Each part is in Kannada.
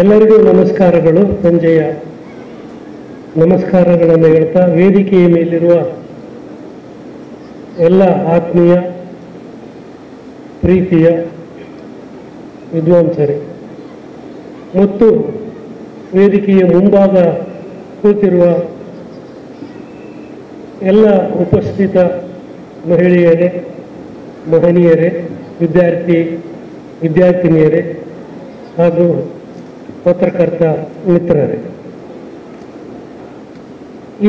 ಎಲ್ಲರಿಗೂ ನಮಸ್ಕಾರಗಳು. ಸಂಜೆಯ ನಮಸ್ಕಾರಗಳನ್ನು ಹೇಳ್ತಾ ವೇದಿಕೆಯ ಮೇಲಿರುವ ಎಲ್ಲ ಆತ್ಮೀಯ ಪ್ರೀತಿಯ ವಿದ್ವಾಂಸರೇ ಮತ್ತು ವೇದಿಕೆಯ ಮುಂಭಾಗ ಕೂತಿರುವ ಎಲ್ಲ ಉಪಸ್ಥಿತ ಮಹಿಳೆಯರೇ, ಮಹನೀಯರೇ, ವಿದ್ಯಾರ್ಥಿನಿಯರೇ ಹಾಗೂ ಪತ್ರಕರ್ತ ಮಿತ್ರರೇ,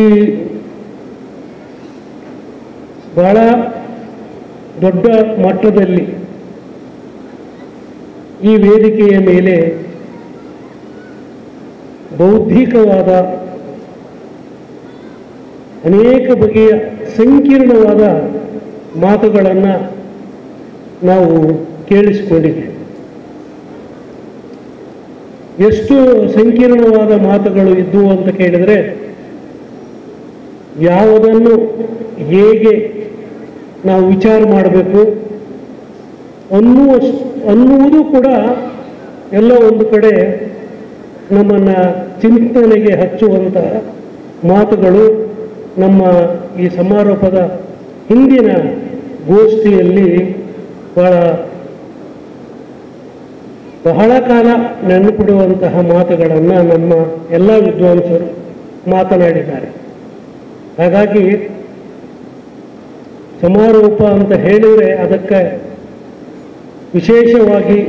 ಈ ಬಹಳ ದೊಡ್ಡ ಮಟ್ಟದಲ್ಲಿ ಈ ವೇದಿಕೆಯ ಮೇಲೆ ಬೌದ್ಧಿಕವಾದ ಅನೇಕ ಬಗೆಯ ಸಂಕೀರ್ಣವಾದ ಮಾತುಗಳನ್ನು ನಾವು ಕೇಳಿಸಿಕೊಂಡಿದ್ದೇವೆ. ಎಷ್ಟು ಸಂಕೀರ್ಣವಾದ ಮಾತುಗಳು ಇದ್ದವು ಅಂತ ಕೇಳಿದರೆ, ಯಾವುದನ್ನು ಹೇಗೆ ನಾವು ವಿಚಾರ ಮಾಡಬೇಕು ಅನ್ನುವುದು ಕೂಡ ಎಲ್ಲ ಒಂದು ಕಡೆ ನಮ್ಮನ್ನು ಚಿಂತನೆಗೆ ಹಚ್ಚುವಂತಹ ಮಾತುಗಳು ನಮ್ಮ ಈ ಸಮಾರೋಪದ ಹಿಂದಿನ ಗೋಷ್ಠಿಯಲ್ಲಿ ಬಹಳ ಕಾಲ ನೆನಪಿಡುವಂತಹ ಮಾತುಗಳನ್ನು ನಮ್ಮ ಎಲ್ಲ ವಿದ್ವಾಂಸರು ಮಾತನಾಡಿದ್ದಾರೆ. ಹಾಗಾಗಿ ಸಮಾರೋಪ ಅಂತ ಹೇಳಿದರೆ ಅದಕ್ಕೆ ವಿಶೇಷವಾಗಿ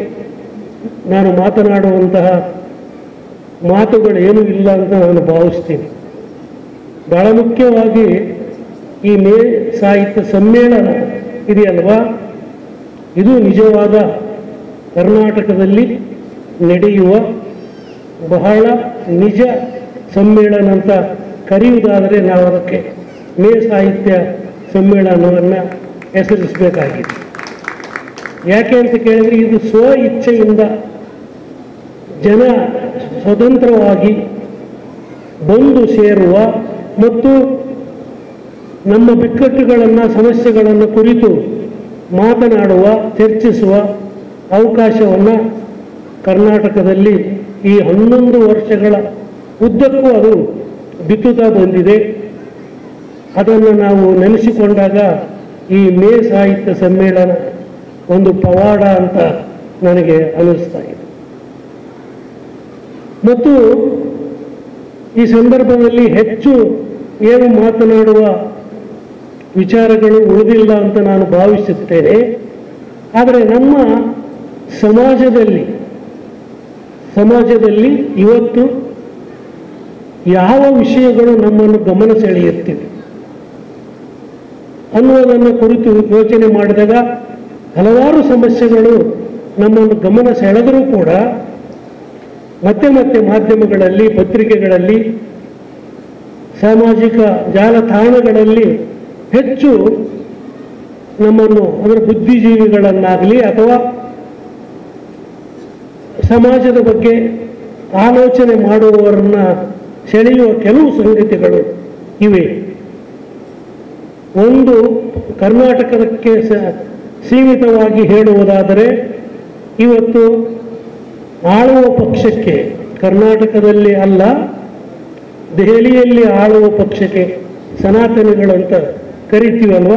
ನಾನು ಮಾತನಾಡುವಂತಹ ಮಾತುಗಳೇನೂ ಇಲ್ಲ ಅಂತ ನಾನು ಭಾವಿಸ್ತೀನಿ. ಬಹಳ ಮುಖ್ಯವಾಗಿ ಈ ಮೇ ಸಾಹಿತ್ಯ ಸಮ್ಮೇಳನ ಇದೆಯಲ್ವಾ, ಇದು ನಿಜವಾದ ಕರ್ನಾಟಕದಲ್ಲಿ ನಡೆಯುವ ಬಹಳ ನಿಜ ಸಮ್ಮೇಳನ ಅಂತ ಕರೆಯುವುದಾದರೆ ನಾವು ಅದಕ್ಕೆ ಮೇ ಸಾಹಿತ್ಯ ಸಮ್ಮೇಳನವನ್ನು ಹೆಸರಿಸಬೇಕಾಗಿದೆ. ಯಾಕೆ ಅಂತ ಕೇಳಿದರೆ, ಇದು ಸ್ವ ಇಚ್ಛೆಯಿಂದ ಜನ ಸ್ವತಂತ್ರವಾಗಿ ಬಂದು ಸೇರುವ ಮತ್ತು ನಮ್ಮ ಬಿಕ್ಕಟ್ಟುಗಳನ್ನು, ಸಮಸ್ಯೆಗಳನ್ನು ಕುರಿತು ಮಾತನಾಡುವ, ಚರ್ಚಿಸುವ ಅವಕಾಶವನ್ನು ಕರ್ನಾಟಕದಲ್ಲಿ ಈ 11 ವರ್ಷಗಳ ಉದ್ದಕ್ಕೂ ಅದು ಬಿತ್ತುತ್ತಾ ಬಂದಿದೆ. ಅದನ್ನು ನಾವು ನೆನೆಸಿಕೊಂಡಾಗ ಈ ಮೇ ಸಾಹಿತ್ಯ ಸಮ್ಮೇಳನ ಒಂದು ಪವಾಡ ಅಂತ ನನಗೆ ಅನ್ನಿಸ್ತಾ ಇದೆ. ಮತ್ತು ಈ ಸಂದರ್ಭದಲ್ಲಿ ಹೆಚ್ಚು ಏನು ಮಾತನಾಡುವ ವಿಚಾರಗಳು ಉಳಿದಿಲ್ಲ ಅಂತ ನಾನು ಭಾವಿಸುತ್ತೇನೆ. ಆದರೆ ನಮ್ಮ ಸಮಾಜದಲ್ಲಿ ಇವತ್ತು ಯಾವ ವಿಷಯಗಳು ನಮ್ಮನ್ನು ಗಮನ ಸೆಳೆಯುತ್ತಿವೆ ಅನ್ನುವುದನ್ನು ಕುರಿತು ಯೋಚನೆ ಮಾಡಿದಾಗ ಹಲವಾರು ಸಮಸ್ಯೆಗಳು ನಮ್ಮನ್ನು ಗಮನ ಸೆಳೆದರೂ ಕೂಡ ಮತ್ತೆ ಮಾಧ್ಯಮಗಳಲ್ಲಿ, ಪತ್ರಿಕೆಗಳಲ್ಲಿ, ಸಾಮಾಜಿಕ ಜಾಲತಾಣಗಳಲ್ಲಿ ಹೆಚ್ಚು ನಮ್ಮನ್ನು ಅದರ ಬುದ್ಧಿಜೀವಿಗಳನ್ನಾಗಲಿ ಅಥವಾ ಸಮಾಜದ ಬಗ್ಗೆ ಆಲೋಚನೆ ಮಾಡುವವರನ್ನ ಸೆಳೆಯುವ ಕೆಲವು ಸಂಗತಿಗಳು ಇವೆ. ಒಂದು, ಕರ್ನಾಟಕಕ್ಕೆ ಸೀಮಿತವಾಗಿ ಹೇಳುವುದಾದರೆ, ಇವತ್ತು ಆಳುವ ಪಕ್ಷಕ್ಕೆ, ಕರ್ನಾಟಕದಲ್ಲಿ ಅಲ್ಲ ದೆಹಲಿಯಲ್ಲಿ ಆಳುವ ಪಕ್ಷಕ್ಕೆ ಸನಾತನಿಗಳಂತ ಕರಿತೀವಲ್ವ,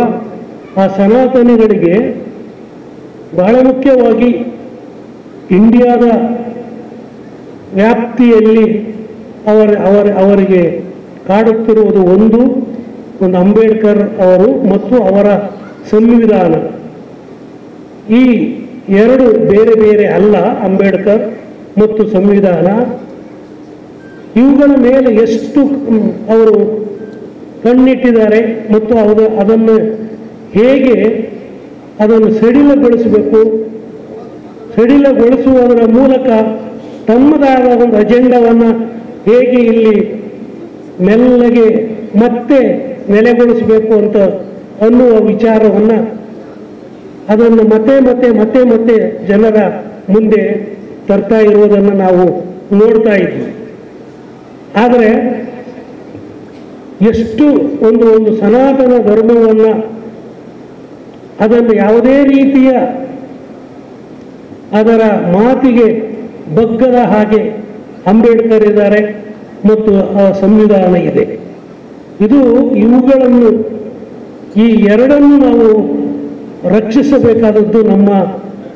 ಆ ಸನಾತನಿಗಳಿಗೆ ಬಹಳ ಮುಖ್ಯವಾಗಿ ಇಂಡಿಯಾದ ವ್ಯಾಪ್ತಿಯಲ್ಲಿ ಅವರಿಗೆ ಕಾಡುತ್ತಿರುವುದು ಒಂದು ಅಂಬೇಡ್ಕರ್ ಅವರು ಮತ್ತು ಅವರ ಸಂವಿಧಾನ. ಈ ಎರಡು ಬೇರೆ ಬೇರೆ ಅಲ್ಲ, ಅಂಬೇಡ್ಕರ್ ಮತ್ತು ಸಂವಿಧಾನ. ಇವುಗಳ ಮೇಲೆ ಎಷ್ಟು ಅವರು ಕಣ್ಣಿಟ್ಟಿದ್ದಾರೆ ಮತ್ತು ಅದನ್ನು ಹೇಗೆ ಅದನ್ನು ಸಡಿಲಗೊಳಿಸಬೇಕು, ಸಡಿಲಗೊಳಿಸುವುದರ ಮೂಲಕ ತಮ್ಮದಾದ ಒಂದು ಅಜೆಂಡಾವನ್ನು ಹೇಗೆ ಇಲ್ಲಿ ಮೆಲ್ಲಗೆ ಮತ್ತೆ ನೆಲೆಗೊಳಿಸಬೇಕು ಅಂತ ಅನ್ನುವ ವಿಚಾರವನ್ನು ಅದನ್ನು ಮತ್ತೆ ಜನರ ಮುಂದೆ ತರ್ತಾ ಇರುವುದನ್ನು ನಾವು ನೋಡ್ತಾ ಇದ್ದೀವಿ. ಆದರೆ ಎಷ್ಟು ಒಂದು ಸನಾತನ ಧರ್ಮವನ್ನು ಅದನ್ನು ಯಾವುದೇ ರೀತಿಯ ಅದರ ಮಾತಿಗೆ ಬಗ್ಗದ ಹಾಗೆ ಅಂಬೇಡ್ಕರ್ ಇದ್ದಾರೆ ಮತ್ತು ಆ ಸಂವಿಧಾನ ಇದೆ. ಇವುಗಳನ್ನು ಈ ಎರಡನ್ನು ನಾವು ರಕ್ಷಿಸಬೇಕಾದದ್ದು ನಮ್ಮ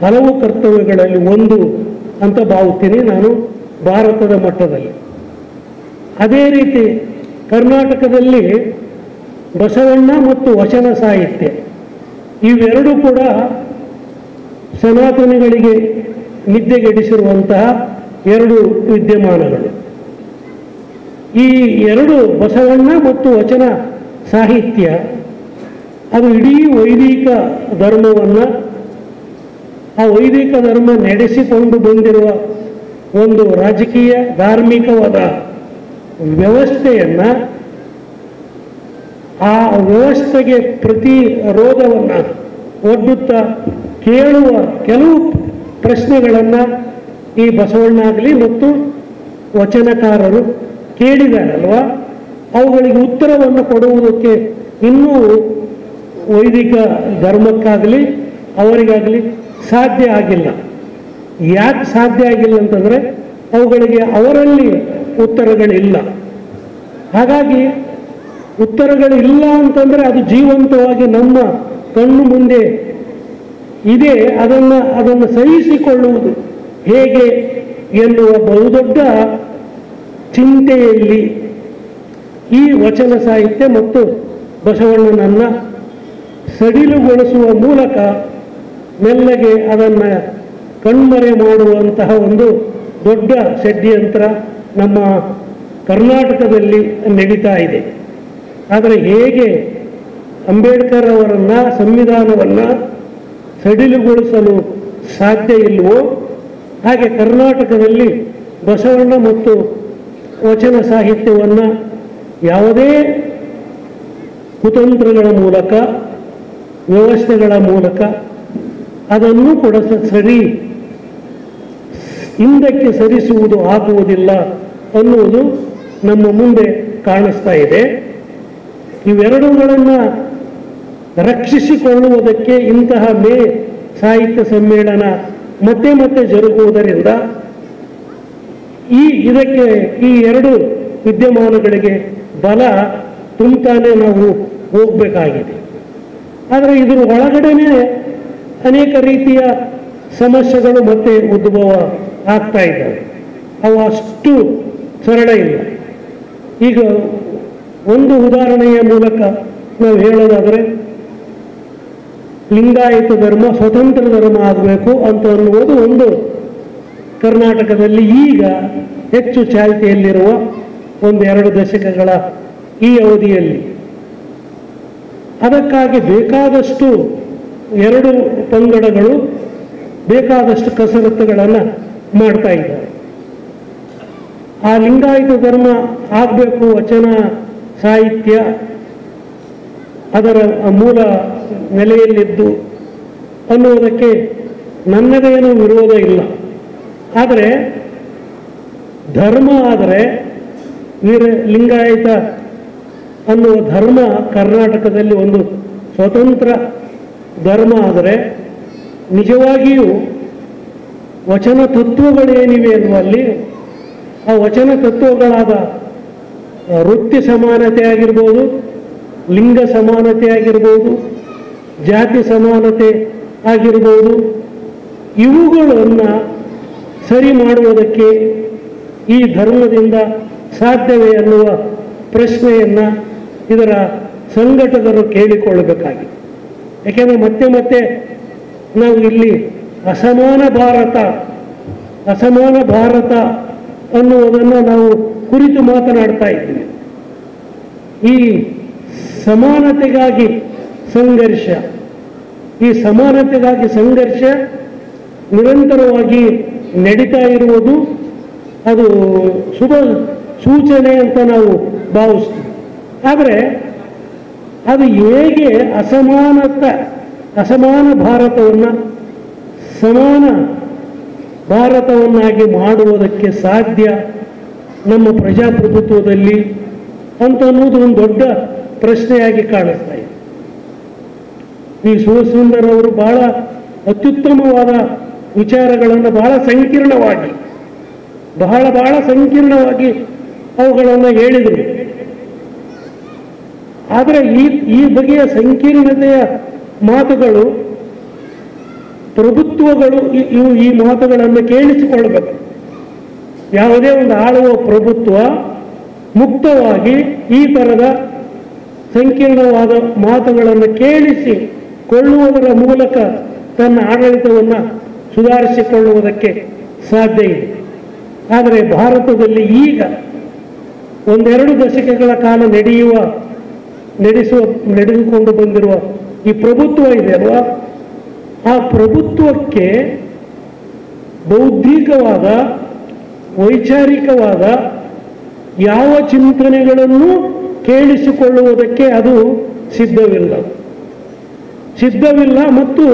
ಹಲವು ಕರ್ತವ್ಯಗಳಲ್ಲಿ ಒಂದು ಅಂತ ಭಾವಿಸ್ತೀನಿ ನಾನು ಭಾರತದ ಮಟ್ಟದಲ್ಲಿ. ಅದೇ ರೀತಿ ಕರ್ನಾಟಕದಲ್ಲಿ ಬಸವಣ್ಣ ಮತ್ತು ವಚನ ಸಾಹಿತ್ಯ ಇವೆರಡೂ ಕೂಡ ಸನಾತನಿಗಳಿಗೆ ನಿದ್ದೆಗೆಡಿಸಿರುವಂತಹ ಎರಡು ವಿದ್ಯಮಾನಗಳು. ಈ ಎರಡು ಬಸವಣ್ಣ ಮತ್ತು ವಚನ ಸಾಹಿತ್ಯ ಅದು ಇಡೀ ವೈದಿಕ ಧರ್ಮವನ್ನು, ಆ ವೈದಿಕ ಧರ್ಮ ನಡೆಸಿಕೊಂಡು ಬಂದಿರುವ ಒಂದು ರಾಜಕೀಯ ಧಾರ್ಮಿಕವಾದ ವ್ಯವಸ್ಥೆಯನ್ನು, ಆ ವ್ಯವಸ್ಥೆಗೆ ಪ್ರತಿರೋಧವನ್ನು ಒಡ್ಡುತ್ತಾ ಕೇಳುವ ಕೆಲವು ಪ್ರಶ್ನೆಗಳನ್ನು ಈ ಬಸವಣ್ಣ ಆಗಲಿ ಮತ್ತು ವಚನಕಾರರು ಕೇಳಿದಾರಲ್ವ, ಅವುಗಳಿಗೆ ಉತ್ತರವನ್ನು ಕೊಡುವುದಕ್ಕೆ ಇನ್ನೂ ವೈದಿಕ ಧರ್ಮಕ್ಕಾಗಲಿ ಅವರಿಗಾಗಲಿ ಸಾಧ್ಯ ಆಗಿಲ್ಲ. ಯಾಕೆ ಸಾಧ್ಯ ಆಗಿಲ್ಲ ಅಂತಂದರೆ ಅವುಗಳಿಗೆ ಅವರಲ್ಲಿ ಉತ್ತರಗಳಿಲ್ಲ. ಹಾಗಾಗಿ ಉತ್ತರಗಳಿಲ್ಲ ಅಂತಂದರೆ ಅದು ಜೀವಂತವಾಗಿ ನಮ್ಮ ಕಣ್ಣು ಮುಂದೆ ಇದೆ. ಅದನ್ನು ಸಹಿಸಿಕೊಳ್ಳುವುದು ಹೇಗೆ ಎನ್ನುವ ಬಹುದೊಡ್ಡ ಚಿಂತೆಯಲ್ಲಿ ಈ ವಚನ ಸಾಹಿತ್ಯ ಮತ್ತು ಬಸವಣ್ಣನನ್ನು ಸಡಿಲುಗೊಳಿಸುವ ಮೂಲಕ ಮೆಲ್ಲಗೆ ಅದನ್ನು ಕಣ್ಮರೆ ಮಾಡುವಂತಹ ಒಂದು ದೊಡ್ಡ ಷಡ್ಯಂತ್ರ ನಮ್ಮ ಕರ್ನಾಟಕದಲ್ಲಿ ನಡೀತಾ ಇದೆ. ಆದರೆ ಹೇಗೆ ಅಂಬೇಡ್ಕರ್ ಅವರನ್ನು, ಸಂವಿಧಾನವನ್ನು ಸಡಿಲುಗೊಳಿಸಲು ಸಾಧ್ಯ ಇಲ್ಲವೋ ಹಾಗೆ ಕರ್ನಾಟಕದಲ್ಲಿ ಬಸವಣ್ಣ ಮತ್ತು ವಚನ ಸಾಹಿತ್ಯವನ್ನು ಯಾವುದೇ ಕುತಂತ್ರಗಳ ಮೂಲಕ, ವ್ಯವಸ್ಥೆಗಳ ಮೂಲಕ ಅದನ್ನು ಕೂಡ ಹಿಂದಕ್ಕೆ ಸರಿಸುವುದು ಆಗುವುದಿಲ್ಲ ಅನ್ನುವುದು ನಮ್ಮ ಮುಂದೆ ಕಾಣಿಸ್ತಾ ಇದೆ. ಇವೆರಡುಗಳನ್ನು ರಕ್ಷಿಸಿಕೊಳ್ಳುವುದಕ್ಕೆ ಇಂತಹ ಸಾಹಿತ್ಯ ಸಮ್ಮೇಳನ ಮತ್ತೆ ಮತ್ತೆ ಜರುಗುವುದರಿಂದ ಇದಕ್ಕೆ ಈ ಎರಡು ವಿದ್ಯಮಾನಗಳಿಗೆ ಬಲ ತುಂಬುತ್ತಾನೆ ನಾವು ಹೋಗಬೇಕಾಗಿದೆ. ಆದರೆ ಇದರ ಒಳಗಡೆನೆ ಅನೇಕ ರೀತಿಯ ಸಮಸ್ಯೆಗಳು ಮತ್ತೆ ಉದ್ಭವ ಆಗ್ತಾ ಇದ್ದಾವೆ. ಅವು ಅಷ್ಟು ಸರಳ ಇಲ್ಲ. ಈಗ ಒಂದು ಉದಾಹರಣೆಯ ಮೂಲಕ ನಾವು ಹೇಳೋದಾದರೆ, ಲಿಂಗಾಯತ ಧರ್ಮ ಸ್ವತಂತ್ರ ಧರ್ಮ ಆಗಬೇಕು ಅಂತ ಅನ್ನುವುದು ಒಂದು ಕರ್ನಾಟಕದಲ್ಲಿ ಈಗ ಹೆಚ್ಚು ಚಾಲ್ತಿಯಲ್ಲಿರುವ ಒಂದೆರಡು ದಶಕಗಳ ಈ ಅವಧಿಯಲ್ಲಿ. ಅದಕ್ಕಾಗಿ ಬೇಕಾದಷ್ಟು ಎರಡು ಪಂಗಡಗಳು ಬೇಕಾದಷ್ಟು ಕಸರತ್ತುಗಳನ್ನು ಮಾಡ್ತಾ ಇದ್ದಾರೆ. ಆ ಲಿಂಗಾಯತ ಧರ್ಮ ಆಗಬೇಕು, ವಚನ ಸಾಹಿತ್ಯ ಅದರ ಮೂಲ ನೆಲೆಯಲ್ಲಿದ್ದು ಅನ್ನುವುದಕ್ಕೆ ನನ್ನದೇನೂ ವಿರೋಧ ಇಲ್ಲ. ಆದರೆ ಧರ್ಮ ಆದರೆ ಲಿಂಗಾಯತ ಅನ್ನುವ ಧರ್ಮ ಕರ್ನಾಟಕದಲ್ಲಿ ಒಂದು ಸ್ವತಂತ್ರ ಧರ್ಮ ಆದರೆ ನಿಜವಾಗಿಯೂ ವಚನ ತತ್ವಗಳೇನಿವೆ ಅನ್ನುವಲ್ಲಿ ಆ ವಚನ ತತ್ವಗಳಾದ ವೃತ್ತಿ ಸಮಾನತೆ ಆಗಿರ್ಬೋದು, ಲಿಂಗ ಸಮಾನತೆ ಆಗಿರ್ಬೋದು, ಜಾತಿ ಸಮಾನತೆ ಆಗಿರ್ಬೋದು, ಇವುಗಳನ್ನು ಸರಿ ಮಾಡುವುದಕ್ಕೆ ಈ ಧರ್ಮದಿಂದ ಸಾಧ್ಯವೇ ಅನ್ನುವ ಪ್ರಶ್ನೆಯನ್ನು ಇದರ ಸಂಘಟಕರು ಕೇಳಿಕೊಳ್ಳಬೇಕಾಗಿದೆ. ಯಾಕೆಂದರೆ ಮತ್ತೆ ಮತ್ತೆ ನಾವು ಇಲ್ಲಿ ಅಸಮಾನ ಭಾರತ ಅನ್ನುವುದನ್ನು ನಾವು ಕುರಿತು ಮಾತನಾಡ್ತಾ ಇದ್ದೀವಿ. ಈ ಸಮಾನತೆಗಾಗಿ ಸಂಘರ್ಷ ನಿರಂತರವಾಗಿ ನಡೀತಾ ಇರುವುದು ಅದು ಶುಭ ಸೂಚನೆ ಅಂತ ನಾವು ಭಾವಿಸ್ತೀವಿ. ಆದರೆ ಅದು ಹೇಗೆ ಅಸಮಾನ ಭಾರತವನ್ನು ಸಮಾನ ಭಾರತವನ್ನಾಗಿ ಮಾಡುವುದಕ್ಕೆ ಸಾಧ್ಯ ನಮ್ಮ ಪ್ರಜಾಪ್ರಭುತ್ವದಲ್ಲಿ ಅಂತ ಅನ್ನೋದು ಒಂದು ದೊಡ್ಡ ಪ್ರಶ್ನೆಯಾಗಿ ಕಾಣಿಸ್ತಾ ಇದೆ. ಈ ಶಿವಸುಂದರ್ ಅವರು ಬಹಳ ಅತ್ಯುತ್ತಮವಾದ ವಿಚಾರಗಳನ್ನು ಬಹಳ ಸಂಕೀರ್ಣವಾಗಿ ಅವುಗಳನ್ನು ಹೇಳಿದರು. ಆದರೆ ಈ ಬಗೆಯ ಸಂಕೀರ್ಣತೆಯ ಮಾತುಗಳು, ಪ್ರಭುತ್ವಗಳು ಈ ಮಾತುಗಳನ್ನು ಕೇಳಿಸಿಕೊಳ್ಬೇಕು. ಯಾವುದೇ ಒಂದು ಆಳುವ ಪ್ರಭುತ್ವ ಮುಕ್ತವಾಗಿ ಈ ಥರದ ಸಂಕೀರ್ಣವಾದ ಮಾತುಗಳನ್ನು ಕೇಳಿಸಿಕೊಳ್ಳುವುದರ ಮೂಲಕ ತನ್ನ ಆಡಳಿತವನ್ನು ಸುಧಾರಿಸಿಕೊಳ್ಳುವುದಕ್ಕೆ ಸಾಧ್ಯ ಇದೆ. ಆದರೆ ಭಾರತದಲ್ಲಿ ಈಗ ಒಂದೆರಡು ದಶಕಗಳ ಕಾಲ ನಡೆದುಕೊಂಡು ಬಂದಿರುವ ಈ ಪ್ರಭುತ್ವ ಇದೆ ಅಲ್ವಾ, ಆ ಪ್ರಭುತ್ವಕ್ಕೆ ಬೌದ್ಧಿಕವಾದ, ವೈಚಾರಿಕವಾದ ಯಾವ ಚಿಂತನೆಗಳನ್ನು ಕೇಳಿಸಿಕೊಳ್ಳುವುದಕ್ಕೆ ಅದು ಸಿದ್ಧವಿಲ್ಲ ಮತ್ತು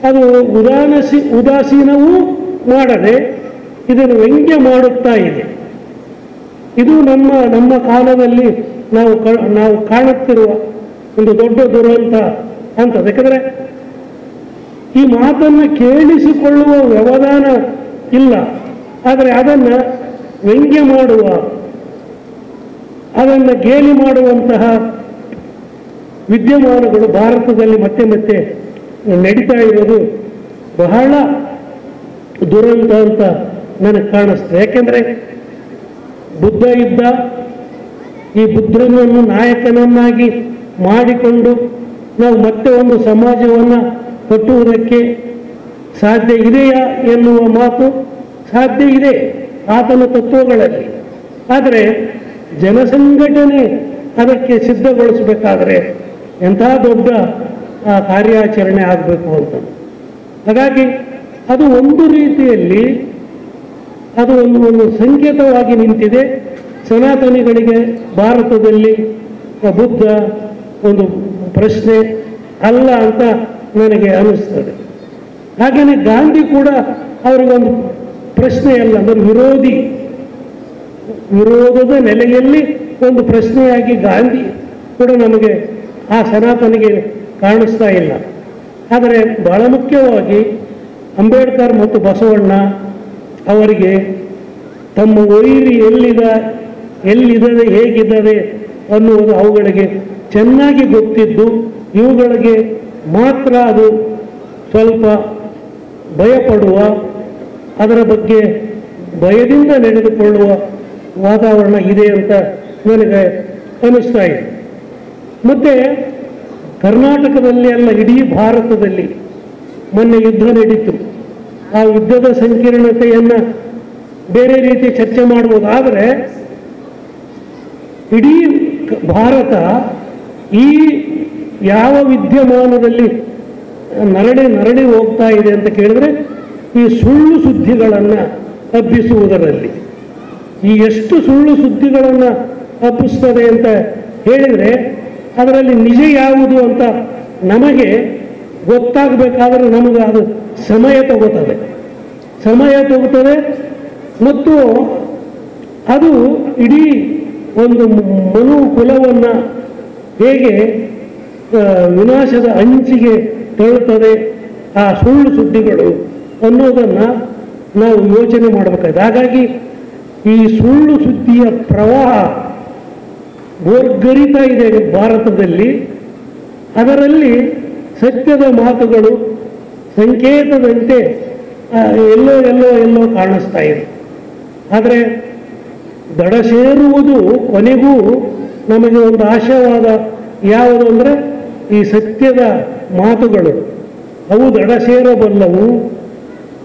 ಅದು ಉದಾಸೀನವೂ ಮಾಡದೆ ಇದನ್ನು ವ್ಯಂಗ್ಯ ಮಾಡುತ್ತಾ ಇದೆ. ಇದು ನಮ್ಮ ಕಾಲದಲ್ಲಿ ನಾವು ಕಾಣುತ್ತಿರುವ ಒಂದು ದೊಡ್ಡ ದುರಂತ ಅಂತ. ಯಾಕಂದರೆ ಈ ಮಾತನ್ನು ಕೇಳಿಸಿಕೊಳ್ಳುವ ವ್ಯವಧಾನ ಇಲ್ಲ, ಆದರೆ ಅದನ್ನು ವ್ಯಂಗ್ಯ ಮಾಡುವ, ಅದನ್ನು ಗೇಲಿ ಮಾಡುವಂತಹ ವಿದ್ಯಮಾನಗಳು ಭಾರತದಲ್ಲಿ ಮತ್ತೆ ನಡೀತಾ ಇರೋದು ಬಹಳ ದುರಂತ ಅಂತ ನನಗೆ ಕಾಣಿಸ್ತದೆ. ಯಾಕೆಂದರೆ ಬುದ್ಧ ಇದ್ದ, ಈ ಬುದ್ಧನನ್ನು ನಾಯಕನನ್ನಾಗಿ ಮಾಡಿಕೊಂಡು ನಾವು ಮತ್ತೆ ಒಂದು ಸಮಾಜವನ್ನು ಕಟ್ಟುವುದಕ್ಕೆ ಸಾಧ್ಯ ಇದೆಯಾ ಎನ್ನುವ ಮಾತು ಸಾಧ್ಯ ಇದೆ ಆತನ ತತ್ವಗಳಲ್ಲಿ. ಆದರೆ ಜನಸಂಘಟನೆ ಅದಕ್ಕೆ ಸಿದ್ಧಗೊಳಿಸಬೇಕಾದರೆ ಎಂಥ ದೊಡ್ಡ ಕಾರ್ಯಾಚರಣೆ ಆಗಬೇಕು ಅಂತ. ಹಾಗಾಗಿ ಅದು ಒಂದು ರೀತಿಯಲ್ಲಿ ಅದು ಒಂದು ಸಂಕೇತವಾಗಿ ನಿಂತಿದೆ ಸನಾತನಿಗಳಿಗೆ. ಭಾರತದಲ್ಲಿ ಬುದ್ಧ ಒಂದು ಪ್ರಶ್ನೆ ಅಲ್ಲ ಅಂತ ನನಗೆ ಅನ್ನಿಸ್ತದೆ. ಹಾಗೆಯೇ ಗಾಂಧಿ ಕೂಡ ಅವರಿಗೊಂದು ಪ್ರಶ್ನೆ ಅಲ್ಲ, ಅಂದರೆ ವಿರೋಧದ ನೆಲೆಯಲ್ಲಿ ಒಂದು ಪ್ರಶ್ನೆಯಾಗಿ ಗಾಂಧಿ ಕೂಡ ನಮಗೆ ಆ ಸನಾತನಿಗೆ ಕಾಣಿಸ್ತಾ ಇಲ್ಲ. ಆದರೆ ಬಹಳ ಮುಖ್ಯವಾಗಿ ಅಂಬೇಡ್ಕರ್ ಮತ್ತು ಬಸವಣ್ಣ ಅವರಿಗೆ ತಮ್ಮ ವೈರಿ ಎಲ್ಲಿದೆ ಹೇಗಿದ್ದಾರೆ ಅನ್ನುವುದು ಅವುಗಳಿಗೆ ಚೆನ್ನಾಗಿ ಗೊತ್ತಿದ್ದು, ಇವುಗಳಿಗೆ ಮಾತ್ರ ಅದು ಸ್ವಲ್ಪ ಭಯಪಡುವ, ಅದರ ಬಗ್ಗೆ ಭಯದಿಂದ ನಡೆದುಕೊಳ್ಳುವ ವಾತಾವರಣ ಇದೆ ಅಂತ ನನಗೆ ಅನ್ನಿಸ್ತಾ ಇದೆ. ಮತ್ತು ಕರ್ನಾಟಕದಲ್ಲಿ ಅಲ್ಲ, ಇಡೀ ಭಾರತದಲ್ಲಿ ಮೊನ್ನೆ ಯುದ್ಧ ನಡೀತು. ಆ ಯುದ್ಧದ ಸಂಕೀರ್ಣತೆಯನ್ನು ಬೇರೆ ರೀತಿ ಚರ್ಚೆ ಮಾಡ್ಬೋದು. ಆದರೆ ಇಡೀ ಭಾರತ ಈ ಯಾವ ವಿದ್ಯಮಾನದಲ್ಲಿ ನರಳಿ ಹೋಗ್ತಾ ಇದೆ ಅಂತ ಕೇಳಿದ್ರೆ ಈ ಸುಳ್ಳು ಸುದ್ದಿಗಳನ್ನು ಹಬ್ಬಿಸುವುದರಲ್ಲಿ. ಈ ಎಷ್ಟು ಸುಳ್ಳು ಸುದ್ದಿಗಳನ್ನು ಹಬ್ಬಿಸ್ತದೆ ಅಂತ ಹೇಳಿದರೆ ಅದರಲ್ಲಿ ನಿಜ ಯಾವುದು ಅಂತ ನಮಗೆ ಗೊತ್ತಾಗಬೇಕಾದ್ರೆ ನಮಗೆ ಅದು ಸಮಯ ತಗೋತದೆ ಮತ್ತು ಅದು ಇಡೀ ಒಂದು ಮನುಕುಲವನ್ನು ಹೇಗೆ ವಿನಾಶದ ಅಂಚಿಗೆ ತಳ್ಳುತ್ತದೆ ಆ ಸುಳ್ಳು ಸುದ್ದಿಗಳು ಅನ್ನೋದನ್ನು ನಾವು ಯೋಚನೆ ಮಾಡಬೇಕಾಗಿದೆ. ಹಾಗಾಗಿ ಈ ಸುಳ್ಳು ಸುದ್ದಿಯ ಪ್ರವಾಹ ಗೋರ್ಗರಿತಾ ಇದೆ ಭಾರತದಲ್ಲಿ. ಅದರಲ್ಲಿ ಸತ್ಯದ ಮಾತುಗಳು ಸಂಕೇತದಂತೆ ಎಲ್ಲೋ ಕಾಣಿಸ್ತಾ ಇದೆ. ಆದರೆ ದಡ ಸೇರುವುದು ಕೊನೆಗೂ ನಮಗೆ ಒಂದು ಆಶಾವಾದ ಯಾವುದು ಅಂದರೆ ಈ ಸತ್ಯದ ಮಾತುಗಳು ಅವು ದಡ ಸೇರಬಲ್ಲವು,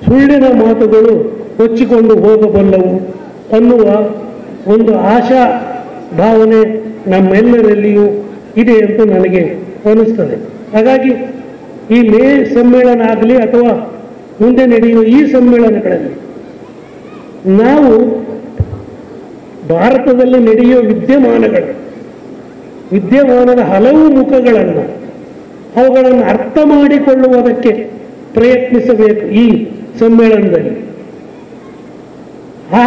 ಸುಳ್ಳಿನ ಮಾತುಗಳು ಕೊಚ್ಚಿಕೊಂಡು ಹೋಗಬಲ್ಲವು ಅನ್ನುವ ಒಂದು ಆಶಾ ಭಾವನೆ ನಮ್ಮೆಲ್ಲರಲ್ಲಿಯೂ ಇದೆ ಅಂತ ನನಗೆ ಅನಿಸ್ತದೆ. ಹಾಗಾಗಿ ಈ ಮೇ ಸಮ್ಮೇಳನ ಆಗಲಿ ಅಥವಾ ಮುಂದೆ ನಡೆಯುವ ಈ ಸಮ್ಮೇಳನಗಳಲ್ಲಿ ನಾವು ಭಾರತದಲ್ಲಿ ನಡೆಯುವ ವಿದ್ಯಮಾನದ ಹಲವು ಮುಖಗಳನ್ನು ಅವುಗಳನ್ನು ಅರ್ಥ ಮಾಡಿಕೊಳ್ಳುವುದಕ್ಕೆ ಪ್ರಯತ್ನಿಸಬೇಕು. ಈ ಸಮ್ಮೇಳನದಲ್ಲಿ ಆ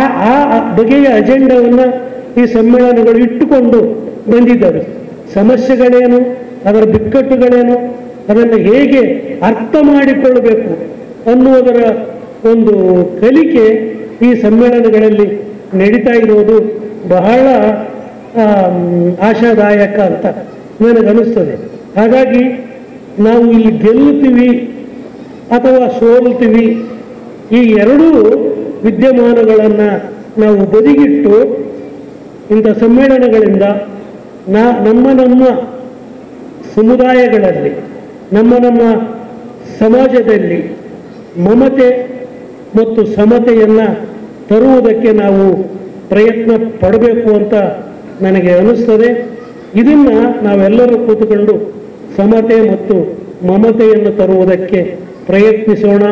ಬಗೆಯ ಅಜೆಂಡವನ್ನು ಈ ಸಮ್ಮೇಳನಗಳು ಇಟ್ಟುಕೊಂಡು ಬಂದಿದ್ದಾವೆ. ಸಮಸ್ಯೆಗಳೇನು, ಅದರ ಬಿಕ್ಕಟ್ಟುಗಳೇನು, ಅದನ್ನು ಹೇಗೆ ಅರ್ಥ ಮಾಡಿಕೊಳ್ಳಬೇಕು ಅನ್ನುವುದರ ಒಂದು ಕಲಿಕೆ ಈ ಸಮ್ಮೇಳನಗಳಲ್ಲಿ ನಡೀತಾ ಇರೋದು ಬಹಳ ಆಶಾದಾಯಕ ಅಂತ ನನಗನ್ನಿಸ್ತದೆ. ಹಾಗಾಗಿ ನಾವು ಇಲ್ಲಿ ಗೆಲ್ಲುತ್ತೀವಿ ಅಥವಾ ಸೋಲ್ತೀವಿ ಈ ಎರಡೂ ವಿದ್ಯಮಾನಗಳನ್ನು ನಾವು ಬದಿಗಿಟ್ಟು ಇಂಥ ಸಮ್ಮೇಳನಗಳಿಂದ ನಮ್ಮ ಸಮುದಾಯಗಳಲ್ಲಿ ನಮ್ಮ ಸಮಾಜದಲ್ಲಿ ಮಮತೆ ಮತ್ತು ಸಮತೆಯನ್ನು ತರುವುದಕ್ಕೆ ನಾವು ಪ್ರಯತ್ನ ಪಡಬೇಕು ಅಂತ ನನಗೆ ಅನಿಸ್ತದೆ. ಇದನ್ನು ನಾವೆಲ್ಲರೂ ಕೂತುಕೊಂಡು ಸಮತೆ ಮತ್ತು ಮಮತೆಯನ್ನು ತರುವುದಕ್ಕೆ ಪ್ರಯತ್ನಿಸೋಣ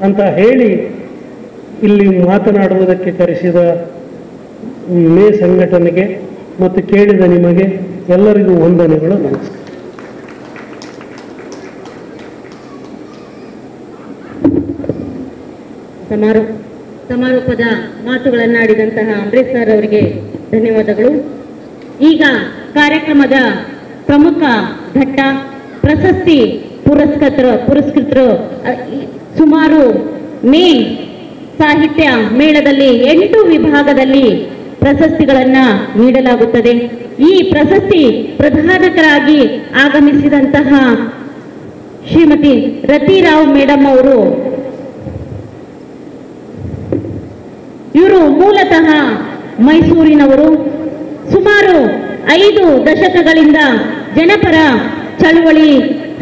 ಅಂತ ಹೇಳಿ ಇಲ್ಲಿ ಮಾತನಾಡುವುದಕ್ಕೆ ಕರೆಸಿದ ಮೇ ಸಂಘಟನೆಗೆ ಮತ್ತು ಕೇಳಿದ ನಿಮಗೆ ಎಲ್ಲರಿಗೂ ವಂದನೆಗಳು. ನಮಸ್ಕಾರ. ಸಮಾರೋಪದ ಮಾತುಗಳನ್ನಾಡಿದಂತಹ ಅಂಬರೀಶ್ ಸರ್ ಅವರಿಗೆ ಧನ್ಯವಾದಗಳು. ಈಗ ಕಾರ್ಯಕ್ರಮದ ಪ್ರಮುಖ ಘಟ್ಟ ಪ್ರಶಸ್ತಿ ಪುರಸ್ಕೃತರು ಸುಮಾರು ಮೇ ಸಾಹಿತ್ಯ ಮೇಳದಲ್ಲಿ 8 ವಿಭಾಗದಲ್ಲಿ ಪ್ರಶಸ್ತಿಗಳನ್ನು ನೀಡಲಾಗುತ್ತದೆ. ಈ ಪ್ರಶಸ್ತಿ ಪ್ರಧಾನಕರಾಗಿ ಆಗಮಿಸಿದಂತಹ ಶ್ರೀಮತಿ ರತಿರಾವ್ ಮೇಡಮ್ ಅವರು, ಇವರು ಮೂಲತಃ ಮೈಸೂರಿನವರು. ಸುಮಾರು 5 ದಶಕಗಳಿಂದ ಜನಪರ ಚಳುವಳಿ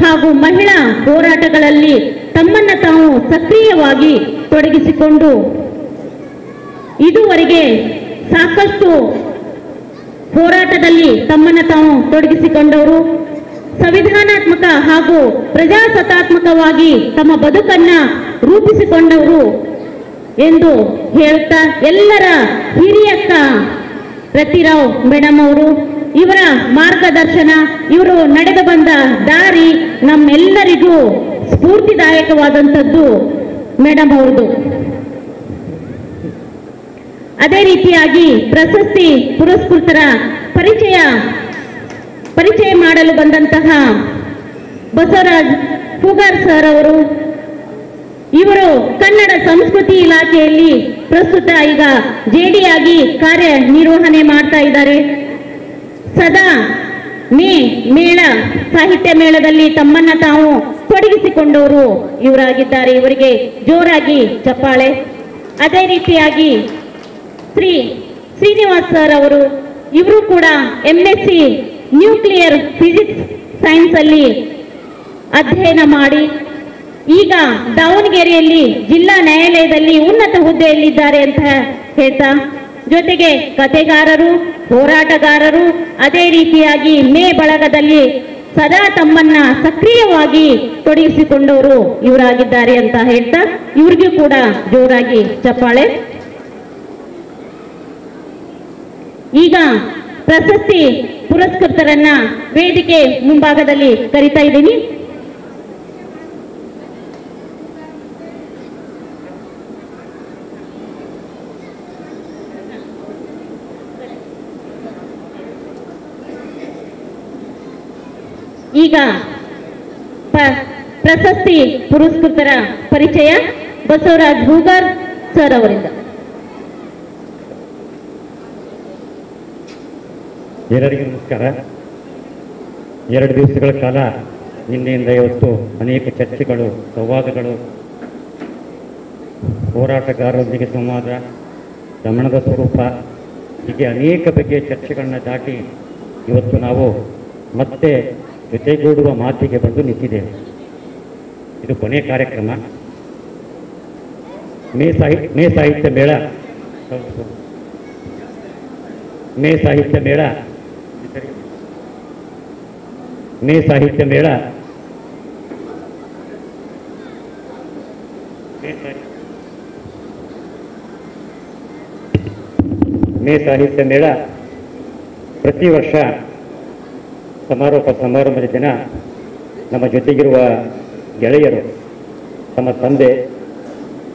ಹಾಗೂ ಮಹಿಳಾ ಹೋರಾಟಗಳಲ್ಲಿ ತಮ್ಮನ್ನು ತಾವು ಸಕ್ರಿಯವಾಗಿ ತೊಡಗಿಸಿಕೊಂಡು ಇದುವರೆಗೆ ಸಾಕಷ್ಟು ಹೋರಾಟದಲ್ಲಿ ತಮ್ಮನ್ನು ತಾವು ತೊಡಗಿಸಿಕೊಂಡವರು. ಸಂವಿಧಾನಾತ್ಮಕ ಹಾಗೂ ಪ್ರಜಾಸತ್ತಾತ್ಮಕವಾಗಿ ತಮ್ಮ ಬದುಕನ್ನ ರೂಪಿಸಿಕೊಂಡವರು ಎಂದು ಹೇಳುತ್ತಾ ಎಲ್ಲರ ಹಿರಿಯಕ್ಕ ರತಿರಾವ್ ಮೇಡಮ್ ಅವರು, ಇವರ ಮಾರ್ಗದರ್ಶನ, ಇವರು ನಡೆದು ಬಂದ ದಾರಿ ನಮ್ಮೆಲ್ಲರಿಗೂ ಸ್ಫೂರ್ತಿದಾಯಕವಾದಂಥದ್ದು ಮೇಡಮ್ ಅವ್ರದ್ದು. ಅದೇ ರೀತಿಯಾಗಿ ಪ್ರಶಸ್ತಿ ಪುರಸ್ಕೃತರ ಪರಿಚಯ ಮಾಡಲು ಬಂದಂತಹ ಬಸವರಾಜ್ ಹೂಗಾರ್ ಸರ್ ಅವರು, ಇವರು ಕನ್ನಡ ಸಂಸ್ಕೃತಿ ಇಲಾಖೆಯಲ್ಲಿ ಪ್ರಸ್ತುತ ಈಗ ಜೆಡಿಯಾಗಿ ಕಾರ್ಯನಿರ್ವಹಣೆ ಮಾಡ್ತಾ ಇದ್ದಾರೆ. ಸದಾ ಮೇಳ ಸಾಹಿತ್ಯ ಮೇಳದಲ್ಲಿ ತಮ್ಮನ್ನ ತಾವು ತೊಡಗಿಸಿಕೊಂಡವರು ಇವರಾಗಿದ್ದಾರೆ. ಇವರಿಗೆ ಜೋರಾಗಿ ಚಪ್ಪಾಳೆ. ಅದೇ ರೀತಿಯಾಗಿ ಶ್ರೀನಿವಾಸ್ ಸರ್ ಅವರು, ಇವರು ಕೂಡ MSc ನ್ಯೂಕ್ಲಿಯರ್ ಫಿಸಿಕ್ಸ್ ಸೈನ್ಸ್ ಅಲ್ಲಿ ಅಧ್ಯಯನ ಮಾಡಿ ಈಗ ದಾವಣಗೆರೆಯಲ್ಲಿ ಜಿಲ್ಲಾ ನ್ಯಾಯಾಲಯದಲ್ಲಿ ಉನ್ನತ ಹುದ್ದೆಯಲ್ಲಿದ್ದಾರೆ ಅಂತ ಹೇಳ್ತಾ, ಜೊತೆಗೆ ಕಥೆಗಾರರು, ಹೋರಾಟಗಾರರು, ಅದೇ ರೀತಿಯಾಗಿ ಮೇ ಬಳಗದಲ್ಲಿ ಸದಾ ತಮ್ಮನ್ನ ಸಕ್ರಿಯವಾಗಿ ತೊಡಗಿಸಿಕೊಂಡವರು ಇವರಾಗಿದ್ದಾರೆ ಅಂತ ಹೇಳ್ತಾ, ಇವ್ರಿಗೂ ಕೂಡ ಜೋರಾಗಿ ಚಪ್ಪಾಳೆ. ಈಗ ಪ್ರಶಸ್ತಿ ಪುರಸ್ಕೃತರನ್ನ ವೇದಿಕೆ ಮುಂಭಾಗದಲ್ಲಿ ಕರೀತಾ ಇದ್ದೀನಿ. ಈಗ ಪ್ರಶಸ್ತಿ ಪುರಸ್ಕೃತರ ಪರಿಚಯ ಬಸವರಾಜ್ ಹೂಗಾರ್ ಸರ್ ಅವರಿಂದ. ಎಲ್ಲರಿಗೂ ನಮಸ್ಕಾರ. 2 ದಿವಸಗಳ ಕಾಲ ನಿನ್ನೆಯಿಂದ ಇವತ್ತು ಅನೇಕ ಚರ್ಚೆಗಳು, ಸಂವಾದಗಳು, ಹೋರಾಟಗಾರರೊಂದಿಗೆ ಸಂವಾದ, ದಮನದ ಸ್ವರೂಪ, ಹೀಗೆ ಅನೇಕ ಬಗೆಯ ಚರ್ಚೆಗಳನ್ನ ದಾಟಿ ಇವತ್ತು ನಾವು ಮತ್ತೆ ಜೊತೆಗೂಡುವ ಮಾತಿಗೆ ಬಂದು ನಿಂತಿದ್ದೇವೆ. ಇದು ಕೊನೆಯ ಕಾರ್ಯಕ್ರಮ. ಮೇ ಸಾಹಿತ್ಯ ಮೇಳ ಮೇ ಸಾಹಿತ್ಯ ಮೇಳ ಪ್ರತಿ ವರ್ಷ ಸಮಾರಂಭದ ದಿನ ನಮ್ಮ ಜೊತೆಗಿರುವ ಗೆಳೆಯರು ತಮ್ಮ ತಂದೆ,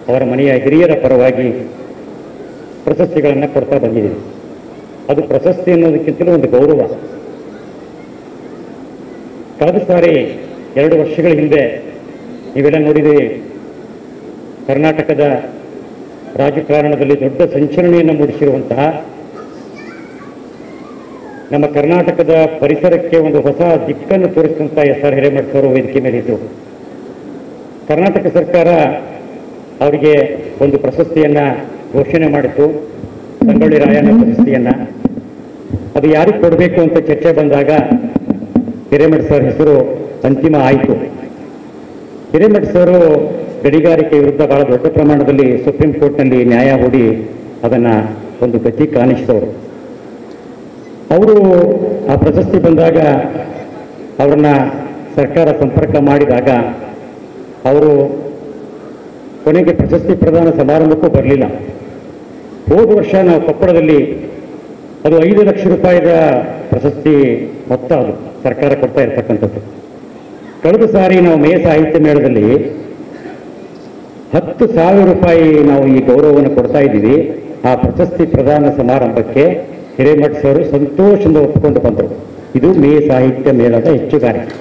ಅವರ ಮನೆಯ ಹಿರಿಯರ ಪರವಾಗಿ ಪ್ರಶಸ್ತಿಗಳನ್ನು ಕೊಡ್ತಾ ಬಂದಿದ್ದೀವಿ. ಅದು ಪ್ರಶಸ್ತಿ ಅನ್ನೋದಕ್ಕಿಂತಲೂ ಒಂದು ಗೌರವ. ಕಳೆದ ಸಾರಿ 2 ವರ್ಷಗಳ ಹಿಂದೆ ನೀವೆಲ್ಲ ನೋಡಿದ್ದೀರಿ, ಕರ್ನಾಟಕದ ರಾಜಕಾರಣದಲ್ಲಿ ದೊಡ್ಡ ಸಂಚಲನೆಯನ್ನು ಮೂಡಿಸಿರುವಂತಹ, ನಮ್ಮ ಕರ್ನಾಟಕದ ಪರಿಸರಕ್ಕೆ ಒಂದು ಹೊಸ ದಿಕ್ಕನ್ನು ತೋರಿಸಿದಂಥ ಎಸ್.ಆರ್. ಹಿರೇಮಠ ಅವರು ವೇದಿಕೆ ಮೇಲಿದ್ದು, ಕರ್ನಾಟಕ ಸರ್ಕಾರ ಅವರಿಗೆ ಒಂದು ಪ್ರಶಸ್ತಿಯನ್ನು ಘೋಷಣೆ ಮಾಡಿತು, ಸಂಗೊಳ್ಳಿ ರಾಯಣ್ಣ ಪ್ರಶಸ್ತಿಯನ್ನು. ಅದು ಯಾರಿಗೆ ಕೊಡಬೇಕು ಅಂತ ಚರ್ಚೆ ಬಂದಾಗ ಹಿರೇಮಠ ಸರ್ ಹೆಸರು ಅಂತಿಮ ಆಯಿತು. ಹಿರೇಮಠ ಸರ್ ಗಣಿಗಾರಿಕೆ ವಿರುದ್ಧ ಬಹಳ ದೊಡ್ಡ ಪ್ರಮಾಣದಲ್ಲಿ ಸುಪ್ರೀಂ ಕೋರ್ಟ್ನಲ್ಲಿ ನ್ಯಾಯ ಹೂಡಿ ಅದನ್ನು ಒಂದು ಗತಿ ಕಾಣಿಸಿದವರು. ಅವರು ಆ ಪ್ರಶಸ್ತಿ ಬಂದಾಗ ಅವರನ್ನ ಸರ್ಕಾರ ಸಂಪರ್ಕ ಮಾಡಿದಾಗ ಅವರು ಕೊನೆಗೆ ಪ್ರಶಸ್ತಿ ಪ್ರದಾನ ಸಮಾರಂಭಕ್ಕೂ ಬರಲಿಲ್ಲ. ಹೋದ ವರ್ಷ ನಾವು ಕೊಪ್ಪಳದಲ್ಲಿ ಅದು 5 ಲಕ್ಷ ರೂಪಾಯಿದ ಪ್ರಶಸ್ತಿ ಮೊತ್ತ ಅದು ಸರ್ಕಾರ ಕೊಡ್ತಾ ಇರ್ತಕ್ಕಂಥದ್ದು. ಕಳೆದ ಸಾರಿ ನಾವು ಮೇ ಸಾಹಿತ್ಯ ಮೇಳದಲ್ಲಿ 10,000 ರೂಪಾಯಿ ನಾವು ಈ ಗೌರವವನ್ನು ಕೊಡ್ತಾ ಇದ್ದೀವಿ. ಆ ಪ್ರಶಸ್ತಿ ಪ್ರದಾನ ಸಮಾರಂಭಕ್ಕೆ ಹಿರೇಮಠ ಸರ್ ಸಂತೋಷದಿಂದ ಒಪ್ಪಿಕೊಂಡು ಬಂದರು. ಇದು ಮೇ ಸಾಹಿತ್ಯ ಮೇಳದ ಹೆಚ್ಚುಗಾರಿಕೆ.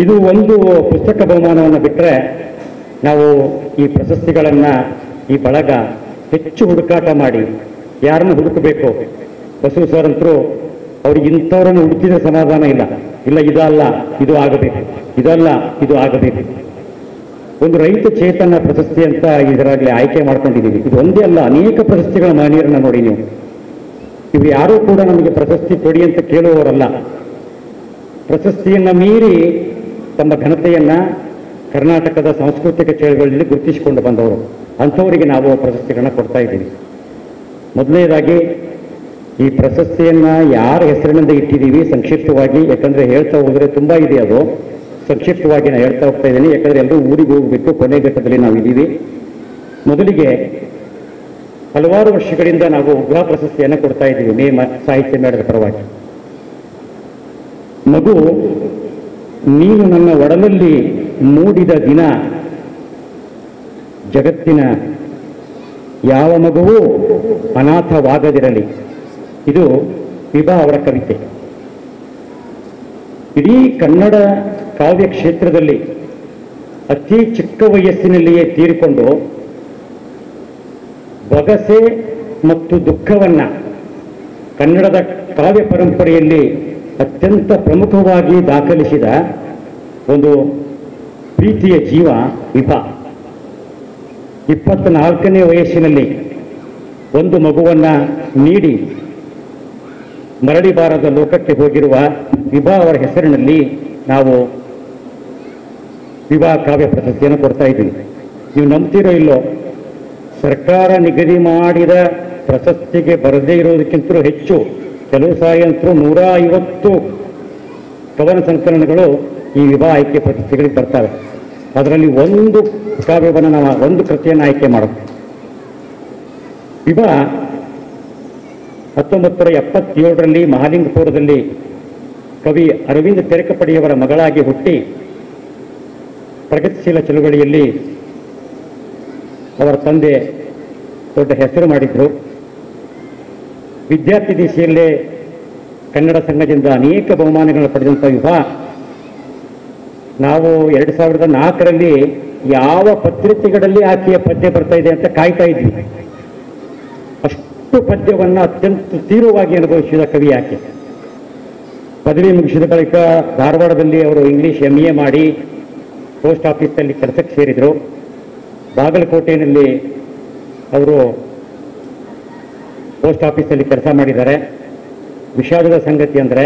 ಇದು ಒಂದು ಪುಸ್ತಕ ಬಹುಮಾನವನ್ನು ಬಿಟ್ಟರೆ ನಾವು ಈ ಪ್ರಶಸ್ತಿಗಳನ್ನು ಈ ಬಳಗ ಹೆಚ್ಚು ಹುಡುಕಾಟ ಮಾಡಿ ಯಾರನ್ನು ಹುಡುಕಬೇಕು. ಬಸವ ಸರ್ ಅಂತರೂ ಅವ್ರಿಗೆ ಇಂಥವ್ರನ್ನು ಹುಡುಕಿದ್ರೆ ಸಮಾಧಾನ ಇಲ್ಲ, ಇದಲ್ಲ ಇದು ಆಗಬೇಕು, ಇದಲ್ಲ ಇದು ಆಗಬೇಕು. ಒಂದು ರೈತ ಚೇತನ ಪ್ರಶಸ್ತಿ ಅಂತ ಇದರಾಗಲೇ ಆಯ್ಕೆ ಮಾಡ್ಕೊಂಡಿದ್ದೀವಿ. ಇದು ಒಂದೇ ಅಲ್ಲ, ಅನೇಕ ಪ್ರಶಸ್ತಿಗಳ ಮಹನೀಯರನ್ನ ನೋಡಿ ನೀವು. ಇವು ಯಾರೂ ಕೂಡ ನಮಗೆ ಪ್ರಶಸ್ತಿ ಕೊಡಿ ಅಂತ ಕೇಳುವವರಲ್ಲ. ಪ್ರಶಸ್ತಿಯನ್ನು ಮೀರಿ ತಮ್ಮ ಘನತೆಯನ್ನ ಕರ್ನಾಟಕದ ಸಾಂಸ್ಕೃತಿಕ ಚಳವಳಿಯಲ್ಲಿ ಗುರುತಿಸಿಕೊಂಡು ಬಂದವರು. ಅಂಥವರಿಗೆ ನಾವು ಪ್ರಶಸ್ತಿಗಳನ್ನ ಕೊಡ್ತಾ ಇದ್ದೀವಿ. ಮೊದಲನೇದಾಗಿ ಈ ಪ್ರಶಸ್ತಿಯನ್ನ ಯಾರ ಹೆಸರಿನಿಂದ ಇಟ್ಟಿದ್ದೀವಿ ಸಂಕ್ಷಿಪ್ತವಾಗಿ, ಯಾಕಂದ್ರೆ ಹೇಳ್ತಾ ಹೋದರೆ ತುಂಬಾ ಇದೆ, ಅದು ಸಂಕ್ಷಿಪ್ತವಾಗಿ ನಾನು ಹೇಳ್ತಾ ಹೋಗ್ತಾ ಇದ್ದೀನಿ. ಯಾಕಂದ್ರೆ ಎಲ್ಲರೂ ಊರಿಗೆ ಹೋಗಬೇಕು, ಕೊನೆ ಘಟ್ಟದಲ್ಲಿ ನಾವು ಇದ್ದೀವಿ. ಮೊದಲಿಗೆ ಹಲವಾರು ವರ್ಷಗಳಿಂದ ನಾವು ಉಗ್ರ ಪ್ರಶಸ್ತಿಯನ್ನು ಕೊಡ್ತಾ ಇದ್ದೀವಿ ಮೇ ಸಾಹಿತ್ಯ ಮೇಳದ ಪರವಾಗಿ. ಮಗು ನೀನು ನನ್ನ ಒಡಲಲ್ಲಿ ಮೂಡಿದ ದಿನ, ಜಗತ್ತಿನ ಯಾವ ಮಗುವೂ ಅನಾಥವಾಗದಿರಲಿ. ಇದು ವಿಭಾ ಅವರ ಕವಿತೆ. ಇಡೀ ಕನ್ನಡ ಕಾವ್ಯ ಕ್ಷೇತ್ರದಲ್ಲಿ ಅತಿ ಚಿಕ್ಕ ವಯಸ್ಸಿನಲ್ಲಿಯೇ ತೀರಿಕೊಂಡು ಬೊಗಸೆ ಮತ್ತು ದುಃಖವನ್ನ ಕನ್ನಡದ ಕಾವ್ಯ ಪರಂಪರೆಯಲ್ಲಿ ಅತ್ಯಂತ ಪ್ರಮುಖವಾಗಿ ದಾಖಲಿಸಿದ ಒಂದು ಪ್ರೀತಿಯ ಜೀವ ವಿಭಾ. 24ನೇ ವಯಸ್ಸಿನಲ್ಲಿ ಒಂದು ಮಗುವನ್ನ ನೀಡಿ ಮರಳಿ ಬಾರದ ಲೋಕಕ್ಕೆ ಹೋಗಿರುವ ವಿಭಾ ಅವರ ಹೆಸರಿನಲ್ಲಿ ನಾವು ವಿಭಾ ಕಾವ್ಯ ಪ್ರಶಸ್ತಿಯನ್ನು ಕೊಡ್ತಾ ಇದ್ದೀವಿ. ನೀವು ನಂಬ್ತೀರೋ ಇಲ್ಲೋ, ಸರ್ಕಾರ ನಿಗದಿ ಮಾಡಿದ ಪ್ರಶಸ್ತಿಗೆ ಬರದೇ ಇರೋದಕ್ಕಿಂತಲೂ ಹೆಚ್ಚು ಕೆಲವು ಸಾರಿ ಅಂತೂ 150 ಕವನ ಸಂಕಲನಗಳು ಈ ವಿಭಾ ಆಯ್ಕೆ ಪ್ರಶಸ್ತಿಗಳಿಗೆ ಬರ್ತವೆ. ಅದರಲ್ಲಿ ಒಂದು ಕಾವ್ಯವನ್ನು ನಾವು ಒಂದು ಕೃತಿಯನ್ನು ಆಯ್ಕೆ ಮಾಡುತ್ತೆ. ವಿಭಾ 1977ರಲ್ಲಿ ಮಹಾಲಿಂಗಪುರದಲ್ಲಿ ಕವಿ ಅರವಿಂದ ತೆರಕಪಡಿಯವರ ಮಗಳಾಗಿ ಹುಟ್ಟಿ ಪ್ರಗತಿಶೀಲ ಚಳುವಳಿಯಲ್ಲಿ ಅವರ ತಂದೆ ದೊಡ್ಡ ಹೆಸರು ಮಾಡಿದ್ರು. ವಿದ್ಯಾರ್ಥಿ ದಿಸೆಯಲ್ಲೇ ಕನ್ನಡ ಸಂಘದಿಂದ ಅನೇಕ ಬಹುಮಾನಗಳನ್ನು ಪಡೆದಂಥ ವಿಭಾ ನಾವು 2004ರಲ್ಲಿ ಯಾವ ಪತ್ರಿಕೆಗಳಲ್ಲಿ ಆಕೆಯ ಪದ್ಯ ಬರ್ತಾ ಇದೆ ಅಂತ ಕಾಯ್ತಾ ಇದ್ವಿ. ಅಷ್ಟು ಪದ್ಯವನ್ನು ಅತ್ಯಂತ ತೀವ್ರವಾಗಿ ಅನುಭವಿಸಿದ ಕವಿ ಆಕೆ. ಪದವಿ ಮುಗಿಸಿದ ಬಳಿಕ ಧಾರವಾಡದಲ್ಲಿ ಅವರು ಇಂಗ್ಲಿಷ್ MA ಮಾಡಿ ಪೋಸ್ಟ್ ಆಫೀಸಲ್ಲಿ ಕೆಲಸಕ್ಕೆ ಸೇರಿದರು. ಬಾಗಲಕೋಟೆಯಲ್ಲಿ ಅವರು ಪೋಸ್ಟ್ ಆಫೀಸಲ್ಲಿ ಕೆಲಸ ಮಾಡಿದ್ದಾರೆ. ವಿಷಾದದ ಸಂಗತಿ ಅಂದರೆ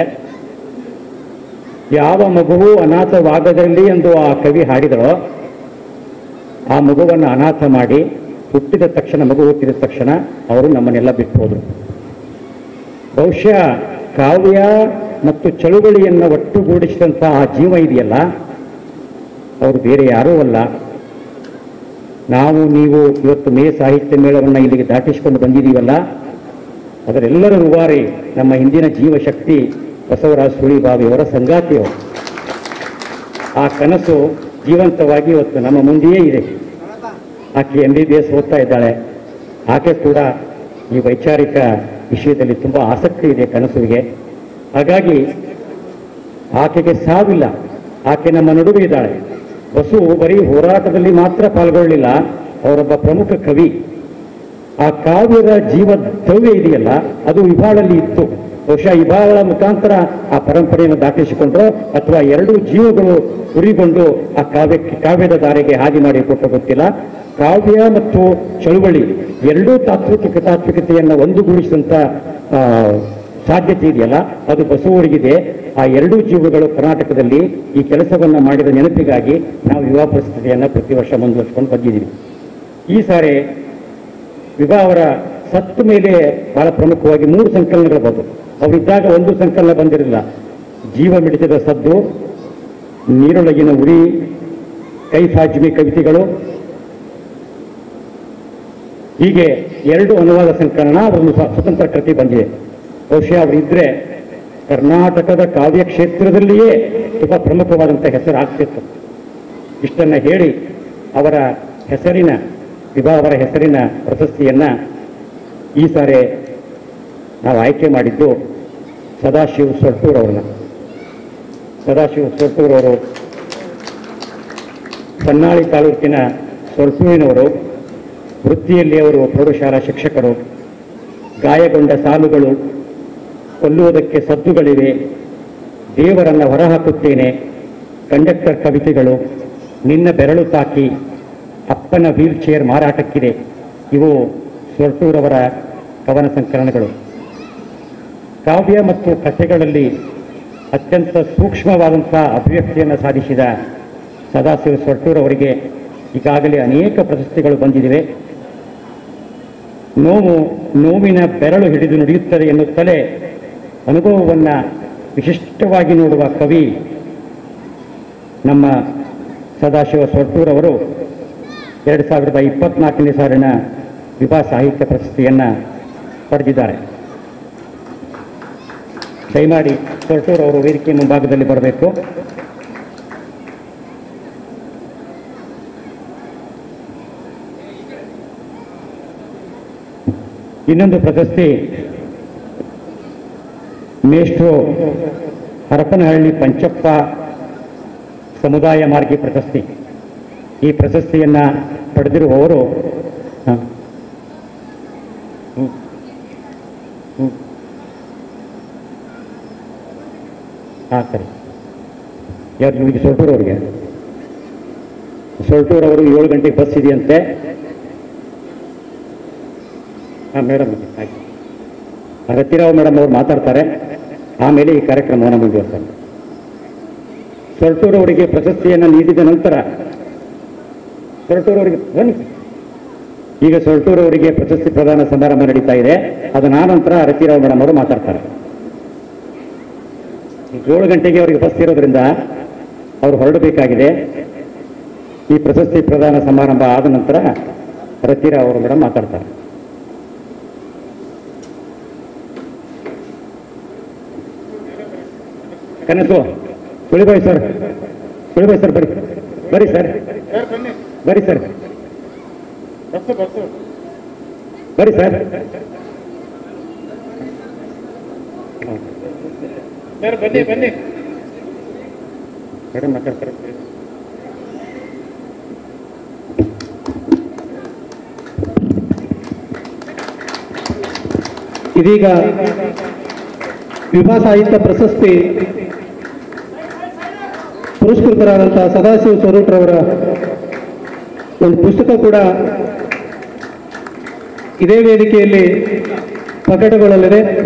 ಯಾವ ಮಗುವು ಅನಾಥವಾಗದಿರಲಿ ಎಂದು ಆ ಕವಿ ಹಾಡಿದರೋ ಆ ಮಗುವನ್ನು ಅನಾಥ ಮಾಡಿ ಮಗು ಹುಟ್ಟಿದ ತಕ್ಷಣ ಅವರು ನಮ್ಮನ್ನೆಲ್ಲ ಬಿಟ್ಟು ಹೋದರು. ಬಹುಶಃ ಕಾವ್ಯ ಮತ್ತು ಚಳುವಳಿಯನ್ನು ಒಟ್ಟುಗೂಡಿಸಿದಂಥ ಆ ಜೀವ ಇದೆಯಲ್ಲ, ಅವರು ಬೇರೆ ಯಾರೂ ಅಲ್ಲ. ನಾವು ನೀವು ಇವತ್ತು ಮೇ ಸಾಹಿತ್ಯ ಮೇಳವನ್ನು ಇಲ್ಲಿಗೆ ದಾಟಿಸಿಕೊಂಡು ಬಂದಿದ್ದೀವಲ್ಲ, ಅದರೆಲ್ಲರ ರೂವಾರಿ ನಮ್ಮ ಹಿಂದಿನ ಜೀವಶಕ್ತಿ ಬಸವರಾಜ ಸುಳಿಬಾವಿಯವರ ಸಂಗಾತಿಯವರು. ಆ ಕನಸು ಜೀವಂತವಾಗಿ ಇವತ್ತು ನಮ್ಮ ಮುಂದೆಯೇ ಇದೆ. ಆಕೆ MBBS ಓದ್ತಾ ಇದ್ದಾಳೆ. ಆಕೆ ಕೂಡ ಈ ವೈಚಾರಿಕ ವಿಷಯದಲ್ಲಿ ತುಂಬ ಆಸಕ್ತಿ ಇದೆ ಕನಸುವಿಗೆ. ಹಾಗಾಗಿ ಆಕೆಗೆ ಸಾವಿಲ್ಲ, ಆಕೆ ನಮ್ಮ ನಡುವೆ ಇದ್ದಾಳೆ. ಬಸು ಬರೀ ಹೋರಾಟದಲ್ಲಿ ಮಾತ್ರ ಪಾಲ್ಗೊಳ್ಳಲಿಲ್ಲ, ಅವರೊಬ್ಬ ಪ್ರಮುಖ ಕವಿ. ಆ ಕಾವ್ಯದ ಜೀವದ್ರವ್ಯ ಇದೆಯಲ್ಲ, ಅದು ಇಬಾಳಲ್ಲಿ ಇತ್ತು. ಬಹುಶಃ ಇಬಾಳ ಮುಖಾಂತರ ಆ ಪರಂಪರೆಯನ್ನು ದಾಖಲಿಸಿಕೊಂಡ್ರು, ಅಥವಾ ಎರಡೂ ಜೀವಗಳು ಉರಿಗೊಂಡು ಆ ಕಾವ್ಯದ ದಾರಿಗೆ ಹಾದಿ ಮಾಡಿ ಕೊಟ್ಟು ಗೊತ್ತಿಲ್ಲ. ಕಾವ್ಯ ಮತ್ತು ಚಳುವಳಿ ಎರಡೂ ತಾತ್ವಿಕತೆಯನ್ನು ಒಂದುಗೂಡಿಸಿದಂಥ ಸಾಧ್ಯತೆ ಇದೆಯಲ್ಲ, ಅದು ಬಸವರಿಗಿದೆ. ಆ ಎರಡೂ ಜೀವಗಳು ಕರ್ನಾಟಕದಲ್ಲಿ ಈ ಕೆಲಸವನ್ನು ಮಾಡಿದ ನೆನಪಿಗಾಗಿ ನಾವು ಯುವ ಪ್ರಸ್ತುತಿಯನ್ನು ಪ್ರತಿ ವರ್ಷ ಮುಂದುವರಿಸಿಕೊಂಡು ಬಂದಿದ್ದೀವಿ. ಈ ಸಾರಿ ವಿಭಾ ಅವರ ಸತ್ತ ಮೇಲೆ ಬಹಳ ಪ್ರಮುಖವಾಗಿ 3 ಸಂಕಲನಗಳು ಬಂದು, ಅವರಿದ್ದಾಗ ಒಂದು ಸಂಕಲನ ಬಂದಿರಲಿಲ್ಲ. ಜೀವ ಮಿಡಿತದ ಸದ್ದು, ನೀರೊಳಗಿನ ಉರಿ, ಕೈಫಾಜ್ಮಿ ಕವಿತೆಗಳು, ಹೀಗೆ 2 ಅನುವಾದ ಸಂಕಲನ, ಒಂದು ಸ್ವತಂತ್ರ ಕೃತಿ ಬಂದಿದೆ. ಬಹುಶಃ ಅವರಿದ್ದರೆ ಕರ್ನಾಟಕದ ಕಾವ್ಯ ಕ್ಷೇತ್ರದಲ್ಲಿಯೇ ತುಂಬ ಪ್ರಮುಖವಾದಂಥ ಹೆಸರು ಆಗ್ತಿತ್ತು. ಇಷ್ಟನ್ನು ಹೇಳಿ ಅವರ ಹೆಸರಿನ ವಿಭಾ ಅವರ ಹೆಸರಿನ ಪ್ರಶಸ್ತಿಯನ್ನು ಈ ಸಾರಿ ನಾವು ಆಯ್ಕೆ ಮಾಡಿದ್ದು ಸದಾಶಿವ ಸೊರಟೂರ್ ಅವ್ರನ್ನ. ಸದಾಶಿವ ಸೊರಟೂರ್ ಅವರು ಹೊನ್ನಾಳಿ ತಾಲೂಕಿನ ಸೊರಟೂರಿನವರು. ವೃತ್ತಿಯಲ್ಲಿ ಅವರು ಪ್ರೌಢಶಾಲಾ ಶಿಕ್ಷಕರು. ಗಾಯಗೊಂಡ ಸಾಲುಗಳು, ಕೊಲ್ಲುವುದಕ್ಕೆ ಸದ್ದುಗಳಿವೆ, ದೇವರನ್ನು ಹೊರಹಾಕುತ್ತೇನೆ, ಕಂಡಕ್ಟರ್ ಕವಿತೆಗಳು, ನಿನ್ನ ಬೆರಳು ತಾಕಿ, ಅಪ್ಪನ ವೀಲ್ ಚೇರ್ ಮಾರಾಟಕ್ಕಿದೆ, ಇವು ಸೊರಟೂರವರ ಕವನ ಸಂಕಲನಗಳು. ಕಾವ್ಯ ಮತ್ತು ಕಥೆಗಳಲ್ಲಿ ಅತ್ಯಂತ ಸೂಕ್ಷ್ಮವಾದಂಥ ಅಭಿವ್ಯಕ್ತಿಯನ್ನು ಸಾಧಿಸಿದ ಸದಾಶಿವ ಸೊರಟೂರವರಿಗೆ ಈಗಾಗಲೇ ಅನೇಕ ಪ್ರಶಸ್ತಿಗಳು ಬಂದಿವೆ. ನೋವಿನ ಬೆರಳು ಹಿಡಿದು ನುಡಿಯುತ್ತದೆ ಎನ್ನುತ್ತಲೇ ಅನುಭವವನ್ನು ವಿಶಿಷ್ಟವಾಗಿ ನೋಡುವ ಕವಿ ನಮ್ಮ ಸದಾಶಿವ ಸೊರಟೂರವರು 2024ನೇ ಸಾಲಿನ ವಿಭಾ ಸಾಹಿತ್ಯ ಪ್ರಶಸ್ತಿಯನ್ನು ಪಡೆದಿದ್ದಾರೆ. ದಯಮಾಡಿ ಸೊರಟೂರ್ ಅವರು ವೇದಿಕೆ ಮುಂಭಾಗದಲ್ಲಿ ಬರಬೇಕು. ಇನ್ನೊಂದು ಪ್ರಶಸ್ತಿ ಮೇಷ್ಟ್ರು ಹರಪನಹಳ್ಳಿ ಪಂಚಪ್ಪ ಸಮುದಾಯ ಮಾರ್ಗಿ ಪ್ರಶಸ್ತಿ. ಈ ಪ್ರಶಸ್ತಿಯನ್ನು ಪಡೆದಿರುವವರು ಸರಿ, ಯಾರು ನಿಮಗೆ ಸೊರಟೂರ್ ಅವರಿಗೆ? ಸೊರಟೂರ್ ಅವರು 7 ಗಂಟೆಗೆ ಬಸ್ ಇದೆಯಂತೆ. ಮೇಡಮ್ ಆಯ್ತು, ರತಿರಾವ್ ಮೇಡಮ್ ಅವರು ಮಾತಾಡ್ತಾರೆ, ಆಮೇಲೆ ಈ ಕಾರ್ಯಕ್ರಮವನ್ನು ಮುಂದುವರಿಸ್ತಾರೆ. ಸೊರಟೂರ್ ಅವರಿಗೆ ಪ್ರಶಸ್ತಿಯನ್ನು ನೀಡಿದ ನಂತರ ಸೊರಟೂರ್ ಅವರಿಗೆ ಬನ್ನಿ. ಈಗ ಸೊರಟೂರ್ ಅವರಿಗೆ ಪ್ರಶಸ್ತಿ ಪ್ರದಾನ ಸಮಾರಂಭ ನಡೀತಾ ಇದೆ. ಅದರ ನಂತರ ರತಿರಾವ್ ಮೇಡಮ್ ಅವರು ಮಾತಾಡ್ತಾರೆ. 7 ಗಂಟೆಗೆ ಅವರಿಗೆ ಬಸ್ ಇರೋದ್ರಿಂದ ಅವರು ಹೊರಡಬೇಕಾಗಿದೆ. ಈ ಪ್ರಶಸ್ತಿ ಪ್ರದಾನ ಸಮಾರಂಭ ಆದ ನಂತರ ರತಿರಾವ್ ಅವರು ಮೇಡಮ್ ಮಾತಾಡ್ತಾರೆ. ಕನಸು ಸುಳಿಬಾಯಿ ಸರ್, ಸುಳಿಬಾಯಿ ಸರ್, ಬರಿ ಬರಿ ಸರ್, ಬರಿ ಸರ್, ಬರಿ ಸರ್. ಬನ್ನಿ ಬನ್ನಿ ಮೇಡಮ್ ಮಾತಾಡ್ತಾರೆ. ಇದೀಗ ವಿಭಾ ಸಾಹಿತ್ಯ ಪ್ರಶಸ್ತಿ ಪುರಸ್ಕೃತರಾದಂತಹ ಸದಾಶಿವ ಸ್ವರೂಪ್ರವರ ಒಂದು ಪುಸ್ತಕ ಕೂಡ ಇದೇ ವೇದಿಕೆಯಲ್ಲಿ ಪ್ರಕಟಗೊಳ್ಳಲಿದೆ,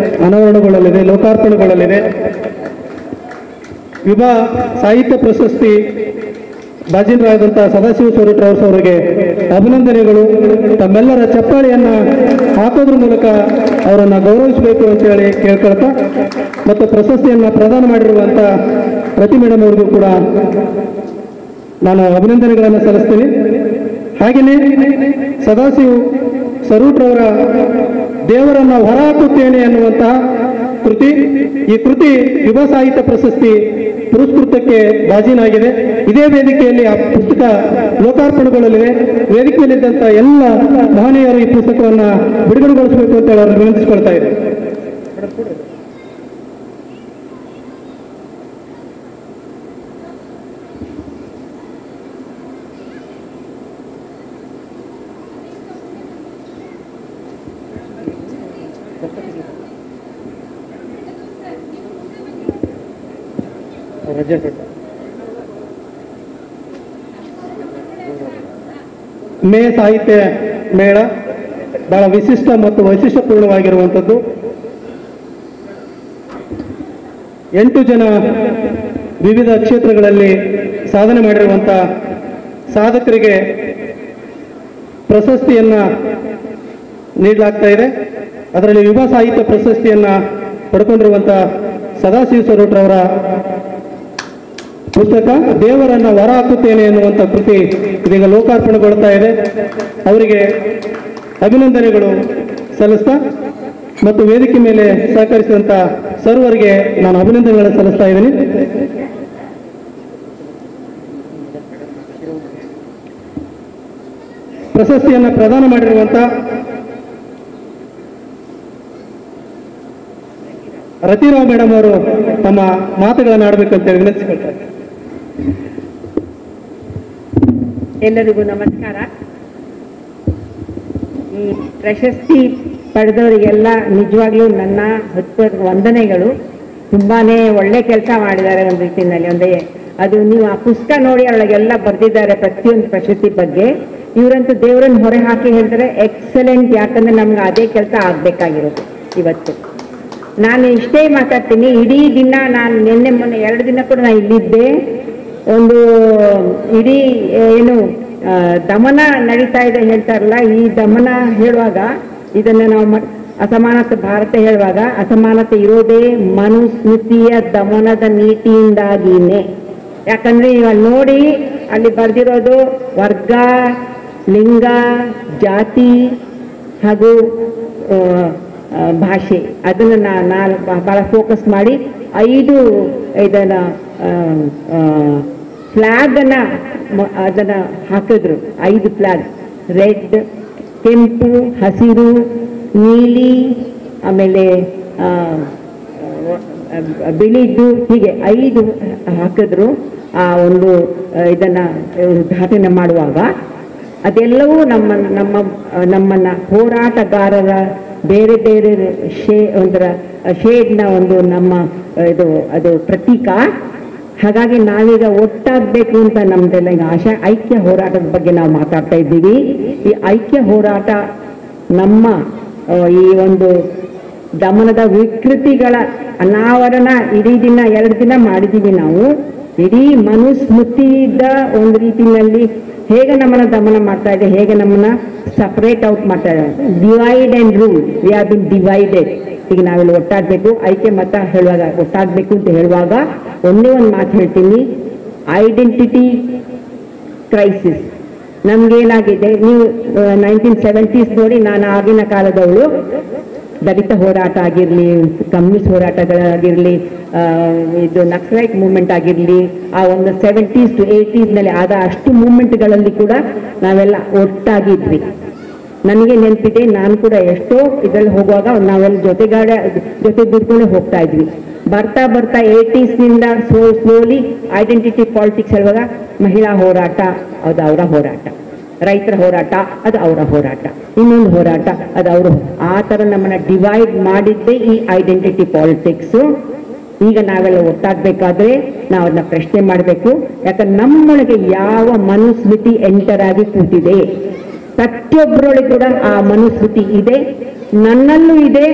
ಅನಾವರಣಗೊಳ್ಳಲಿದೆ, ಲೋಕಾರ್ಪಣೆಗೊಳ್ಳಲಿದೆ. ವಿಭಾ ಸಾಹಿತ್ಯ ಪ್ರಶಸ್ತಿ ಭಾಜನರಾದಂತಹ ಸದಾಶಿವ ಸ್ವರೂಪ್ರವರ್ ಅವರಿಗೆ ಅಭಿನಂದನೆಗಳು. ತಮ್ಮೆಲ್ಲರ ಚಪ್ಪಾಳಿಯನ್ನು ಹಾಕೋದ್ರ ಮೂಲಕ ಅವರನ್ನು ಗೌರವಿಸಬೇಕು ಅಂತೇಳಿ ಕೇಳ್ಕೊಳ್ತಾ, ಮತ್ತು ಪ್ರಶಸ್ತಿಯನ್ನು ಪ್ರದಾನ ಮಾಡಿರುವಂಥ ಪ್ರತಿ ಮೇಡಮ್ ಅವ್ರಿಗೂ ಕೂಡ ನಾನು ಅಭಿನಂದನೆಗಳನ್ನು ಸಲ್ಲಿಸ್ತೀನಿ. ಹಾಗೆಯೇ ಸದಾಶಿವ ಸ್ವರೂಪ್ರವರ ದೇವರನ್ನು ಹೊರಹಾಕುತ್ತೇನೆ ಎನ್ನುವಂತಹ ಕೃತಿ, ಈ ಕೃತಿ ಯುವ ಸಾಹಿತ್ಯ ಪ್ರಶಸ್ತಿ ಪುರಸ್ಕೃತಕ್ಕೆ ಭಾಜನಾಗಿದೆ. ಇದೇ ವೇದಿಕೆಯಲ್ಲಿ ಆ ಪುಸ್ತಕ ಲೋಕಾರ್ಪಣೆಗೊಳ್ಳಲಿದೆ. ವೇದಿಕೆಯಲ್ಲಿದ್ದಂಥ ಎಲ್ಲ ಮಹನೀಯರು ಈ ಪುಸ್ತಕವನ್ನು ಬಿಡುಗಡೆಗೊಳಿಸಬೇಕು ಅಂತ ಅವರು ವಿನಂತಿಸಿಕೊಳ್ತಾ ಇದ್ದಾರೆ. ಮೇ ಸಾಹಿತ್ಯ ಮೇಳ ಬಹಳ ವಿಶಿಷ್ಟ ಮತ್ತು ವೈಶಿಷ್ಟ್ಯಪೂರ್ಣವಾಗಿರುವಂಥದ್ದು. 8 ಜನ ವಿವಿಧ ಕ್ಷೇತ್ರಗಳಲ್ಲಿ ಸಾಧನೆ ಮಾಡಿರುವಂಥ ಸಾಧಕರಿಗೆ ಪ್ರಶಸ್ತಿಯನ್ನು ನೀಡಲಾಗ್ತಾ ಇದೆ. ಅದರಲ್ಲಿ ಯುವ ಸಾಹಿತ್ಯ ಪ್ರಶಸ್ತಿಯನ್ನು ಪಡ್ಕೊಂಡಿರುವಂಥ ಸದಾಶಿವ ಸ್ವರೂಪ್ರವರ ಪುಸ್ತಕ ದೇವರನ್ನ ಹೊರ ಹಾಕುತ್ತೇನೆ ಎನ್ನುವಂಥ ಕೃತಿ ಇದೀಗ ಲೋಕಾರ್ಪಣೆಗೊಳ್ತಾ ಇದೆ. ಅವರಿಗೆ ಅಭಿನಂದನೆಗಳು ಸಲ್ಲಿಸ್ತಾ ಮತ್ತು ವೇದಿಕೆ ಮೇಲೆ ಸಹಕರಿಸಿದಂಥ ಸರ್ವರಿಗೆ ನಾನು ಅಭಿನಂದನೆಗಳನ್ನು ಸಲ್ಲಿಸ್ತಾ ಇದ್ದೀನಿ. ಪ್ರಶಸ್ತಿಯನ್ನು ಪ್ರದಾನ ಮಾಡಿರುವಂಥ ರತಿರಾವ್ ಮೇಡಮ್ ಅವರು ತಮ್ಮ ಮಾತುಗಳನ್ನು ಆಡಬೇಕಂತೇಳಿ ವಿನಂತಿಸಿಕೊಳ್ತಾರೆ. ಎಲ್ಲರಿಗೂ ನಮಸ್ಕಾರ. ಈ ಪ್ರಶಸ್ತಿ ಪಡೆದವರಿಗೆಲ್ಲ ನಿಜವಾಗ್ಲೂ ನನ್ನ ವಂದನೆಗಳು. ತುಂಬಾನೇ ಒಳ್ಳೆ ಕೆಲಸ ಮಾಡಿದ್ದಾರೆ ಒಂದು ರೀತಿಯಲ್ಲಿ. ಅದು ನೀವು ಆ ಪುಸ್ತಕ ನೋಡಿ ಅವಳಿಗೆಲ್ಲ ಬರೆದಿದ್ದಾರೆ ಪ್ರತಿಯೊಂದು ಪ್ರಶಸ್ತಿ ಬಗ್ಗೆ. ಇವರಂತೂ ದೇವರನ್ನು ಹೊರೆ ಹಾಕಿ ಹೇಳ್ತಾರೆ ಎಕ್ಸಲೆಂಟ್. ಯಾಕಂದ್ರೆ ನಮ್ಗೆ ಅದೇ ಕೆಲಸ ಆಗ್ಬೇಕಾಗಿರೋದು. ಇವತ್ತು ನಾನು ಇಷ್ಟೇ ಮಾತಾಡ್ತೀನಿ. ಇಡೀ ದಿನ ನಾನು ನಿನ್ನೆ ಮೊನ್ನೆ 2 ದಿನ ಕೂಡ ನಾನು ಇಲ್ಲಿದ್ದೆ. ಒಂದು ಇಡೀ ಏನು ದಮನ ನಡೀತಾ ಇದೆ ಹೇಳ್ತಾರಲ್ಲ, ಈ ದಮನ ಹೇಳುವಾಗ ಇದನ್ನು ನಾವು ಅಸಮಾನತೆ ಭಾರತ ಹೇಳುವಾಗ ಅಸಮಾನತೆ ಇರೋದೇ ಮನುಸ್ಮೃತಿಯ ದಮನದ ನೀತಿಯಿಂದಾಗಿನೇ. ಯಾಕಂದ್ರೆ ಇವಾಗ ನೋಡಿ ಅಲ್ಲಿ ಬರೆದಿರೋದು ವರ್ಗ, ಲಿಂಗ, ಜಾತಿ ಹಾಗೂ ಭಾಷೆ. ಅದನ್ನು ನಾನು ಭಾಳ ಫೋಕಸ್ ಮಾಡಿ 5 ಇದನ್ನು ಫ್ಲ್ಯಾಗನ್ನು ಅದನ್ನು ಹಾಕಿದ್ರು. 5 ಫ್ಲ್ಯಾಗ್, ರೆಡ್, ಕೆಂಪು, ಹಸಿರು, ನೀಲಿ, ಆಮೇಲೆ ಬಿಳಿದ್ದು, ಹೀಗೆ 5 ಹಾಕಿದ್ರು. ಆ ಒಂದು ಇದನ್ನು ಉದ್ಘಾಟನೆ ಮಾಡುವಾಗ ಅದೆಲ್ಲವೂ ನಮ್ಮನ್ನ ಹೋರಾಟಗಾರರ ಬೇರೆ ಬೇರೆ ಒಂಥರ ಶೇಡ್ನ ಒಂದು ನಮ್ಮ ಅದು ಪ್ರತೀಕ. ಹಾಗಾಗಿ ನಾವೀಗ ಒಟ್ಟಾಗಬೇಕು ಅಂತ ನಮ್ದೆಲ್ಲ ಈಗ ಐಕ್ಯ ಹೋರಾಟದ ಬಗ್ಗೆ ನಾವು ಮಾತಾಡ್ತಾ ಇದ್ದೀವಿ. ಈ ಐಕ್ಯ ಹೋರಾಟ ನಮ್ಮ ಈ ಒಂದು ದಮನದ ವಿಕೃತಿಗಳ ಅನಾವರಣ ಇಡೀ ದಿನ 2 ದಿನ ಮಾಡಿದ್ದೀವಿ ನಾವು. ಇಡೀ ಮನುಸ್ಮೃತಿಯಿಂದ ಒಂದು ರೀತಿಯಲ್ಲಿ ಹೇಗೆ ನಮ್ಮನ್ನ ದಮನ ಮಾಡ್ತಾ ಇದೆ, ಹೇಗೆ ನಮ್ಮನ್ನ ಸಪರೇಟ್ ಔಟ್ ಮಾಡ್ತಾ ಇದೆ. Divide and rule, we have been divided. ಈಗ ನಾವೆಲ್ಲ ಒಟ್ಟಾಗಬೇಕು, ಐಕ್ಯ ಮತ ಹೇಳುವಾಗ ಒಟ್ಟಾಗಬೇಕು ಅಂತ ಹೇಳುವಾಗ ಒಂದೇ ಒಂದು ಮಾತು ಹೇಳ್ತೀನಿ, ಐಡೆಂಟಿಟಿ ಕ್ರೈಸಿಸ್. ನಮ್ಗೇನಾಗಿದೆ, ನೀವು 1970s ನೋಡಿ, ನಾನು ಆಗಿನ ಕಾಲದವಳು. ದಲಿತ ಹೋರಾಟ ಆಗಿರಲಿ, ಕಮ್ಯುನಿಸ್ಟ್ ಹೋರಾಟಗಳಾಗಿರಲಿ, ಇದು ನಕ್ಸಲೈಟ್ ಮೂವ್ಮೆಂಟ್ ಆಗಿರಲಿ, ಆ ಒಂದು 70s to 80s ನಲ್ಲಿ ಆದ ಅಷ್ಟು ಮೂವ್ಮೆಂಟ್ಗಳಲ್ಲಿ ಕೂಡ ನಾವೆಲ್ಲ ಒಟ್ಟಾಗಿದ್ವಿ. ನನಗೆ ನೆನಪಿದೆ, ನಾನು ಕೂಡ ಎಷ್ಟೋ ಇದರಲ್ಲಿ ಹೋಗುವಾಗ ನಾವೆಲ್ಲ ಜೊತೆ ದುಡ್ಕೊಂಡು ಹೋಗ್ತಾ ಇದ್ವಿ. ಬರ್ತಾ 80s ನಿಂದ ಸ್ಲೋಲಿ ಐಡೆಂಟಿಟಿ ಪಾಲಿಟಿಕ್ಸ್ ಹೇಳುವಾಗ ಮಹಿಳಾ ಹೋರಾಟ ಅದು ಅವರ ಹೋರಾಟ, ರೈತರ ಹೋರಾಟ ಅದು ಅವರ ಹೋರಾಟ, ಇನ್ನೊಂದು ಹೋರಾಟ ಅದು ಅವರು, ಆ ಥರ ನಮ್ಮನ್ನ ಡಿವೈಡ್ ಮಾಡಿದ್ದೇ ಈ ಐಡೆಂಟಿಟಿ ಪಾಲಿಟಿಕ್ಸು. ಈಗ ನಾವೆಲ್ಲ ಒಟ್ಟಾಗಬೇಕಾದ್ರೆ ನಾವು ಅದನ್ನ ಪ್ರಶ್ನೆ ಮಾಡಬೇಕು. ಯಾಕಂದ್ರೆ ನಮ್ಮೊಳಗೆ ಯಾವ ಮನುಸ್ಮೃತಿ ಎಂಟರ್ ಆಗಿ ಕೂತಿದೆ, ಪ್ರತಿಯೊಬ್ಬರೊಳಗೆ ಕೂಡ ಆ ಮನುಸ್ಮೃತಿ ಇದೆ. ನನ್ನಲ್ಲೂ ಇದೆ,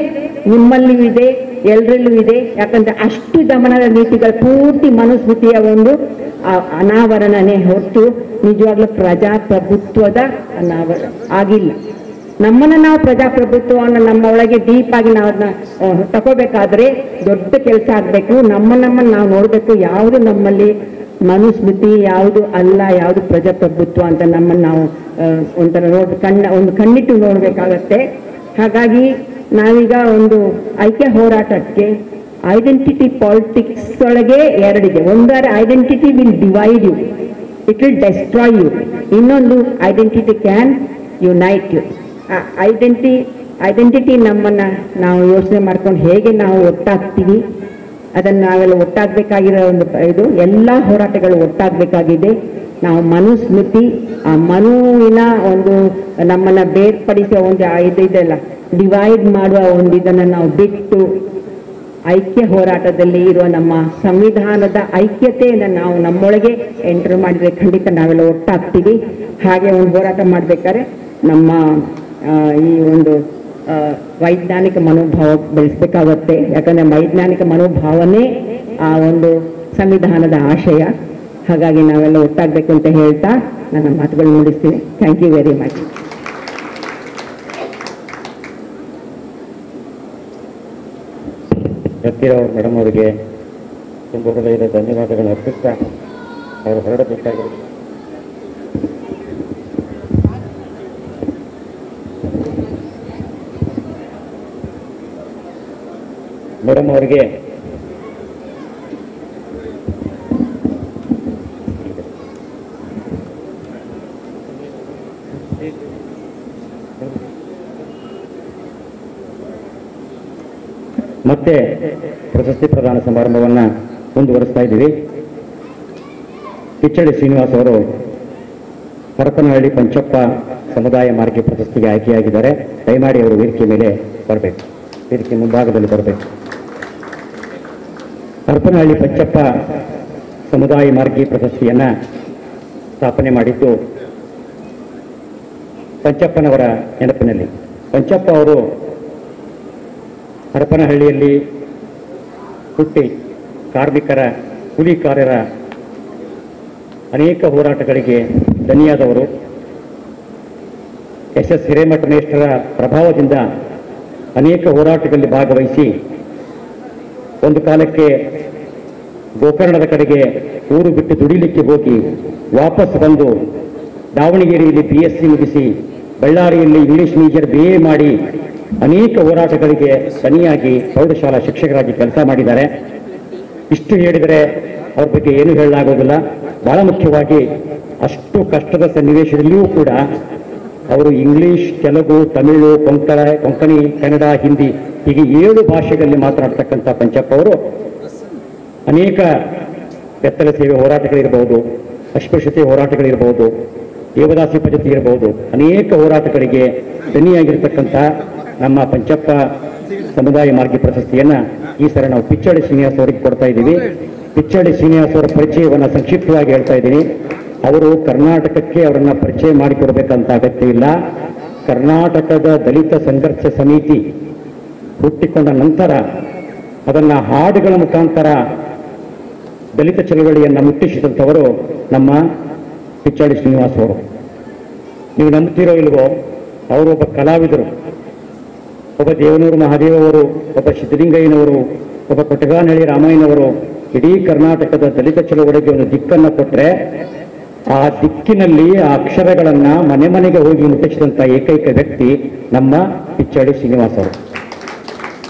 ನಿಮ್ಮಲ್ಲೂ ಇದೆ, ಎಲ್ಲರಲ್ಲೂ ಇದೆ. ಯಾಕಂದ್ರೆ ಅಷ್ಟು ದಮನದ ನೀತಿಗಳು ಪೂರ್ತಿ ಮನುಸ್ಮೃತಿಯ ಒಂದು ಅನಾವರಣನೇ ಹೊರತು ನಿಜವಾಗ್ಲೂ ಪ್ರಜಾಪ್ರಭುತ್ವದ ಅನಾವರಣ ಆಗಿಲ್ಲ. ನಮ್ಮನ್ನ ನಾವು ಪ್ರಜಾಪ್ರಭುತ್ವವನ್ನು ನಮ್ಮ ಒಳಗೆ ಡೀಪ್ ಆಗಿ ನಾವು ಅದನ್ನ ತಗೋಬೇಕಾದ್ರೆ ದೊಡ್ಡ ಕೆಲಸ ಆಗಬೇಕು. ನಮ್ಮನ್ನು ನಾವು ನೋಡಬೇಕು, ಯಾವುದು ನಮ್ಮಲ್ಲಿ ಮನುಸ್ಮೃತಿ, ಯಾವುದು ಅಲ್ಲ, ಯಾವುದು ಪ್ರಜಾಪ್ರಭುತ್ವ ಅಂತ ನಮ್ಮನ್ನು ನಾವು ಒಂಥರ ಕಣ್ಣಿಟ್ಟು ನೋಡಬೇಕಾಗತ್ತೆ. ಹಾಗಾಗಿ ನಾವೀಗ ಒಂದು ಐಕ್ಯ ಹೋರಾಟಕ್ಕೆ ಐಡೆಂಟಿಟಿ ಪಾಲಿಟಿಕ್ಸ್ ಒಳಗೆ 2 ಇದೆ. ಒಂದಾರೆ identity will divide you, it will destroy you. ಇನ್ನೊಂದು identity can unite you. Identity ನಮ್ಮನ್ನ ನಾವು ಯೋಚನೆ ಮಾಡ್ಕೊಂಡು ಹೇಗೆ ನಾವು ಒಟ್ಟಾಗ್ತೀವಿ, ಅದನ್ನು ನಾವೆಲ್ಲ ಒಟ್ಟಾಗಬೇಕಾಗಿರೋ ಒಂದು ಇದು ಎಲ್ಲ ಹೋರಾಟಗಳು ಒಟ್ಟಾಗಬೇಕಾಗಿದೆ. ನಾವು ಮನುಸ್ಮೃತಿ, ಆ ಮನುವಿನ ಒಂದು ನಮ್ಮನ್ನ ಬೇರ್ಪಡಿಸುವ ಒಂದು ಇದೆಲ್ಲ ಡಿವೈಡ್ ಮಾಡುವ ಒಂದು ಇದನ್ನು ನಾವು ಬಿಟ್ಟು ಐಕ್ಯ ಹೋರಾಟದಲ್ಲಿ ಇರುವ ನಮ್ಮ ಸಂವಿಧಾನದ ಐಕ್ಯತೆಯನ್ನು ನಾವು ನಮ್ಮೊಳಗೆ ಎಂಟರ್ ಮಾಡಿದರೆ ಖಂಡಿತ ನಾವೆಲ್ಲ ಒಟ್ಟಾಗ್ತೀವಿ. ಹಾಗೆ ಒಂದು ಹೋರಾಟ ಮಾಡಬೇಕಾದ್ರೆ ನಮ್ಮ ಈ ಒಂದು ವೈಜ್ಞಾನಿಕ ಮನೋಭಾವ ಬೆಳೆಸಬೇಕಾಗತ್ತೆ. ಯಾಕಂದರೆ ವೈಜ್ಞಾನಿಕ ಮನೋಭಾವನೆ ಆ ಒಂದು ಸಂವಿಧಾನದ ಆಶಯ. ಹಾಗಾಗಿ ನಾವೆಲ್ಲ ಒಟ್ಟಾಗಬೇಕು ಅಂತ ಹೇಳ್ತಾ ನನ್ನ ಮಾತುಗಳು ಮುಗಿಸ್ತೀನಿ. Thank you very much. ಗತ್ತಿರಾವ್ ಮೇಡಮ್ ಅವರಿಗೆ ತುಂಬ ಹೃದಯದ ಧನ್ಯವಾದಗಳನ್ನು ಅರ್ಪಿಸ್ತಾ ಅವರು ಹೊರಡಬೇಕಾಗಿದೆ. ಮೇಡಮ್ ಅವರಿಗೆ ಮತ್ತೆ ಪ್ರಶಸ್ತಿ ಪ್ರದಾನ ಸಮಾರಂಭವನ್ನು ಮುಂದುವರಿಸ್ತಾ ಇದ್ದೀವಿ. ಕಿಚ್ಚಡಿ ಶ್ರೀನಿವಾಸ್ ಅವರು ಹರಪನಹಳ್ಳಿ ಪಂಚಪ್ಪ ಸಮುದಾಯ ಮಾರ್ಗ ಪ್ರಶಸ್ತಿಗೆ ಆಯ್ಕೆಯಾಗಿದ್ದಾರೆ. ದಯಮಾಡಿ ಅವರು ವೇದಿಕೆ ಮೇಲೆ ಬರಬೇಕು, ವೇದಿಕೆ ಮುಂಭಾಗದಲ್ಲಿ ಬರಬೇಕು. ಹರಪನಹಳ್ಳಿ ಪಂಚಪ್ಪ ಸಮುದಾಯ ಮಾರ್ಗಿ ಪ್ರಶಸ್ತಿಯನ್ನು ಸ್ಥಾಪನೆ ಮಾಡಿದ್ದು ಪಂಚಪ್ಪನವರ ನೆನಪಿನಲ್ಲಿ. ಪಂಚಪ್ಪ ಅವರು ಹರಪನಹಳ್ಳಿಯಲ್ಲಿ ಹುಟ್ಟಿ ಕಾರ್ಮಿಕರ ಕೂಲಿಕಾರರ ಅನೇಕ ಹೋರಾಟಗಳಿಗೆ ದನಿಯಾದವರು. ಎಸ್ ಹಿರೇಮಠಮೇಶ್ವರ ಪ್ರಭಾವದಿಂದ ಅನೇಕ ಹೋರಾಟಗಳಲ್ಲಿ ಭಾಗವಹಿಸಿ ಒಂದು ಕಾಲಕ್ಕೆ ಗೋಕರ್ಣದ ಕಡೆಗೆ ಊರು ಬಿಟ್ಟು ದುಡಿಲಿಕ್ಕೆ ಹೋಗಿ ವಾಪಸ್ ಬಂದು ದಾವಣಗೆರೆಯಲ್ಲಿ BSc ಮುಗಿಸಿ ಬಳ್ಳಾರಿಯಲ್ಲಿ ಇಂಗ್ಲಿಷ್ ಮೇಜರ್ BA ಮಾಡಿ ಅನೇಕ ಹೋರಾಟಗಳಿಗೆ ದನಿಯಾಗಿ ಪ್ರೌಢಶಾಲಾ ಶಿಕ್ಷಕರಾಗಿ ಕೆಲಸ ಮಾಡಿದ್ದಾರೆ. ಇಷ್ಟು ಹೇಳಿದರೆ ಅವ್ರ ಬಗ್ಗೆ ಏನು ಹೇಳಲಾಗೋದಿಲ್ಲ. ಬಹಳ ಮುಖ್ಯವಾಗಿ ಅಷ್ಟು ಕಷ್ಟದ ಸನ್ನಿವೇಶದಲ್ಲಿಯೂ ಕೂಡ ಅವರು ಇಂಗ್ಲಿಷ್, ತೆಲುಗು, ತಮಿಳು, ಕೊಂಕಣಿ, ಕನ್ನಡ, ಹಿಂದಿ ಹೀಗೆ 7 ಭಾಷೆಗಳಲ್ಲಿ ಮಾತನಾಡ್ತಕ್ಕಂಥ ಪಂಚಪ್ಪ ಅವರು ಅನೇಕ ಬೆತ್ತಲ ಸೇವೆ ಹೋರಾಟಗಳಿರ್ಬೋದು, ಅಸ್ಪೃಶ್ಯತೆ ಹೋರಾಟಗಳಿರ್ಬೋದು, ದೇವದಾಸಿ ಪದ್ಧತಿ ಇರಬಹುದು, ಅನೇಕ ಹೋರಾಟಗಳಿಗೆ ದನಿಯಾಗಿರ್ತಕ್ಕಂಥ ನಮ್ಮ ಪಂಚಪ್ಪ ಸಮುದಾಯ ಮಾರ್ಗಿ ಪ್ರಶಸ್ತಿಯನ್ನು ಈ ಸಲ ನಾವು ಪಿಚ್ಚಡಿ ಶ್ರೀನಿವಾಸ್ ಅವರಿಗೆ ಕೊಡ್ತಾ ಇದ್ದೀವಿ. ಪಿಚ್ಚಡಿ ಶ್ರೀನಿವಾಸ್ ಅವರ ಪರಿಚಯವನ್ನು ಸಂಕ್ಷಿಪ್ತವಾಗಿ ಹೇಳ್ತಾ ಇದ್ದೀನಿ. ಅವರು ಕರ್ನಾಟಕಕ್ಕೆ ಅವರನ್ನು ಪರಿಚಯ ಮಾಡಿಕೊಡ್ಬೇಕಂತ ಅಗತ್ಯ ಇಲ್ಲ. ಕರ್ನಾಟಕದ ದಲಿತ ಸಂಘರ್ಷ ಸಮಿತಿ ಹುಟ್ಟಿಕೊಂಡ ನಂತರ ಅದನ್ನು ಹಾಡುಗಳ ಮುಖಾಂತರ ದಲಿತ ಚಳವಳಿಯನ್ನು ಮುಟ್ಟಿಸಿದಂಥವರು ನಮ್ಮ ಪಿಚ್ಚಡಿ ಶ್ರೀನಿವಾಸ್ ಅವರು. ನೀವು ನಂಬ್ತೀರೋ ಇಲ್ವೋ, ಅವರು ಒಬ್ಬ ಕಲಾವಿದರು. ಒಬ್ಬ ದೇವನೂರು ಮಹಾದೇವ ಅವರು, ಒಬ್ಬ ಸಿದ್ದಲಿಂಗಯ್ಯನವರು, ಒಬ್ಬ ಕೊಟ್ಟಗಾನಹಳ್ಳಿ ರಾಮಯ್ಯನವರು ಇಡೀ ಕರ್ನಾಟಕದ ದಲಿತ ಚಳವಳಿಗೆ ಒಂದು ದಿಕ್ಕನ್ನು ಕೊಟ್ಟರೆ ಆ ದಿಕ್ಕಿನಲ್ಲಿ ಆ ಅಕ್ಷರಗಳನ್ನು ಮನೆ ಮನೆಗೆ ಹೋಗಿ ಮುಟ್ಟಿಸಿದಂಥ ಏಕೈಕ ವ್ಯಕ್ತಿ ನಮ್ಮ ಪಿಚ್ಚಡಿ ಶ್ರೀನಿವಾಸ್ ಅವರು.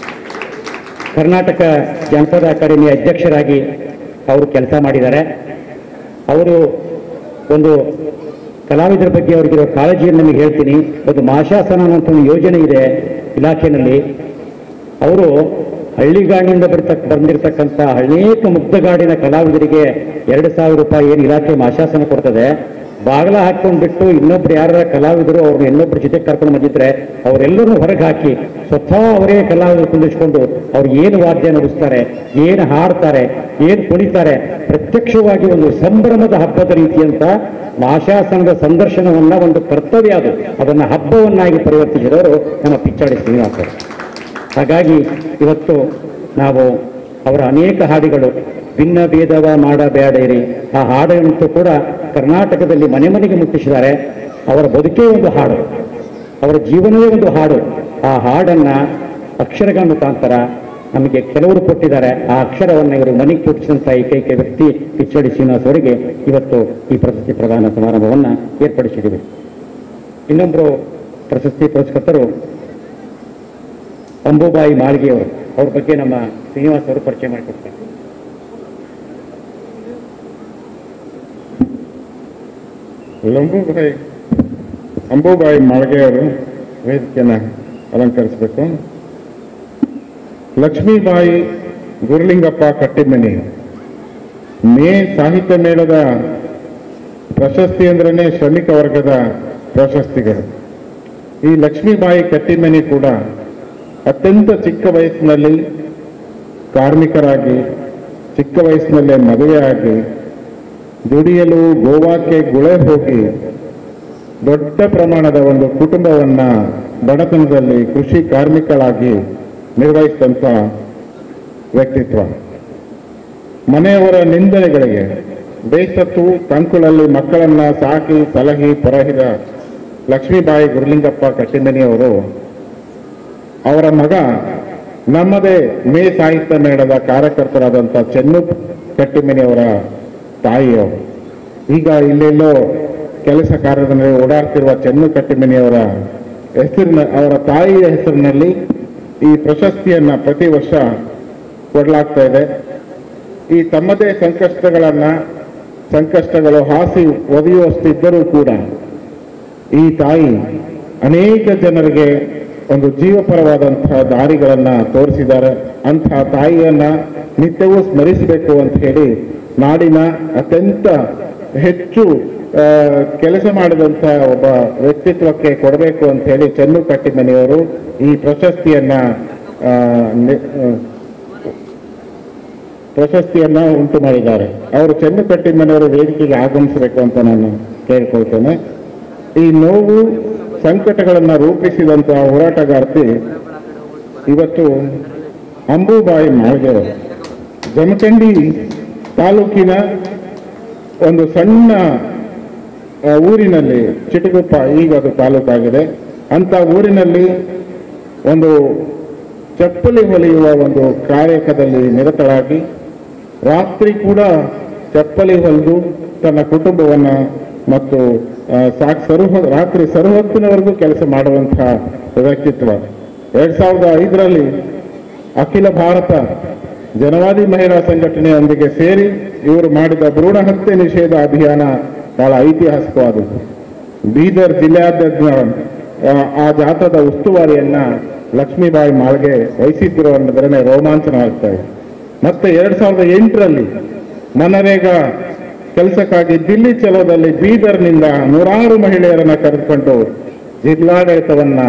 ಕರ್ನಾಟಕ ಜನಪದ ಅಕಾಡೆಮಿಯ ಅಧ್ಯಕ್ಷರಾಗಿ ಅವರು ಕೆಲಸ ಮಾಡಿದ್ದಾರೆ. ಅವರು ಒಂದು ಕಲಾವಿದರ ಬಗ್ಗೆ ಅವರಿಗಿರೋ ಕಾಳಜಿಯನ್ನು ನಿಮಗೆ ಹೇಳ್ತೀನಿ. ಒಂದು ಮಾಶಾಸನ ಅನ್ನುವಂಥ ಒಂದು ಯೋಜನೆ ಇದೆ ಇಲಾಖೆಯಲ್ಲಿ. ಅವರು ಹಳ್ಳಿಗಾಡಿನಿಂದ ಬಂದಿರತಕ್ಕಂಥ ಅನೇಕ ಮುಗ್ಧಗಾಡಿನ ಕಲಾವಿದರಿಗೆ 2,000 ರೂಪಾಯಿ ಏನು ಇಲಾಖೆ ಮಾಶಾಸನ ಕೊಡ್ತದೆ, ಬಾಗಿಲ ಹಾಕೊಂಡ್ಬಿಟ್ಟು ಇನ್ನೊಬ್ರು ಯಾರ ಕಲಾವಿದರು ಅವ್ರನ್ನ ಇನ್ನೊಬ್ಬರ ಜೊತೆ ಕರ್ಕೊಂಡು ಬಂದಿದ್ರೆ ಅವರೆಲ್ಲರೂ ಹೊರಗೆ ಹಾಕಿ ಸ್ವತಃ ಅವರೇ ಕಲಾವಿದರು ಕುಂದಿಸ್ಕೊಂಡು ಅವ್ರು ಏನು ವಾದ್ಯ ನುಡಿಸ್ತಾರೆ, ಏನು ಹಾಡ್ತಾರೆ, ಏನು ಕುಣಿತಾರೆ, ಪ್ರತ್ಯಕ್ಷವಾಗಿ ಒಂದು ಸಂಭ್ರಮದ ಹಬ್ಬದ ರೀತಿಯಂತ ಮಾಶಾಸನದ ಸಂದರ್ಶನವನ್ನ ಒಂದು ಕರ್ತವ್ಯ, ಅದನ್ನು ಹಬ್ಬವನ್ನಾಗಿ ಪರಿವರ್ತಿಸಿದವರು ನಮ್ಮ ಪಿಚ್ಚಡಿ ಶ್ರೀನಿವಾಸ್ ಅವರು. ಹಾಗಾಗಿ ಇವತ್ತು ನಾವು ಅವರ ಅನೇಕ ಹಾಡುಗಳು ಭಿನ್ನ ಭೇದವ ಮಾಡಬೇಡಿರಿ, ಆ ಹಾಡನ್ನಂತೂ ಕೂಡ ಕರ್ನಾಟಕದಲ್ಲಿ ಮನೆ ಮನೆಗೆ ಮುಟ್ಟಿಸಿದ್ದಾರೆ. ಅವರ ಬದುಕೇ ಒಂದು ಹಾಡು, ಅವರ ಜೀವನವೇ ಒಂದು ಹಾಡು. ಆ ಹಾಡನ್ನು ಅಕ್ಷರಗಳ ಮುಖಾಂತರ ನಮಗೆ ಕೆಲವರು ಕೊಟ್ಟಿದ್ದಾರೆ. ಆ ಅಕ್ಷರವನ್ನು ಇವರು ಮನೆಗೆ ಕೊಟ್ಟಿಸಿದಂಥ ಏಕೈಕ ವ್ಯಕ್ತಿ ಪಿಚ್ಚಡಿ ಶ್ರೀನಿವಾಸ್ ಅವರಿಗೆ ಇವತ್ತು ಈ ಪ್ರಶಸ್ತಿ ಪ್ರದಾನ ಸಮಾರಂಭವನ್ನು ಏರ್ಪಡಿಸಿದ್ದೀವಿ. ಇನ್ನೊಬ್ಬರು ಪ್ರಶಸ್ತಿ ಪುರಸ್ಕರ್ತರು ಅಂಬುಬಾಯಿ ಮಾಳ್ಗೆಯವರು. ಅವ್ರ ಬಗ್ಗೆ ನಮ್ಮ ಶ್ರೀನಿವಾಸ್ ಅವರು ಪರಿಚಯ ಮಾಡಿಕೊಡ್ತಾರೆ. ಅಂಬುಬಾಯಿ ಮಾಳ್ಗೆಯವರು ವೇದಿಕೆಯನ್ನು ಅಲಂಕರಿಸಬೇಕು. ಲಕ್ಷ್ಮೀಬಾಯಿ ಗುರುಲಿಂಗಪ್ಪ ಕಟ್ಟಿಮನಿ. ಮೇ ಸಾಹಿತ್ಯ ಮೇಳದ ಪ್ರಶಸ್ತಿ ಅಂದ್ರೇ ಶ್ರಮಿಕ ವರ್ಗದ ಪ್ರಶಸ್ತಿಗಳು. ಈ ಲಕ್ಷ್ಮೀಬಾಯಿ ಕಟ್ಟಿಮನಿ ಕೂಡ ಅತ್ಯಂತ ಚಿಕ್ಕ ವಯಸ್ಸಿನಲ್ಲಿ ಕಾರ್ಮಿಕರಾಗಿ ಚಿಕ್ಕ ವಯಸ್ಸಿನಲ್ಲೇ ಮದುವೆಯಾಗಿ ದುಡಿಯಲು ಗೋವಾಕ್ಕೆ ಗುಳೆ ಹೋಗಿ ದೊಡ್ಡ ಪ್ರಮಾಣದ ಒಂದು ಕುಟುಂಬವನ್ನು ಬಡತನದಲ್ಲಿ ಕೃಷಿ ಕಾರ್ಮಿಕಳಾಗಿ ನಿರ್ವಹಿಸಿದಂಥ ವ್ಯಕ್ತಿತ್ವ. ಮನೆಯವರ ನಿಂದನೆಗಳಿಗೆ ಬೇಸತ್ತು ಕಂಕುಳಲ್ಲಿ ಮಕ್ಕಳನ್ನ ಸಾಕಿ ಸಲಹಿ ಪೊರಹಿದ ಲಕ್ಷ್ಮೀಬಾಯಿ ಗುರುಲಿಂಗಪ್ಪ ಕಟ್ಟಿಮನಿಯವರು ಅವರ ಮಗ ನಮ್ಮದೇ ಮೇ ಸಾಹಿತ್ಯ ಮೇಳದ ಕಾರ್ಯಕರ್ತರಾದಂಥ ಚೆನ್ನು ಕಟ್ಟಿಮನಿಯವರ ತಾಯಿಯವರು. ಈಗ ಇಲ್ಲೆಲ್ಲೋ ಕೆಲಸ ಕಾರ್ಯದಲ್ಲಿ ಓಡಾಡ್ತಿರುವ ಚೆನ್ನು ಕಟ್ಟಿಮನಿಯವರ ಅವರ ತಾಯಿಯ ಹೆಸರಿನಲ್ಲಿ ಈ ಪ್ರಶಸ್ತಿಯನ್ನ ಪ್ರತಿ ವರ್ಷ ಕೊಡಲಾಗ್ತಾ ಇದೆ. ಈ ತಮ್ಮದೇ ಸಂಕಷ್ಟಗಳು ಹಾಸಿ ಒದೆಯುವಷ್ಟಿದ್ದರೂ ಕೂಡ ಈ ತಾಯಿ ಅನೇಕ ಜನರಿಗೆ ಒಂದು ಜೀವಪರವಾದಂತಹ ದಾರಿಗಳನ್ನು ತೋರಿಸಿದ್ದಾರೆ. ಅಂತಹ ತಾಯಿಯನ್ನ ನಿತ್ಯವೂ ಸ್ಮರಿಸಬೇಕು ಅಂತ ಹೇಳಿ ನಾಡಿನ ಅತ್ಯಂತ ಹೆಚ್ಚು ಕೆಲಸ ಮಾಡಿದಂತಹ ಒಬ್ಬ ವ್ಯಕ್ತಿತ್ವಕ್ಕೆ ಕೊಡಬೇಕು ಅಂತ ಹೇಳಿ ಚೆನ್ನು ಕಟ್ಟಿಮನಿಯವರು ಈ ಪ್ರಶಸ್ತಿಯನ್ನ ಉಂಟು ಮಾಡಿದ್ದಾರೆ. ಅವರು ಚೆನ್ನು ಕಟ್ಟಿಮನಿಯವರು ವೇದಿಕೆಗೆ ಆಗಮಿಸಬೇಕು ಅಂತ ನಾನು ಕೇಳ್ಕೊಳ್ತೇನೆ. ಈ ನೋವು ಸಂಕಟಗಳನ್ನು ರೂಪಿಸಿದಂತಹ ಹೋರಾಟಗಾರ್ತಿ ಇವತ್ತು ಅಂಬುಬಾಯಿ ಮಾಳ್ಗೆ. ಜಮಖಂಡಿ ತಾಲೂಕಿನ ಒಂದು ಸಣ್ಣ ಊರಿನಲ್ಲಿ, ಚಿಟಗುಪ್ಪ ಈಗ ಅದು ತಾಲೂಕಾಗಿದೆ, ಅಂತ ಊರಿನಲ್ಲಿ ಒಂದು ಚಪ್ಪಲಿ ಹೊಲಿಯುವ ಒಂದು ಕಾರ್ಯದಲ್ಲಿ ನಿರತಳಾಗಿ ರಾತ್ರಿ ಕೂಡ ಚಪ್ಪಲಿ ಹೊಲಿದು ತನ್ನ ಕುಟುಂಬವನ್ನು ಮತ್ತು ರಾತ್ರಿ ಸರ್ವತ್ತಿನವರೆಗೂ ಕೆಲಸ ಮಾಡುವಂತಹ ವ್ಯಕ್ತಿತ್ವ. 2005ರಲ್ಲಿ ಅಖಿಲ ಭಾರತ ಜನವಾದಿ ಮಹಿಳಾ ಸಂಘಟನೆಯೊಂದಿಗೆ ಸೇರಿ ಇವರು ಮಾಡಿದ ಭ್ರೂಣ ಹತ್ಯೆ ನಿಷೇಧ ಅಭಿಯಾನ ಬಹಳ ಐತಿಹಾಸಿಕವಾದದ್ದು. ಬೀದರ್ ಜಿಲ್ಲೆಯಾದ್ಯಂತ ಆ ಜಾಥಾದ ಉಸ್ತುವಾರಿಯನ್ನ ಲಕ್ಷ್ಮೀಬಾಯಿ ಮಾಳ್ಗೆ ವಹಿಸಿದ್ರು ಅನ್ನೋದ್ರೇ ರೋಮಾಂಚನ ಆಗ್ತಾ ಇದೆ. ಮತ್ತೆ 2008ರಲ್ಲಿ ಮನರೇಗಾ ಕೆಲಸಕ್ಕಾಗಿ ದಿಲ್ಲಿ ಚಲೋದಲ್ಲಿ ಬೀದರ್ನಿಂದ 100 ಮಹಿಳೆಯರನ್ನ ಕರೆದುಕೊಂಡು ಜಿಲ್ಲಾಡಳಿತವನ್ನ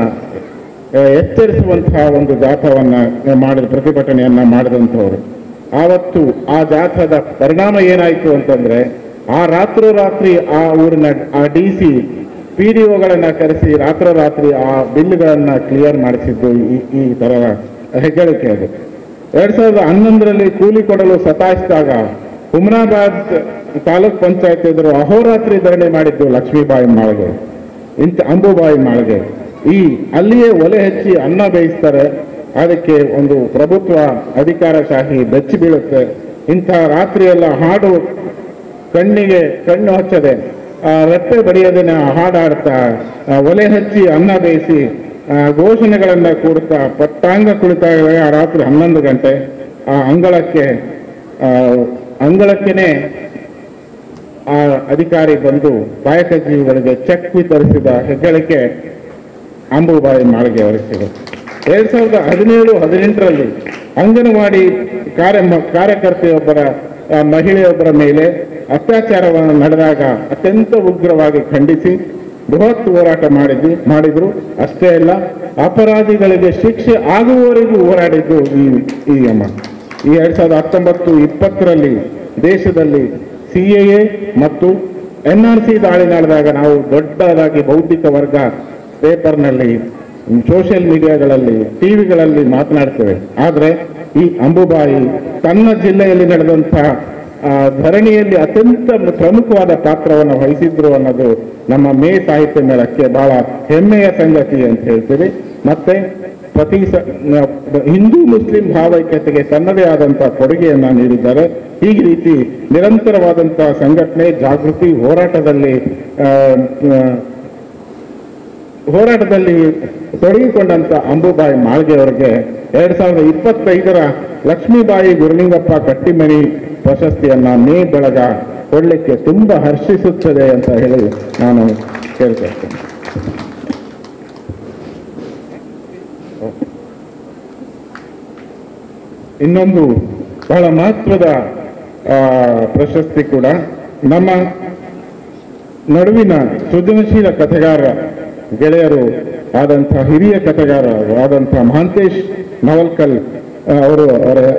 ಎಚ್ಚರಿಸುವಂತಹ ಒಂದು ಜಾಥಾವನ್ನ ಪ್ರತಿಭಟನೆಯನ್ನ ಮಾಡಿದಂಥವ್ರು. ಆವತ್ತು ಆ ಜಾಥಾದ ಪರಿಣಾಮ ಏನಾಯ್ತು ಅಂತಂದ್ರೆ, ಆ ರಾತ್ರೋರಾತ್ರಿ ಆ ಊರಿನ DC PDOಗಳನ್ನ ಕರೆಸಿ ರಾತ್ರೋರಾತ್ರಿ ಆ ಬಿಲ್ಗಳನ್ನ ಕ್ಲಿಯರ್ ಮಾಡಿಸಿದ್ದು ಈ ತರ ಹೆಗ್ಗಳಿಕೆ ಅದು. 2011ರಲ್ಲಿ ಕೂಲಿ ಕೊಡಲು ಸತಾಯಿಸಿದಾಗ ಹುಮ್ನಾಬಾದ್ ತಾಲೂಕ್ ಪಂಚಾಯತ್ ಎದುರು ಅಹೋರಾತ್ರಿ ಧರಣಿ ಮಾಡಿದ್ದು ಲಕ್ಷ್ಮೀಬಾಯಿ ಮಾಳ್ಗೆ, ಅಂಬುಬಾಯಿ ಮಾಳ್ಗೆ. ಅಲ್ಲಿಯೇ ಒಲೆ ಹಚ್ಚಿ ಅನ್ನ ಬೇಯಿಸ್ತಾರೆ. ಅದಕ್ಕೆ ಒಂದು ಪ್ರಭುತ್ವ ಅಧಿಕಾರಶಾಹಿ ಬೆಚ್ಚಿ ಬೀಳುತ್ತೆ. ಇಂಥ ರಾತ್ರಿಯೆಲ್ಲ ಹಾಡು ಕಣ್ಣು ಹಚ್ಚದೆ ರೆಪ್ಪೆ ಬಡಿಯದೇನ ಹಾಡಾಡ್ತಾ ಒಲೆ ಹಚ್ಚಿ ಅನ್ನ ಬೇಯಿಸಿ ಘೋಷಣೆಗಳನ್ನ ಕೂಡ್ತಾ ಪಟ್ಟಾಂಗ ಕುಳಿತಾ ಆ ರಾತ್ರಿ 11 ಗಂಟೆ ಆ ಅಂಗಳಕ್ಕೇನೆ ಆ ಅಧಿಕಾರಿ ಬಂದು ಕಾಯಕ ಜೀವಿಗಳಿಗೆ ಚೆಕ್ ವಿತರಿಸಿದ ಹೆಗ್ಗಳಿಕೆ ಅಂಬುಬಾಯಿ ಮಾಳ್ಗೆ ಅವರಿಗೆ ಸಿಗುತ್ತೆ. 2017-18ರಲ್ಲಿ ಅಂಗನವಾಡಿ ಕಾರ್ಯಕರ್ತೆಯೊಬ್ಬರ ಮಹಿಳೆಯೊಬ್ಬರ ಮೇಲೆ ಅತ್ಯಾಚಾರವನ್ನು ನಡೆದಾಗ ಅತ್ಯಂತ ಉಗ್ರವಾಗಿ ಖಂಡಿಸಿ ಬೃಹತ್ ಹೋರಾಟ ಮಾಡಿದ್ರು. ಅಷ್ಟೇ ಅಲ್ಲ, ಅಪರಾಧಿಗಳಿಗೆ ಶಿಕ್ಷೆ ಆಗುವವರೆಗೂ ಹೋರಾಡಿದ್ದು ಈ ಅಮ್ಮ. ಈ 2019-20ರಲ್ಲಿ ದೇಶದಲ್ಲಿ CAA ಮತ್ತು NRC ದಾಳಿ ನಡೆದಾಗ ನಾವು ದೊಡ್ಡದಾಗಿ ಬೌದ್ಧಿಕ ವರ್ಗ ಪೇಪರ್ನಲ್ಲಿ, ಸೋಷಿಯಲ್ ಮೀಡಿಯಾಗಳಲ್ಲಿ, ಟಿವಿಗಳಲ್ಲಿ ಮಾತನಾಡ್ತೇವೆ. ಆದರೆ ಈ ಅಂಬುಬಾಯಿ ತನ್ನ ಜಿಲ್ಲೆಯಲ್ಲಿ ನಡೆದಂತಹ ಧರಣಿಯಲ್ಲಿ ಅತ್ಯಂತ ಪ್ರಮುಖವಾದ ಪಾತ್ರವನ್ನು ವಹಿಸಿದ್ರು ಅನ್ನೋದು ನಮ್ಮ ಮೇ ಸಾಹಿತ್ಯ ಮೇಳಕ್ಕೆ ಬಹಳ ಹೆಮ್ಮೆಯ ಸಂಗತಿ ಅಂತ ಹೇಳ್ತೀವಿ. ಮತ್ತೆ ಹಿಂದೂ ಮುಸ್ಲಿಂ ಭಾವೈಕ್ಯತೆಗೆ ತನ್ನದೇ ಆದಂತಹ ಕೊಡುಗೆಯನ್ನ ನೀಡಿದ್ದಾರೆ. ಈ ರೀತಿ ನಿರಂತರವಾದಂತಹ ಸಂಘಟನೆ, ಜಾಗೃತಿ, ಹೋರಾಟದಲ್ಲಿ ತೊಡಗಿಕೊಂಡಂತ ಅಂಬುಬಾಯಿ ಮಾಳ್ಗೆ ಅವರಿಗೆ 2025ರ ಲಕ್ಷ್ಮೀಬಾಯಿ ಗುರುಲಿಂಗಪ್ಪ ಕಟ್ಟಿಮನಿ ಪ್ರಶಸ್ತಿಯನ್ನ ಮೇ ಬೆಳಗ ಕೊಡಲಿಕ್ಕೆ ತುಂಬಾ ಹರ್ಷಿಸುತ್ತದೆ ಅಂತ ಹೇಳಿ ನಾನು ಕೇಳ್ಕೊಳ್ತೇನೆ. ಇನ್ನೊಂದು ಬಹಳ ಮಹತ್ವದ ಪ್ರಶಸ್ತಿ ಕೂಡ ನಮ್ಮ ನಡುವಿನ ಸೃಜನಶೀಲ ಕಥೆಗಾರ ಗೆಳೆಯರು ಆದಂತಹ ಹಿರಿಯ ಕಥೆಗಾರರಾದಂತಹ ಮಹಾಂತೇಶ್ ನವಲ್ಕಲ್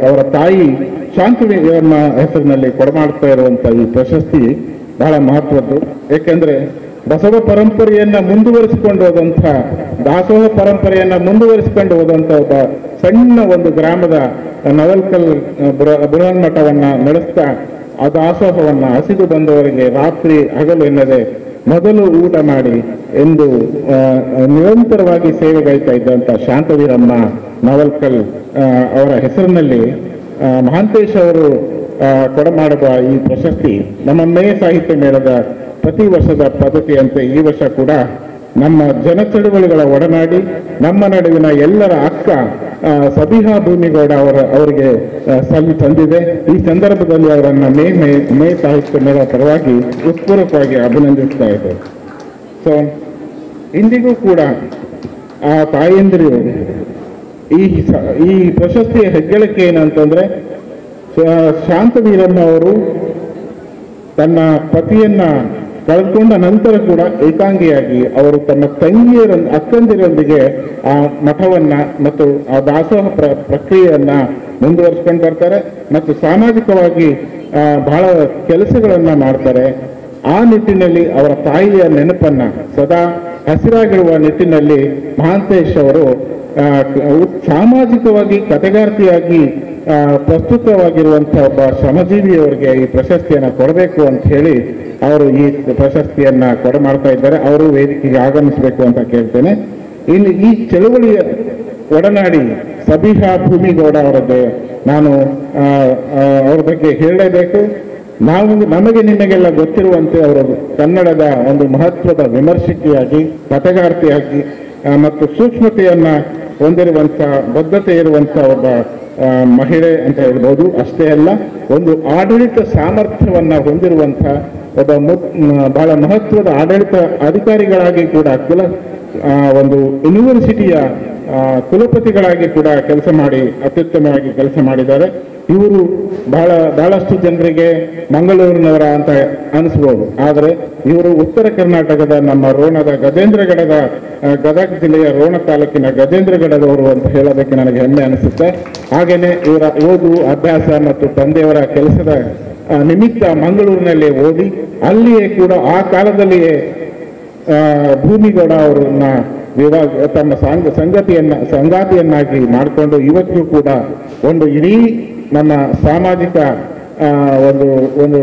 ಅವರ ತಾಯಿ ಶಾಂತವೀರಮ್ಮ ಹೆಸರಿನಲ್ಲಿ ಕೊಡಮಾಡ್ತಾ ಇರುವಂತ ಈ ಪ್ರಶಸ್ತಿ ಬಹಳ ಮಹತ್ವದ್ದು. ಏಕೆಂದ್ರೆ ಬಸವ ಪರಂಪರೆಯನ್ನ ಮುಂದುವರಿಸಿಕೊಂಡು ಹೋದಂಥ, ದಾಸೋಹ ಪರಂಪರೆಯನ್ನ ಮುಂದುವರಿಸಿಕೊಂಡು ಹೋದಂಥ ಒಬ್ಬ ಸಣ್ಣ ಒಂದು ಗ್ರಾಮದ ನವಲ್ಕಲ್ ಬೃಹನ್ಮಠವನ್ನ ನಡೆಸ್ತಾ ಆ ದಾಸೋಹವನ್ನ ಹಸಿದು ಬಂದವರಿಗೆ ರಾತ್ರಿ ಹಗಲು ಎನ್ನದೆ ಮೊದಲು ಊಟ ಮಾಡಿ ಎಂದು ನಿರಂತರವಾಗಿ ಸೇವೆಗೈತಾ ಇದ್ದಂಥ ಶಾಂತವೀರಮ್ಮ ನವಲ್ಕಲ್ ಅವರ ಹೆಸರಿನಲ್ಲಿ ಮಹಾಂತೇಶ್ ಅವರು ಕೊಡಮಾಡುವ ಈ ಪ್ರಶಸ್ತಿ ನಮ್ಮ ಮೇ ಸಾಹಿತ್ಯ ಮೇಳದ ಪ್ರತಿ ವರ್ಷದ ಪದ್ಧತಿಯಂತೆ ಈ ವರ್ಷ ಕೂಡ ನಮ್ಮ ಜನ ಚಳುವಳಿಗಳ ಒಡನಾಡಿ ನಮ್ಮ ನಡುವಿನ ಎಲ್ಲರ ಅಕ್ಕ ಸಬಿಹಾ ಭೂಮಿಗೌಡ ಅವರಿಗೆ ತಂದಿದೆ. ಈ ಸಂದರ್ಭದಲ್ಲಿ ಅವರನ್ನ ಮೇ ಸಾಹಿತ್ಯ ಮೇಳ ಪರವಾಗಿ ಹೃತ್ಪೂರ್ವಕವಾಗಿ ಅಭಿನಂದಿಸ್ತಾ ಇದ್ದೇವೆ. ಸೊ ಇಂದಿಗೂ ಕೂಡ ಆ ತಾಯಂದಿರು ಈ ಪ್ರಶಸ್ತಿಯ ಹೆಗ್ಗಳಿಕೆ ಏನಂತಂದ್ರೆ, ಶಾಂತವೀರಮ್ಮ ಅವರು ತನ್ನ ಪತಿಯನ್ನ ಕಳೆದುಕೊಂಡ ನಂತರ ಕೂಡ ಏಕಾಂಗಿಯಾಗಿ ಅವರು ತಮ್ಮ ಅಕ್ಕಂದಿರೊಂದಿಗೆ ಆ ಮಠವನ್ನ ಮತ್ತು ಆ ದಾಸೋಹ ಪ್ರಕ್ರಿಯೆಯನ್ನ ಮುಂದುವರಿಸ್ಕೊಂಡು ಬರ್ತಾರೆ ಮತ್ತು ಸಾಮಾಜಿಕವಾಗಿ ಬಹಳ ಕೆಲಸಗಳನ್ನ ಮಾಡ್ತಾರೆ. ಆ ನಿಟ್ಟಿನಲ್ಲಿ ಅವರ ತಾಯಿಯ ನೆನಪನ್ನ ಸದಾ ಹಸಿರಾಗಿರುವ ನಿಟ್ಟಿನಲ್ಲಿ ಮಹಾಂತೇಶ್ ಅವರು ಸಾಮಾಜಿಕವಾಗಿ ಕಥೆಗಾರ್ತಿಯಾಗಿ ಪ್ರಸ್ತುತವಾಗಿರುವಂತಹ ಒಬ್ಬ ಶ್ರಮಜೀವಿಯವರಿಗೆ ಈ ಪ್ರಶಸ್ತಿಯನ್ನ ಕೊಡಬೇಕು ಅಂತ ಹೇಳಿ ಅವರು ಈ ಪ್ರಶಸ್ತಿಯನ್ನ ಕೊಡಮಾಡ್ತಾ ಇದ್ದಾರೆ. ಅವರು ವೇದಿಕೆಗೆ ಆಗಮಿಸಬೇಕು ಅಂತ ಕೇಳ್ತೇನೆ. ಇನ್ನು ಈ ಚಳುವಳಿಯ ಒಡನಾಡಿ ಸಬಿಹಾ ಭೂಮಿಗೌಡ ಅವರದ್ದು ನಾನು ಅವ್ರ ಬಗ್ಗೆ ಹೇಳಲೇಬೇಕು. ನಮಗೆ ನಿಮಗೆಲ್ಲ ಗೊತ್ತಿರುವಂತೆ ಅವರು ಕನ್ನಡದ ಒಂದು ಮಹತ್ವದ ವಿಮರ್ಶಕಿಯಾಗಿ, ಕಥೆಗಾರ್ತಿಯಾಗಿ ಮತ್ತು ಸೂಕ್ಷ್ಮತೆಯನ್ನ ಹೊಂದಿರುವಂತ, ಬದ್ಧತೆ ಇರುವಂತ ಒಬ್ಬ ಮಹಿಳೆ ಅಂತ ಹೇಳ್ಬೋದು. ಅಷ್ಟೇ ಅಲ್ಲ, ಒಂದು ಆಡಳಿತ ಸಾಮರ್ಥ್ಯವನ್ನ ಹೊಂದಿರುವಂತ ಒಬ್ಬ ಬಹಳ ಮಹತ್ವದ ಆಡಳಿತ ಅಧಿಕಾರಿಗಳಾಗಿ ಕೂಡ ಒಂದು ಯೂನಿವರ್ಸಿಟಿಯ ಕುಲಪತಿಗಳಾಗಿ ಕೂಡ ಕೆಲಸ ಮಾಡಿ ಅತ್ಯುತ್ತಮವಾಗಿ ಕೆಲಸ ಮಾಡಿದ್ದಾರೆ. ಇವರು ಬಹಳಷ್ಟು ಜನರಿಗೆ ಮಂಗಳೂರಿನವರ ಅಂತ ಅನಿಸ್ಬೋದು. ಆದರೆ ಇವರು ಉತ್ತರ ಕರ್ನಾಟಕದ ನಮ್ಮ ರೋಣದ ಗದಗ ಜಿಲ್ಲೆಯ ರೋಣ ತಾಲೂಕಿನ ಗಜೇಂದ್ರಗಡದವರು ಅಂತ ಹೇಳೋದಕ್ಕೆ ನನಗೆ ಹೆಮ್ಮೆ ಅನಿಸುತ್ತೆ. ಹಾಗೇನೆ ಇವರ ಓದು, ಅಭ್ಯಾಸ ಮತ್ತು ತಂದೆಯವರ ಕೆಲಸದ ನಿಮಿತ್ತ ಮಂಗಳೂರಿನಲ್ಲಿ ಓದಿ ಅಲ್ಲಿಯೇ ಕೂಡ ಆ ಕಾಲದಲ್ಲಿಯೇ ಭೂಮಿಗೌಡ ಅವರನ್ನ ತಮ್ಮ ಸಂಗಾತಿಯನ್ನಾಗಿ ಮಾಡಿಕೊಂಡು ಇವತ್ತಿಗೂ ಕೂಡ ಒಂದು ಇಡೀ ನಮ್ಮ ಸಾಮಾಜಿಕ ಒಂದು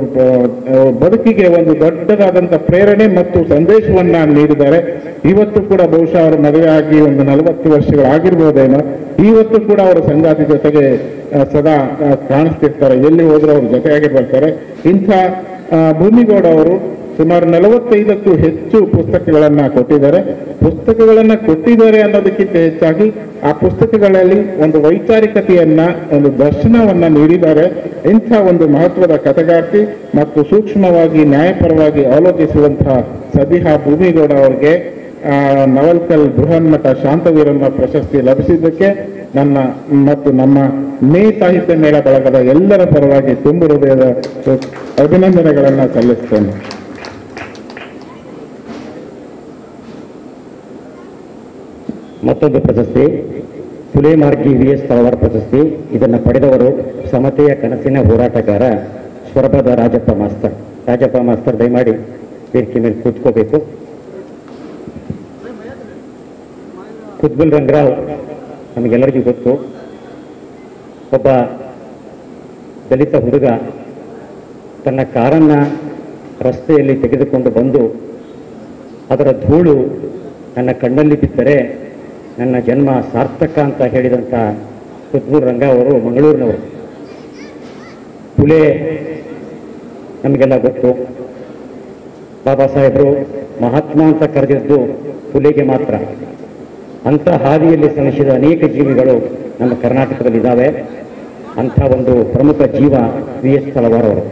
ಬದುಕಿಗೆ ಒಂದು ದೊಡ್ಡದಾದಂಥ ಪ್ರೇರಣೆ ಮತ್ತು ಸಂದೇಶವನ್ನ ನೀಡಿದ್ದಾರೆ. ಇವತ್ತು ಕೂಡ ಬಹುಶಃ ಅವರು ಮದುವೆ ಆಗಿ ಒಂದು 40 ವರ್ಷಗಳಾಗಿರ್ಬೋದೇನೋ, ಇವತ್ತು ಕೂಡ ಅವರ ಸಂಗಾತಿ ಜೊತೆಗೆ ಸದಾ ಕಾಣಿಸ್ತಿರ್ತಾರೆ. ಎಲ್ಲಿ ಹೋದ್ರೂ ಅವ್ರ ಜೊತೆಯಾಗಿ ಬರ್ತಾರೆ. ಇಂಥ ಭೂಮಿಗೌಡ ಅವರು ಸುಮಾರು 45ಕ್ಕೂ ಹೆಚ್ಚು ಪುಸ್ತಕಗಳನ್ನ ಕೊಟ್ಟಿದ್ದಾರೆ ಅನ್ನೋದಕ್ಕಿಂತ ಹೆಚ್ಚಾಗಿ ಆ ಪುಸ್ತಕಗಳಲ್ಲಿ ಒಂದು ವೈಚಾರಿಕತೆಯನ್ನ, ಒಂದು ದರ್ಶನವನ್ನ ನೀಡಿದ್ದಾರೆ. ಇಂಥ ಒಂದು ಮಹತ್ವದ ಕಥೆಗಾರ್ತಿ ಮತ್ತು ಸೂಕ್ಷ್ಮವಾಗಿ ನ್ಯಾಯಪರವಾಗಿ ಆಲೋಚಿಸುವಂತಹ ಸಬಿಹಾ ಭೂಮಿಗೌಡ ಅವರಿಗೆ ನವಲ್ಕಲ್ ಬೃಹನ್ಮಠ ಶಾಂತವೀರಮ್ಮ ಪ್ರಶಸ್ತಿ ಲಭಿಸಿದ್ದಕ್ಕೆ ನನ್ನ ಮತ್ತು ನಮ್ಮ ಮೇ ಸಾಹಿತ್ಯ ಮೇಳ ಬಳಗದ ಎಲ್ಲರ ಪರವಾಗಿ ತುಂಬು ಹೃದಯದ ಅಭಿನಂದನೆಗಳನ್ನು ಸಲ್ಲಿಸ್ತೇನೆ. ಮತ್ತೊಂದು ಪ್ರಶಸ್ತಿ ಪುಲೆ ಮಾರ್ಗಿ VS ತಳವಾರ್ ಪ್ರಶಸ್ತಿ. ಇದನ್ನು ಪಡೆದವರು ಸಮತೆಯ ಕನಸಿನ ಹೋರಾಟಗಾರ ಸ್ವರಬದ ರಾಜಪ್ಪ ಮಾಸ್ತರ್ ದಯಮಾಡಿ ವೇದಿಕೆ ಮೇಲೆ ಕೂತ್ಕೋಬೇಕು. ಕುತ್ಬುಲ್ ರಂಗರಾವ್ ನಮಗೆಲ್ಲರಿಗೂ ಗೊತ್ತು. ಒಬ್ಬ ದಲಿತ ಹುಡುಗ ತನ್ನ ಕಾರನ್ನ ರಸ್ತೆಯಲ್ಲಿ ತೆಗೆದುಕೊಂಡು ಬಂದು ಅದರ ಧೂಳು ನನ್ನ ಕಣ್ಣಲ್ಲಿ ಬಿದ್ದರೆ ನನ್ನ ಜನ್ಮ ಸಾರ್ಥಕ ಅಂತ ಹೇಳಿದಂಥ ಕುತ್ಬುಲ್ ರಂಗ ಅವರು ಮಂಗಳೂರಿನವರು. ಪುಲೆ ನಮಗೆಲ್ಲ ಗೊತ್ತು. ಬಾಬಾ ಸಾಹೇಬರು ಮಹಾತ್ಮ ಅಂತ ಕರೆದಿದ್ದು ಪುಲೆಗೆ ಮಾತ್ರ. ಅಂಥ ಹಾದಿಯಲ್ಲಿ ಶ್ರಮಿಸಿದ ಅನೇಕ ಜೀವಿಗಳು ನಮ್ಮ ಕರ್ನಾಟಕದಲ್ಲಿದ್ದಾವೆ. ಅಂಥ ಒಂದು ಪ್ರಮುಖ ಜೀವ VS ತಳವಾರ್ ಅವರು.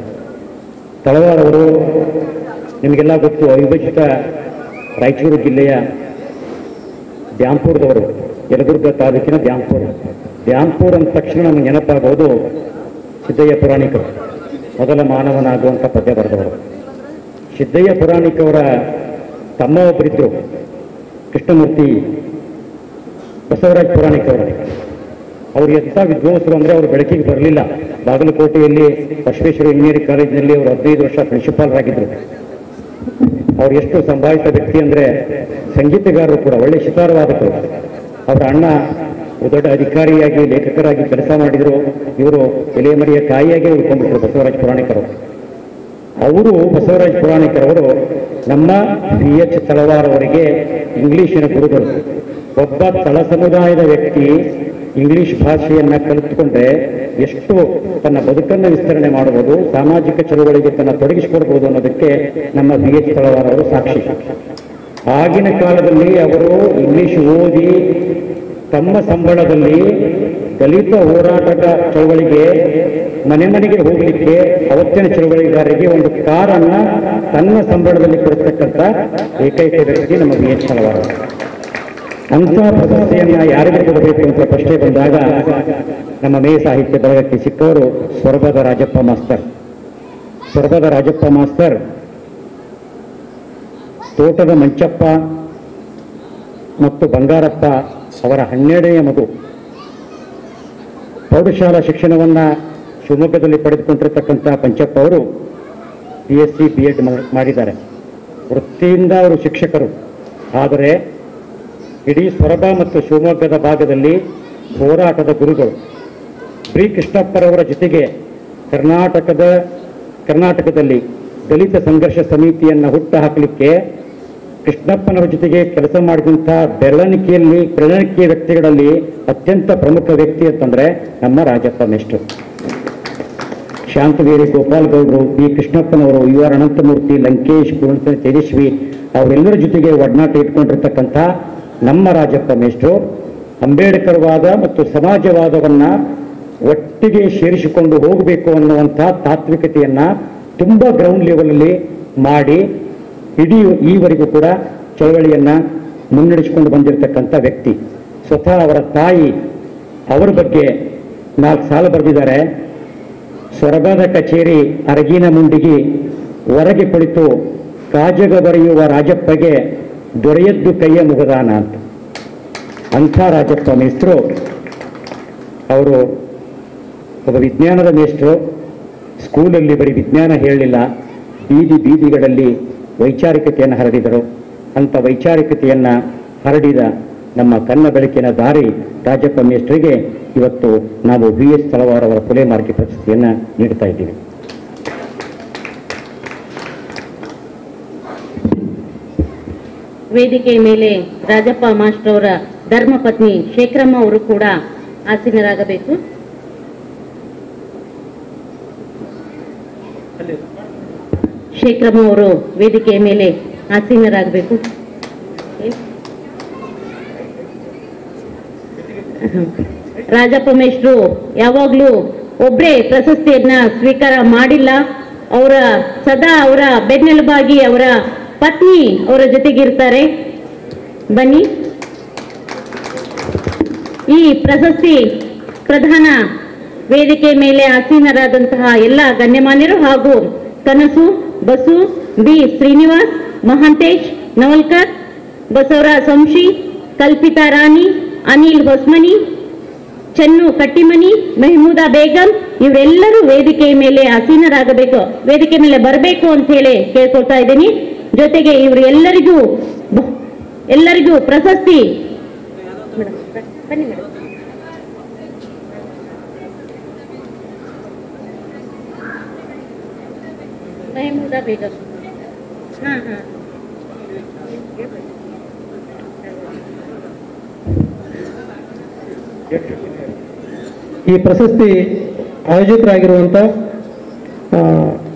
ತಳವಾರ್ ಅವರು ನಿಮಗೆಲ್ಲ ಗೊತ್ತು, ಅವಿಭಜಿತ ರಾಯಚೂರು ಜಿಲ್ಲೆಯ ದ್ಯಾಂಪುರದವರು, ಯಲಬುರ್ಗ ತಾಲೂಕಿನ ದ್ಯಾಂಪುರ ಅಂದ ತಕ್ಷಣ ನಮಗೆ ನೆನಪಾಗೋದು ಸಿದ್ದಯ್ಯ ಪುರಾಣಿಕರು, ಮೊದಲ ಮಾನವನಾಗುವಂಥ ಪದ್ಯ ಬರೆದವರು. ಸಿದ್ದಯ್ಯ ಪುರಾಣಿಕವರ ತಮ್ಮ ಒಬ್ಬರಿದ್ದರು, ಕೃಷ್ಣಮೂರ್ತಿ ಬಸವರಾಜ್ ಪುರಾಣಿಕವರು. ಅವರು ಎಂಥ ವಿದ್ವಾಂಸರು ಅಂದರೆ ಅವರು ಬೆಳಕಿಗೆ ಬರಲಿಲ್ಲ. ಬಾಗಲಕೋಟೆಯಲ್ಲಿ ಬಸವೇಶ್ವರ ಇಂಜಿನಿಯರಿಂಗ್ ಕಾಲೇಜಿನಲ್ಲಿ ಅವರು 15 ವರ್ಷ ಪ್ರಿನ್ಸಿಪಾಲರಾಗಿದ್ದರು. ಅವ್ರು ಎಷ್ಟು ಸಂಭಾವಿತ ವ್ಯಕ್ತಿ ಅಂದರೆ ಸಂಗೀತಗಾರರು ಕೂಡ, ಒಳ್ಳೆ ಸಿತಾರವಾದಕರು. ಅವರ ಅಣ್ಣ ದೊಡ್ಡ ಅಧಿಕಾರಿಯಾಗಿ ಲೇಖಕರಾಗಿ ಕೆಲಸ ಮಾಡಿದರು. ಇವರು ಎಲೆಮರಿಯ ಕಾಯಿಯಾಗಿ ಉಳ್ಕೊಂಡ್ಬಿಟ್ರು ಬಸವರಾಜ ಪುರಾಣಿಕರು. ಅವರು ಬಸವರಾಜ ಪುರಾಣಿಕರವರು ನಮ್ಮ BH ತಳವಾರ್ ಅವರಿಗೆ ಇಂಗ್ಲಿಷಿನ ಗುರುಗಳು. ಒಬ್ಬ ತಳ ಸಮುದಾಯದ ವ್ಯಕ್ತಿ ಇಂಗ್ಲಿಷ್ ಭಾಷೆಯನ್ನ ಕಲಿತುಕೊಂಡ್ರೆ ಎಷ್ಟು ತನ್ನ ಬದುಕನ್ನು ವಿಸ್ತರಣೆ ಮಾಡಬಹುದು, ಸಾಮಾಜಿಕ ಚಳವಳಿಗೆ ತನ್ನ ತೊಡಗಿಸಿಕೊಡ್ಬೋದು ಅನ್ನೋದಕ್ಕೆ ನಮ್ಮ BH ತಳವಾರ್ ಅವರು ಸಾಕ್ಷಿ. ಆಗಿನ ಕಾಲದಲ್ಲಿ ಅವರು ಇಂಗ್ಲಿಷ್ ಓದಿ ತಮ್ಮ ಸಂಬಳದಲ್ಲಿ ದಲಿತ ಹೋರಾಟದ ಚಳವಳಿಗೆ ಮನೆ ಮನೆಗೆ ಹೋಗಲಿಕ್ಕೆ ಅವತ್ತಿನ ಚಳವಳಿಗಾರರಿಗೆ ಒಂದು ಕಾರನ್ನ ತನ್ನ ಸಂಬಳದಲ್ಲಿ ಕೊಡ್ತಕ್ಕಂಥ ಏಕೈಕ ವ್ಯಕ್ತಿ ನಮ್ಮ BH ತಳವಾರ್. ಅಂಥ ಪ್ರಶಸ್ತಿಯನ್ನ ಯಾರಿಗೆ ಕೊಡಬೇಕು ಅಂತ ಪ್ರಶ್ನೆ ಬಂದಾಗ ನಮ್ಮ ಮೇ ಸಾಹಿತ್ಯ ಬಳಗಕ್ಕೆ ಸಿಕ್ಕವರು ಸೊರಬದ ರಾಜಪ್ಪ ಮಾಸ್ತರ್. ಸೊರಬದ ರಾಜಪ್ಪ ಮಾಸ್ತರ್ ತೋಟದ ಮಂಚಪ್ಪ ಮತ್ತು ಬಂಗಾರಪ್ಪ ಅವರ 12ನೇ ಮಗು. ಪ್ರೌಢಶಾಲಾ ಶಿಕ್ಷಣವನ್ನ ಶಿವಮೊಗ್ಗದಲ್ಲಿ ಪಡೆದುಕೊಂಡಿರತಕ್ಕಂಥ ಪಂಚಪ್ಪ ಅವರು BSc B.Ed ಮಾಡಿದ್ದಾರೆ. ವೃತ್ತಿಯಿಂದ ಅವರು ಶಿಕ್ಷಕರು. ಆದರೆ ಇಡೀ ಸೊರಬ ಮತ್ತು ಶಿವಮೊಗ್ಗದ ಭಾಗದಲ್ಲಿ ಹೋರಾಟದ ಗುರುಗಳು. ಬಿ ಕೃಷ್ಣಪ್ಪರವರ ಜೊತೆಗೆ ಕರ್ನಾಟಕದಲ್ಲಿ ದಲಿತ ಸಂಘರ್ಷ ಸಮಿತಿಯನ್ನು ಹುಟ್ಟು ಹಾಕಲಿಕ್ಕೆ ಕೃಷ್ಣಪ್ಪನವರ ಜೊತೆಗೆ ಕೆಲಸ ಮಾಡಿದಂಥ ಬೆರಳಿಕೆಯ ವ್ಯಕ್ತಿಗಳಲ್ಲಿ ಅತ್ಯಂತ ಪ್ರಮುಖ ವ್ಯಕ್ತಿ ಅಂತಂದ್ರೆ ನಮ್ಮ ರಾಜಪ್ಪ ಮೇಷ್ಟ್ರು. ಶಾಂತವೇರಿ ಗೋಪಾಲ್ ಗೌಡರು, ಬಿ ಕೃಷ್ಣಪ್ಪನವರು, UR ಅನಂತಮೂರ್ತಿ, ಲಂಕೇಶ್, ಪೂರ್ಣಚಂದ್ರ ತೇಜಸ್ವಿ ಅವರೆಲ್ಲರ ಜೊತೆಗೆ ಒಡನಾಟ ಇಟ್ಕೊಂಡಿರ್ತಕ್ಕಂಥ ನಮ್ಮ ರಾಜಪ್ಪ ಮೇಷ್ಟ್ರು ಅಂಬೇಡ್ಕರ್ ವಾದ ಮತ್ತು ಸಮಾಜವಾದವನ್ನ ಒಟ್ಟಿಗೆ ಸೇರಿಸಿಕೊಂಡು ಹೋಗಬೇಕು ಅನ್ನುವಂಥ ತಾತ್ವಿಕತೆಯನ್ನ ತುಂಬ ಗ್ರೌಂಡ್ ಲೆವೆಲಲ್ಲಿ ಮಾಡಿ ಇಡೀ ಈವರೆಗೂ ಕೂಡ ಚಳವಳಿಯನ್ನ ಮುನ್ನಡೆಸಿಕೊಂಡು ಬಂದಿರತಕ್ಕಂಥ ವ್ಯಕ್ತಿ. ಸ್ವತಃ ಅವರ ತಾಯಿ ಅವರ ಬಗ್ಗೆ 4 ಸಾಲ ಬರೆದಿದ್ದಾರೆ. ಸೊರಬದ ಕಚೇರಿ ಅರಗಿನ ಮುಂಡಿಗಿ ಹೊರಗೆ ಕುಳಿತು ಕಾಜಗ ಬರೆಯುವ ರಾಜಪ್ಪಗೆ ದೊರೆಯದ್ದು ಕೈಯ ಮುಗದಾನ ಅಂತ. ಅಂಥ ರಾಜಪ್ಪ ಮೇಷ್ಟ್ರು ಅವರು ಒಬ್ಬ ವಿಜ್ಞಾನದ ಮೇಷ್ಟ್ರು. ಸ್ಕೂಲಲ್ಲಿ ಬರೀ ವಿಜ್ಞಾನ ಹೇಳಲಿಲ್ಲ, ಬೀದಿಗಳಲ್ಲಿ ವೈಚಾರಿಕತೆಯನ್ನು ಹರಡಿದರು. ಅಂಥ ವೈಚಾರಿಕತೆಯನ್ನು ಹರಡಿದ ನಮ್ಮ ಕನ್ನ ಬೆಳಕಿನ ದಾರಿ ರಾಜಪ್ಪ ಮೇಷ್ಟ್ರಿಗೆ ಇವತ್ತು ನಾವು BH ತಳವಾರ್ ಅವರ ಕೊಲೆ ಮಾರ್ಕೆ ಪ್ರಶಸ್ತಿಯನ್ನು ನೀಡ್ತಾ ಇದ್ದೀವಿ. ವೇದಿಕೆ ಮೇಲೆ ರಾಜಪ್ಪ ಮಾಸ್ಟರ್ ಅವರ ಧರ್ಮಪತ್ನಿ ಶೇಖರಮ್ಮ ಅವರು ಕೂಡ ಆಸೀನರಾಗಬೇಕು. ಶೇಖರಮ್ಮ ಅವರು ವೇದಿಕೆಯ ಮೇಲೆ ಆಸೀನರಾಗಬೇಕು. ರಾಜಪ್ಪ ಮೇಷ್ಟ್ರು ಯಾವಾಗ್ಲೂ ಒಬ್ಬರೇ ಪ್ರಶಸ್ತಿಯನ್ನ ಸ್ವೀಕಾರ ಮಾಡಿಲ್ಲ. ಸದಾ ಅವರ ಬೆನ್ನೆಲುಬಾಗಿ ಅವರ ಪತ್ನಿ ಅವರ ಜೊತೆಗಿರ್ತಾರೆ. ಬನ್ನಿ. ಈ ಪ್ರಶಸ್ತಿ ಪ್ರಧಾನ ವೇದಿಕೆ ಮೇಲೆ ಆಸೀನರಾದಂತಹ ಎಲ್ಲ ಗಣ್ಯಮಾನ್ಯರು ಹಾಗೂ ಕನಸು, ಬಸು, ಬಿ ಶ್ರೀನಿವಾಸ್, ಮಹಾಂತೇಶ್ ನವಲ್ಕರ್, ಬಸವರಾಜ್ ಸಂಶಿ, ಕಲ್ಪಿತಾ ರಾಣಿ, ಅನಿಲ್ ಹೊಸ್ಮನಿ, ಚೆನ್ನು ಕಟ್ಟಿಮನಿ, ಮೆಹಮೂದಾ ಬೇಗಂ ಇವರೆಲ್ಲರೂ ವೇದಿಕೆಯ ಮೇಲೆ ಆಸೀನರಾಗಬೇಕು, ವೇದಿಕೆ ಮೇಲೆ ಬರಬೇಕು ಅಂತ ಹೇಳಿ ಕೇಳ್ಕೊಳ್ತಾ ಇದ್ದೀನಿ. ಜೊತೆಗೆ ಇವರು ಎಲ್ಲರಿಗೂ ಪ್ರಶಸ್ತಿ ಬನ್ನಿ ಮೇಡಮ್. ಮೆಹಮೂದಾ ಬೇಗಂ. ಈ ಪ್ರಶಸ್ತಿ ಆಯೋಜಕರಾಗಿರುವಂಥ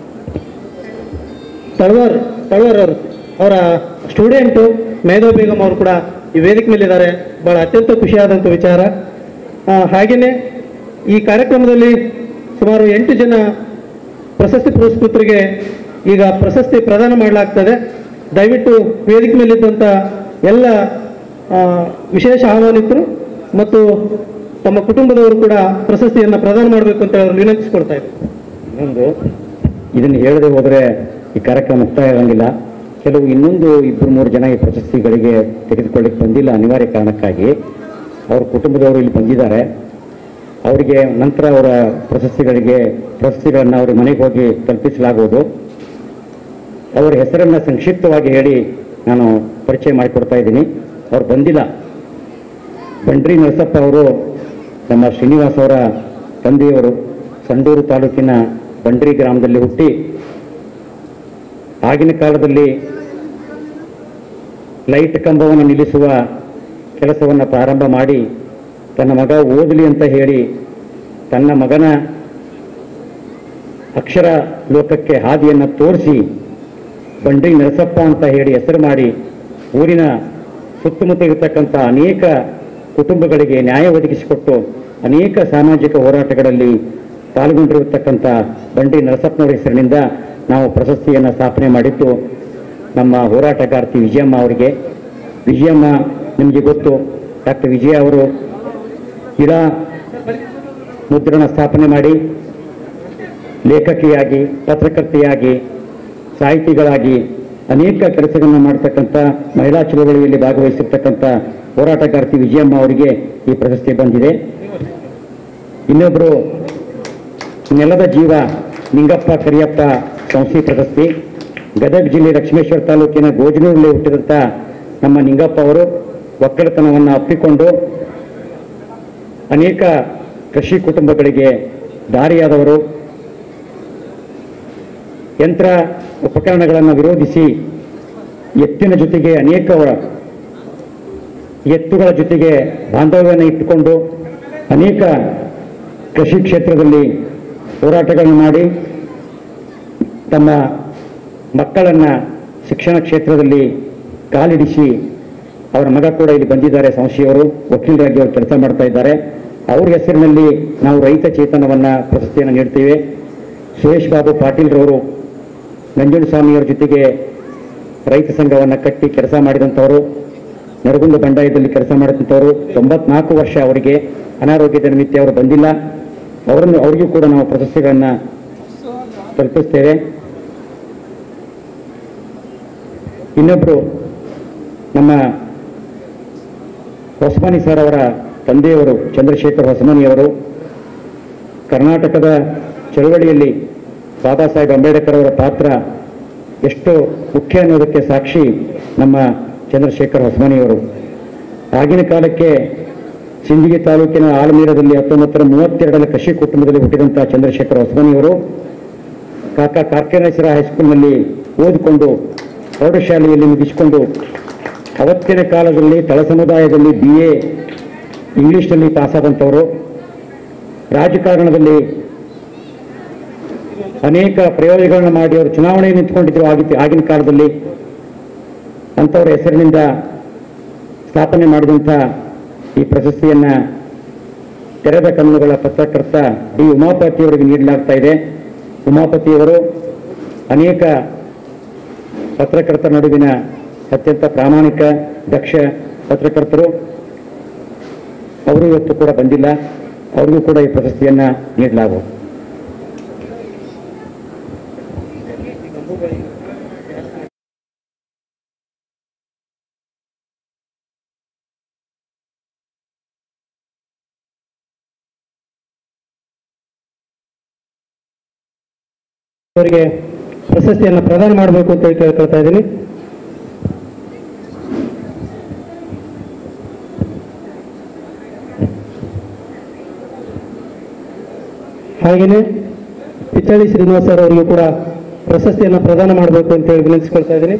ತಳವಾರ್ ಅವರ ಸ್ಟೂಡೆಂಟು ಮೇಧಾ ಬೇಗಂ ಅವರು ಕೂಡ ಈ ವೇದಿಕೆ ಮೇಲಿದ್ದಾರೆ. ಬಹಳ ಅತ್ಯಂತ ಖುಷಿಯಾದಂಥ ವಿಚಾರ. ಹಾಗೆಯೇ ಈ ಕಾರ್ಯಕ್ರಮದಲ್ಲಿ ಸುಮಾರು 8 ಜನ ಪ್ರಶಸ್ತಿ ಪುರಸ್ಕೃತರಿಗೆ ಈಗ ಪ್ರಶಸ್ತಿ ಪ್ರದಾನ ಮಾಡಲಾಗ್ತದೆ. ದಯವಿಟ್ಟು ವೇದಿಕೆ ಮೇಲಿದ್ದಂಥ ಎಲ್ಲ ವಿಶೇಷ ಆಹ್ವಾನಿತರು ಮತ್ತು ತಮ್ಮ ಕುಟುಂಬದವರು ಕೂಡ ಪ್ರಶಸ್ತಿಯನ್ನು ಪ್ರದಾನ ಮಾಡಬೇಕು ಅಂತ ಅವರು ವಿನಂತಿಸಿಕೊಡ್ತಾ ಇದ್ದಾರೆ. ಇದನ್ನು ಹೇಳದೆ ಹೋದರೆ ಈ ಕಾರ್ಯಕ್ರಮ ಮುಕ್ತಾಯ ಆಗಂಗಿಲ್ಲ. ಕೆಲವು ಇನ್ನೊಂದು 2-3 ಜನ ಈ ಪ್ರಶಸ್ತಿಗಳಿಗೆ ತೆಗೆದುಕೊಳ್ಳಿಕ್ಕೆ ಬಂದಿಲ್ಲ ಅನಿವಾರ್ಯ ಕಾರಣಕ್ಕಾಗಿ. ಅವ್ರ ಕುಟುಂಬದವರು ಇಲ್ಲಿ ಬಂದಿದ್ದಾರೆ. ಅವರಿಗೆ ನಂತರ ಅವರ ಪ್ರಶಸ್ತಿಗಳನ್ನು ಅವರ ಮನೆಗೆ ಹೋಗಿ ತಲುಪಿಸಲಾಗುವುದು. ಅವರ ಹೆಸರನ್ನು ಸಂಕ್ಷಿಪ್ತವಾಗಿ ಹೇಳಿ ನಾನು ಪರಿಚಯ ಮಾಡಿಕೊಡ್ತಾ ಇದ್ದೀನಿ. ಅವ್ರು ಬಂದಿಲ್ಲ. ಬಂಡ್ರಿ ನರಸಪ್ಪ ಅವರು ನಮ್ಮ ಶ್ರೀನಿವಾಸ್ ಅವರ ತಂದೆಯವರು. ಸಂಡೂರು ತಾಲೂಕಿನ ಬಂಡ್ರಿ ಗ್ರಾಮದಲ್ಲಿ ಹುಟ್ಟಿ ಆಗಿನ ಕಾಲದಲ್ಲಿ ಲೈಟ್ ಕಂಬವನ್ನು ನಿಲ್ಲಿಸುವ ಕೆಲಸವನ್ನು ಪ್ರಾರಂಭ ಮಾಡಿ ತನ್ನ ಮಗ ಓದಲಿ ಅಂತ ಹೇಳಿ ತನ್ನ ಮಗನ ಅಕ್ಷರ ಲೋಕಕ್ಕೆ ಹಾದಿಯನ್ನು ತೋರಿಸಿ ಬಂಡ್ರಿ ನರಸಪ್ಪ ಅಂತ ಹೇಳಿ ಹೆಸರು ಮಾಡಿ ಊರಿನ ಸುತ್ತಮುತ್ತ ಇರತಕ್ಕಂಥ ಅನೇಕ ಕುಟುಂಬಗಳಿಗೆ ನ್ಯಾಯ ಒದಗಿಸಿಕೊಟ್ಟು ಅನೇಕ ಸಾಮಾಜಿಕ ಹೋರಾಟಗಳಲ್ಲಿ ಪಾಲ್ಗೊಂಡಿರತಕ್ಕಂಥ ಬಂಡ್ರಿ ನರಸಪ್ಪನವರ ಹೆಸರಿನಿಂದ ನಾವು ಪ್ರಶಸ್ತಿಯನ್ನು ಸ್ಥಾಪನೆ ಮಾಡಿದ್ದು ನಮ್ಮ ಹೋರಾಟಗಾರ್ತಿ ವಿಜಯಮ್ಮ ಅವರಿಗೆ. ವಿಜಯಮ್ಮ ನಿಮಗೆ ಗೊತ್ತು, ಡಾಕ್ಟರ್ ವಿಜಯ ಅವರು ಇಡಾ ಮುದ್ರಣ ಸ್ಥಾಪನೆ ಮಾಡಿ ಲೇಖಕಿಯಾಗಿ, ಪತ್ರಕರ್ತೆಯಾಗಿ, ಸಾಹಿತಿಗಳಾಗಿ ಅನೇಕ ಕೆಲಸಗಳನ್ನು ಮಾಡತಕ್ಕಂಥ ಮಹಿಳಾ ಚಳವಳಿಯಲ್ಲಿ ಭಾಗವಹಿಸಿರ್ತಕ್ಕಂಥ ಹೋರಾಟಗಾರ್ತಿ ವಿಜಯಮ್ಮ ಅವರಿಗೆ ಈ ಪ್ರಶಸ್ತಿ ಬಂದಿದೆ. ಇನ್ನೊಬ್ಬರು ನೆಲದ ಜೀವ ನಿಂಗಪ್ಪ ಕರಿಯಪ್ಪ ಸಂಸ್ಥೆ ಪ್ರಶಸ್ತಿ. ಗದಗ ಜಿಲ್ಲೆ ಲಕ್ಷ್ಮೇಶ್ವರ ತಾಲೂಕಿನ ಗೋಜನೂರಲ್ಲಿ ಹುಟ್ಟಿದಂಥ ನಮ್ಮ ನಿಂಗಪ್ಪ ಅವರು ಒಕ್ಕಲತನವನ್ನು ಅಪ್ಪಿಕೊಂಡು ಅನೇಕ ಕೃಷಿ ಕುಟುಂಬಗಳಿಗೆ ದಾರಿಯಾದವರು. ಯಂತ್ರ ಉಪಕರಣಗಳನ್ನು ವಿರೋಧಿಸಿ ಎತ್ತಿನ ಜೊತೆಗೆ ಅನೇಕ ಎತ್ತುಗಳ ಜೊತೆಗೆ ಬಾಂಧವ್ಯವನ್ನು ಇಟ್ಟುಕೊಂಡು ಅನೇಕ ಕೃಷಿ ಕ್ಷೇತ್ರದಲ್ಲಿ ಹೋರಾಟಗಳನ್ನು ಮಾಡಿ ತಮ್ಮ ಮಕ್ಕಳನ್ನು ಶಿಕ್ಷಣ ಕ್ಷೇತ್ರದಲ್ಲಿ ಕಾಲಿಡಿಸಿ ಅವರ ಮಗ ಕೂಡ ಇಲ್ಲಿ ಬಂದಿದ್ದಾರೆ. ಸಂಸ್ಥೆಯವರು ವಕೀಲರಾಗಿ ಅವರು ಕೆಲಸ ಮಾಡ್ತಾ ಇದ್ದಾರೆ. ಅವ್ರ ಹೆಸರಿನಲ್ಲಿ ನಾವು ರೈತ ಚೇತನವನ್ನು ಪ್ರಶಸ್ತಿಯನ್ನು ನೀಡ್ತೇವೆ. ಸುರೇಶ್ ಬಾಬು ಪಾಟೀಲ್ರವರು ನಂಜುಂಡಸ್ವಾಮಿಯವರ ಜೊತೆಗೆ ರೈತ ಸಂಘವನ್ನು ಕಟ್ಟಿ ಕೆಲಸ ಮಾಡಿದಂಥವರು, ನರಗುಂದ ಬಂಡಾಯದಲ್ಲಿ ಕೆಲಸ ಮಾಡಿದಂಥವರು. 94 ವರ್ಷ ಅವರಿಗೆ ಅನಾರೋಗ್ಯದ ನಿಮಿತ್ತ ಅವರು ಬಂದಿಲ್ಲ. ಅವರಿಗೂ ಕೂಡ ನಾವು ಪ್ರಶಸ್ತಿಗಳನ್ನು ತಲುಪಿಸ್ತೇವೆ. ಇನ್ನೊಬ್ಬರು ನಮ್ಮ ಹೊಸಮನಿ ಸರ್ ಅವರ ತಂದೆಯವರು ಚಂದ್ರಶೇಖರ್ ಹೊಸಮನಿಯವರು. ಕರ್ನಾಟಕದ ಚಳವಳಿಯಲ್ಲಿ ಬಾಬಾ ಸಾಹೇಬ್ ಅಂಬೇಡ್ಕರ್ ಅವರ ಪಾತ್ರ ಎಷ್ಟು ಮುಖ್ಯ ಅನ್ನೋದಕ್ಕೆ ಸಾಕ್ಷಿ ನಮ್ಮ ಚಂದ್ರಶೇಖರ್ ಹೊಸಮನಿಯವರು. ಆಗಿನ ಕಾಲಕ್ಕೆ ಸಿಂದಗಿ ತಾಲೂಕಿನ ಆಲಮೀರದಲ್ಲಿ 1932 ಕೃಷಿ ಕುಟುಂಬದಲ್ಲಿ ಹುಟ್ಟಿದಂಥ ಚಂದ್ರಶೇಖರ್ ಹೊಸಮನಿಯವರು ಕಾಕಾ ಕಾರ್ಕೇಶ್ವರ ಹೈಸ್ಕೂಲ್ನಲ್ಲಿ ಓದಿಕೊಂಡು ಪ್ರೌಢಶಾಲೆಯಲ್ಲಿ ಮುಗಿಸಿಕೊಂಡು ಅವತ್ತಿನ ಕಾಲದಲ್ಲಿ ತಳ ಸಮುದಾಯದಲ್ಲಿ BA ಇಂಗ್ಲಿಷ್ನಲ್ಲಿ ಪಾಸಾದಂಥವರು. ರಾಜಕಾರಣದಲ್ಲಿ ಅನೇಕ ಪ್ರಯೋಗಗಳನ್ನು ಮಾಡಿ ಅವರು ಚುನಾವಣೆ ನಿಂತ್ಕೊಂಡಿದ್ರು ಆಗಿನ ಕಾಲದಲ್ಲಿ. ಅಂಥವರ ಹೆಸರಿನಿಂದ ಸ್ಥಾಪನೆ ಮಾಡಿದಂಥ ಈ ಪ್ರಶಸ್ತಿಯನ್ನು ತೆರೆದ ಕಣ್ಣುಗಳ ಪತ್ರಕರ್ತ ಡಿ ಉಮಾಪತಿಯವರಿಗೆ ನೀಡಲಾಗ್ತಾ ಇದೆ. ಉಮಾಪತಿಯವರು ಅನೇಕ ಪತ್ರಕರ್ತರ ನಡುವಿನ ಅತ್ಯಂತ ಪ್ರಾಮಾಣಿಕ ದಕ್ಷ ಪತ್ರಕರ್ತರು. ಅವರು ಇವತ್ತು ಕೂಡ ಬಂದಿಲ್ಲ. ಅವರಿಗೂ ಕೂಡ ಈ ಪ್ರಶಸ್ತಿಯನ್ನು ನೀಡಲಾಗುವುದು. ಅವರಿಗೆ ಪ್ರಶಸ್ತಿಯನ್ನು ಪ್ರದಾನ ಮಾಡಬೇಕು ಅಂತ ಕೇಳ್ಕೊಳ್ತಾ ಇದ್ದೀನಿ. ಹಾಗೆಯೇ ಪಿಚ್ಚಳ್ಳಿ ಶ್ರೀನಿವಾಸ್ ಸರ್ ಅವರಿಗೂ ಕೂಡ ಪ್ರಶಸ್ತಿಯನ್ನು ಪ್ರದಾನ ಮಾಡಬೇಕು ಅಂತ ಹೇಳಿ ವಿನಂತಿಸ್ಕೊಳ್ತಾ ಇದ್ದೀನಿ.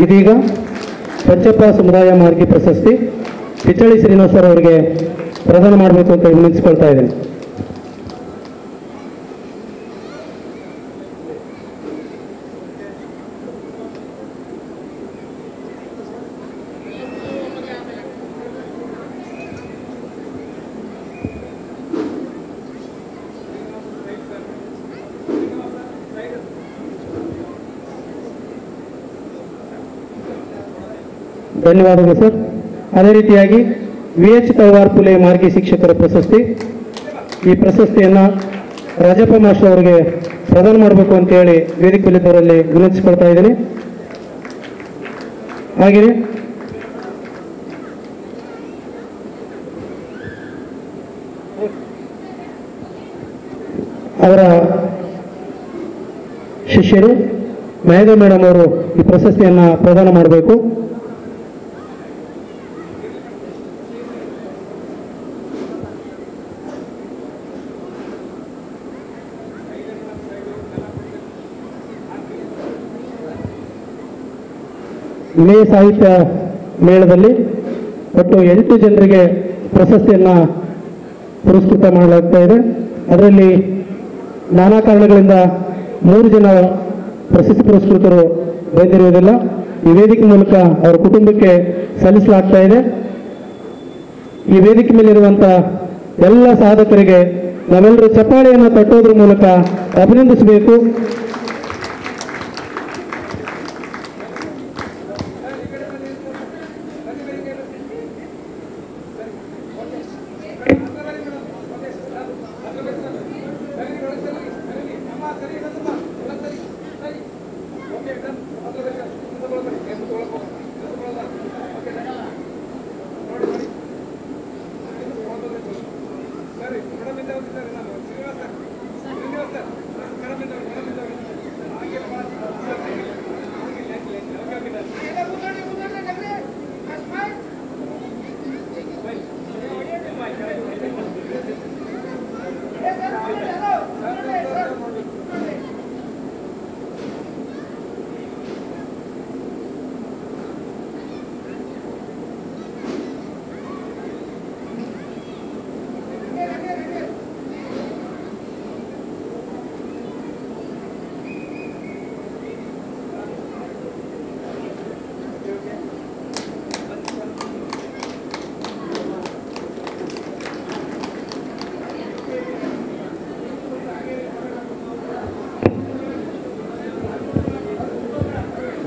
ಇದೀಗ ಪಂಚಪ್ಪ ಸಮುದಾಯ ಮಾರ್ಗಿ ಪ್ರಶಸ್ತಿ ಪಿಚ್ಚಳ್ಳಿ ಶ್ರೀನಿವಾಸ್ ಸರ್ ಅವರಿಗೆ ಪ್ರದಾನ ಮಾಡಬೇಕು ಅಂತ ವಿನಂತಿಸ್ಕೊಳ್ತಾ ಇದ್ದೀನಿ. ಧನ್ಯವಾದಗಳು ಸರ್. ಅದೇ ರೀತಿಯಾಗಿ VH ತಳವಾರ್ ಪುಲೆ ಮಾರ್ಗಿ ಶಿಕ್ಷಕರ ಪ್ರಶಸ್ತಿ, ಈ ಪ್ರಶಸ್ತಿಯನ್ನು ರಾಜಪ್ಪ ಮಾಸ್ಟರ್ ಅವರಿಗೆ ಪ್ರದಾನ ಮಾಡಬೇಕು ಅಂತೇಳಿ ವೇದಿಕೆ ಮೇಲಿದ್ದವರಲ್ಲಿ ವಿನಂತಿಸಿಕೊಳ್ತಾ ಇದ್ದೀನಿ. ಹಾಗೆಯೇ ಅವರ ಶಿಷ್ಯರು ಮಹೇಂದ್ರ ಮೇಡಮ್ ಅವರು ಈ ಪ್ರಶಸ್ತಿಯನ್ನು ಪ್ರದಾನ ಮಾಡಬೇಕು. ಮೇ ಸಾಹಿತ್ಯ ಮೇಳದಲ್ಲಿ ಒಟ್ಟು 8 ಜನರಿಗೆ ಪ್ರಶಸ್ತಿಯನ್ನು ಪುರಸ್ಕೃತ ಮಾಡಲಾಗ್ತಾ ಇದೆ. ಅದರಲ್ಲಿ ನಾನಾ ಕಾರಣಗಳಿಂದ 3 ಜನ ಪ್ರಶಸ್ತಿ ಪುರಸ್ಕೃತರು ಬಂದಿರುವುದಿಲ್ಲ. ಈ ವೇದಿಕೆ ಮೂಲಕ ಅವರ ಕುಟುಂಬಕ್ಕೆ ಸಲ್ಲಿಸಲಾಗ್ತಾ ಇದೆ. ಈ ವೇದಿಕೆ ಮೇಲಿರುವಂಥ ಎಲ್ಲ ಸಾಧಕರಿಗೆ ನಾವೆಲ್ಲರೂ ಚಪ್ಪಾಳೆಯನ್ನು ತಟ್ಟೋದ್ರ ಮೂಲಕ ಅಭಿನಂದಿಸಬೇಕು.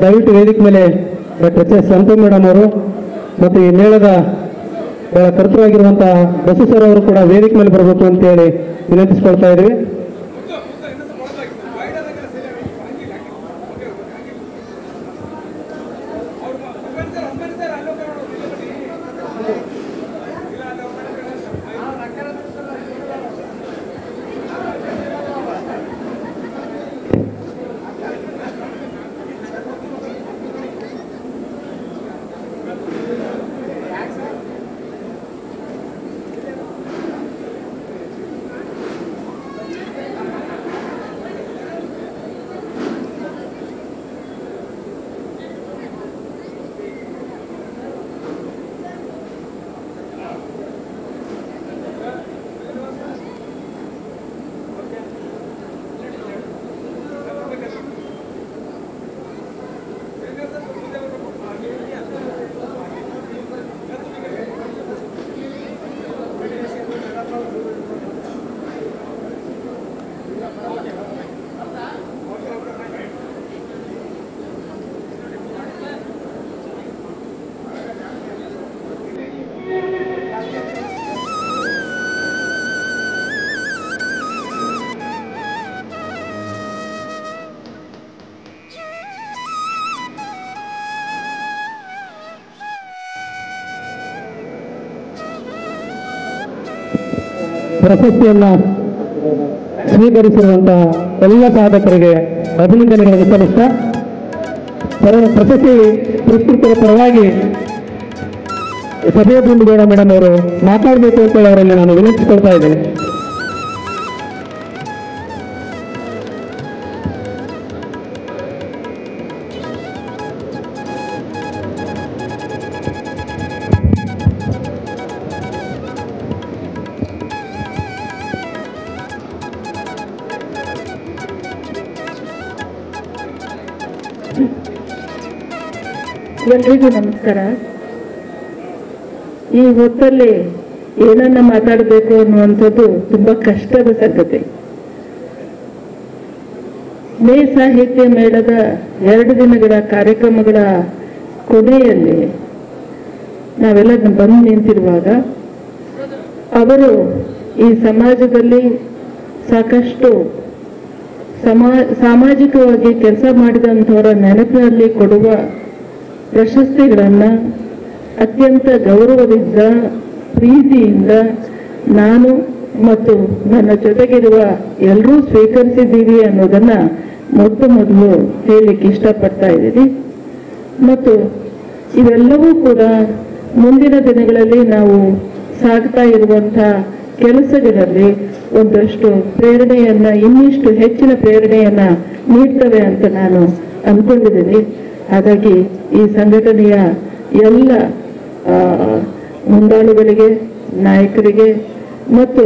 ದಯವಿಟ್ಟು ವೇದಿಕೆ ಮೇಲೆ doctor H S Santhu madam ಅವರು ಮತ್ತು ಈ ಮೇಳದ ಕರ್ತೃವಾಗಿರುವಂತಹ ಬಸು ಸರ್ ಅವರು ಕೂಡ ವೇದಿಕೆ ಮೇಲೆ ಬರಬೇಕು ಅಂತೇಳಿ ವಿನಂತಿಸಿಕೊಳ್ತಾ ಇದ್ದೀವಿ. ಪ್ರಶಸ್ತಿಯನ್ನು ಸ್ವೀಕರಿಸಿರುವಂತಹ ಎಲ್ಲ ಸಾಧಕರಿಗೆ ಅಭಿನಂದನೆಗಳನ್ನು ಸಲ್ಲಿಸ್ತಾ ಪ್ರಶಸ್ತಿ ಪುರಸ್ಕೃತರ ಪರವಾಗಿ ಸಭೆಯ ಗುಂಡುಗೌಡ ಮೇಡಮ್ ಅವರು ಮಾತಾಡಬೇಕು ಅಂತ ಅವರಲ್ಲಿ ನಾನು ವಿನಂತಿಸಿಕೊಳ್ತಾ ಇದ್ದೇನೆ. ಎಲ್ರಿಗೂ ನಮಸ್ಕಾರ. ಈ ಹೊತ್ತಲ್ಲಿ ಏನನ್ನ ಮಾತಾಡಬೇಕು ಅನ್ನುವಂಥದ್ದು ತುಂಬಾ ಕಷ್ಟದ ಸಂಗತಿ. ಮೇ ಸಾಹಿತ್ಯ ಮೇಳದ 2 ದಿನಗಳ ಕಾರ್ಯಕ್ರಮಗಳ ಕೊನೆಯಲ್ಲಿ ನಾವೆಲ್ಲ ಬಂದು ನಿಂತಿರುವಾಗ ಅವರು ಈ ಸಮಾಜದಲ್ಲಿ ಸಾಕಷ್ಟು ಸಾಮಾಜಿಕವಾಗಿ ಕೆಲಸ ಮಾಡಿದಂಥವರ ನೆನಪಿನಲ್ಲಿ ಕೊಡುವ ಪ್ರಶಸ್ತಿಗಳನ್ನು ಅತ್ಯಂತ ಗೌರವದಿಂದ ಪ್ರೀತಿಯಿಂದ ನಾನು ಮತ್ತು ನನ್ನ ಜೊತೆಗಿರುವ ಎಲ್ಲರೂ ಸ್ವೀಕರಿಸಿದ್ದೀವಿ ಅನ್ನೋದನ್ನ ಮೊದಲು ಹೇಳಲಿಕ್ಕೆ ಇಷ್ಟಪಡ್ತಾ ಇದ್ದೀನಿ. ಮತ್ತು ಇವೆಲ್ಲವೂ ಕೂಡ ಮುಂದಿನ ದಿನಗಳಲ್ಲಿ ನಾವು ಸಾಗ್ತಾ ಇರುವಂಥ ಕೆಲಸಗಳಲ್ಲಿ ಒಂದಷ್ಟು ಪ್ರೇರಣೆಯನ್ನ, ಇನ್ನಿಷ್ಟು ಹೆಚ್ಚಿನ ಪ್ರೇರಣೆಯನ್ನ ನೀಡ್ತವೆ ಅಂತ ನಾನು ಅಂದ್ಕೊಂಡಿದ್ದೀನಿ. ಹಾಗಾಗಿ ಈ ಸಂಘಟನೆಯ ಎಲ್ಲ ಮುಂದಾಳುಗಳಿಗೆ, ನಾಯಕರಿಗೆ ಮತ್ತು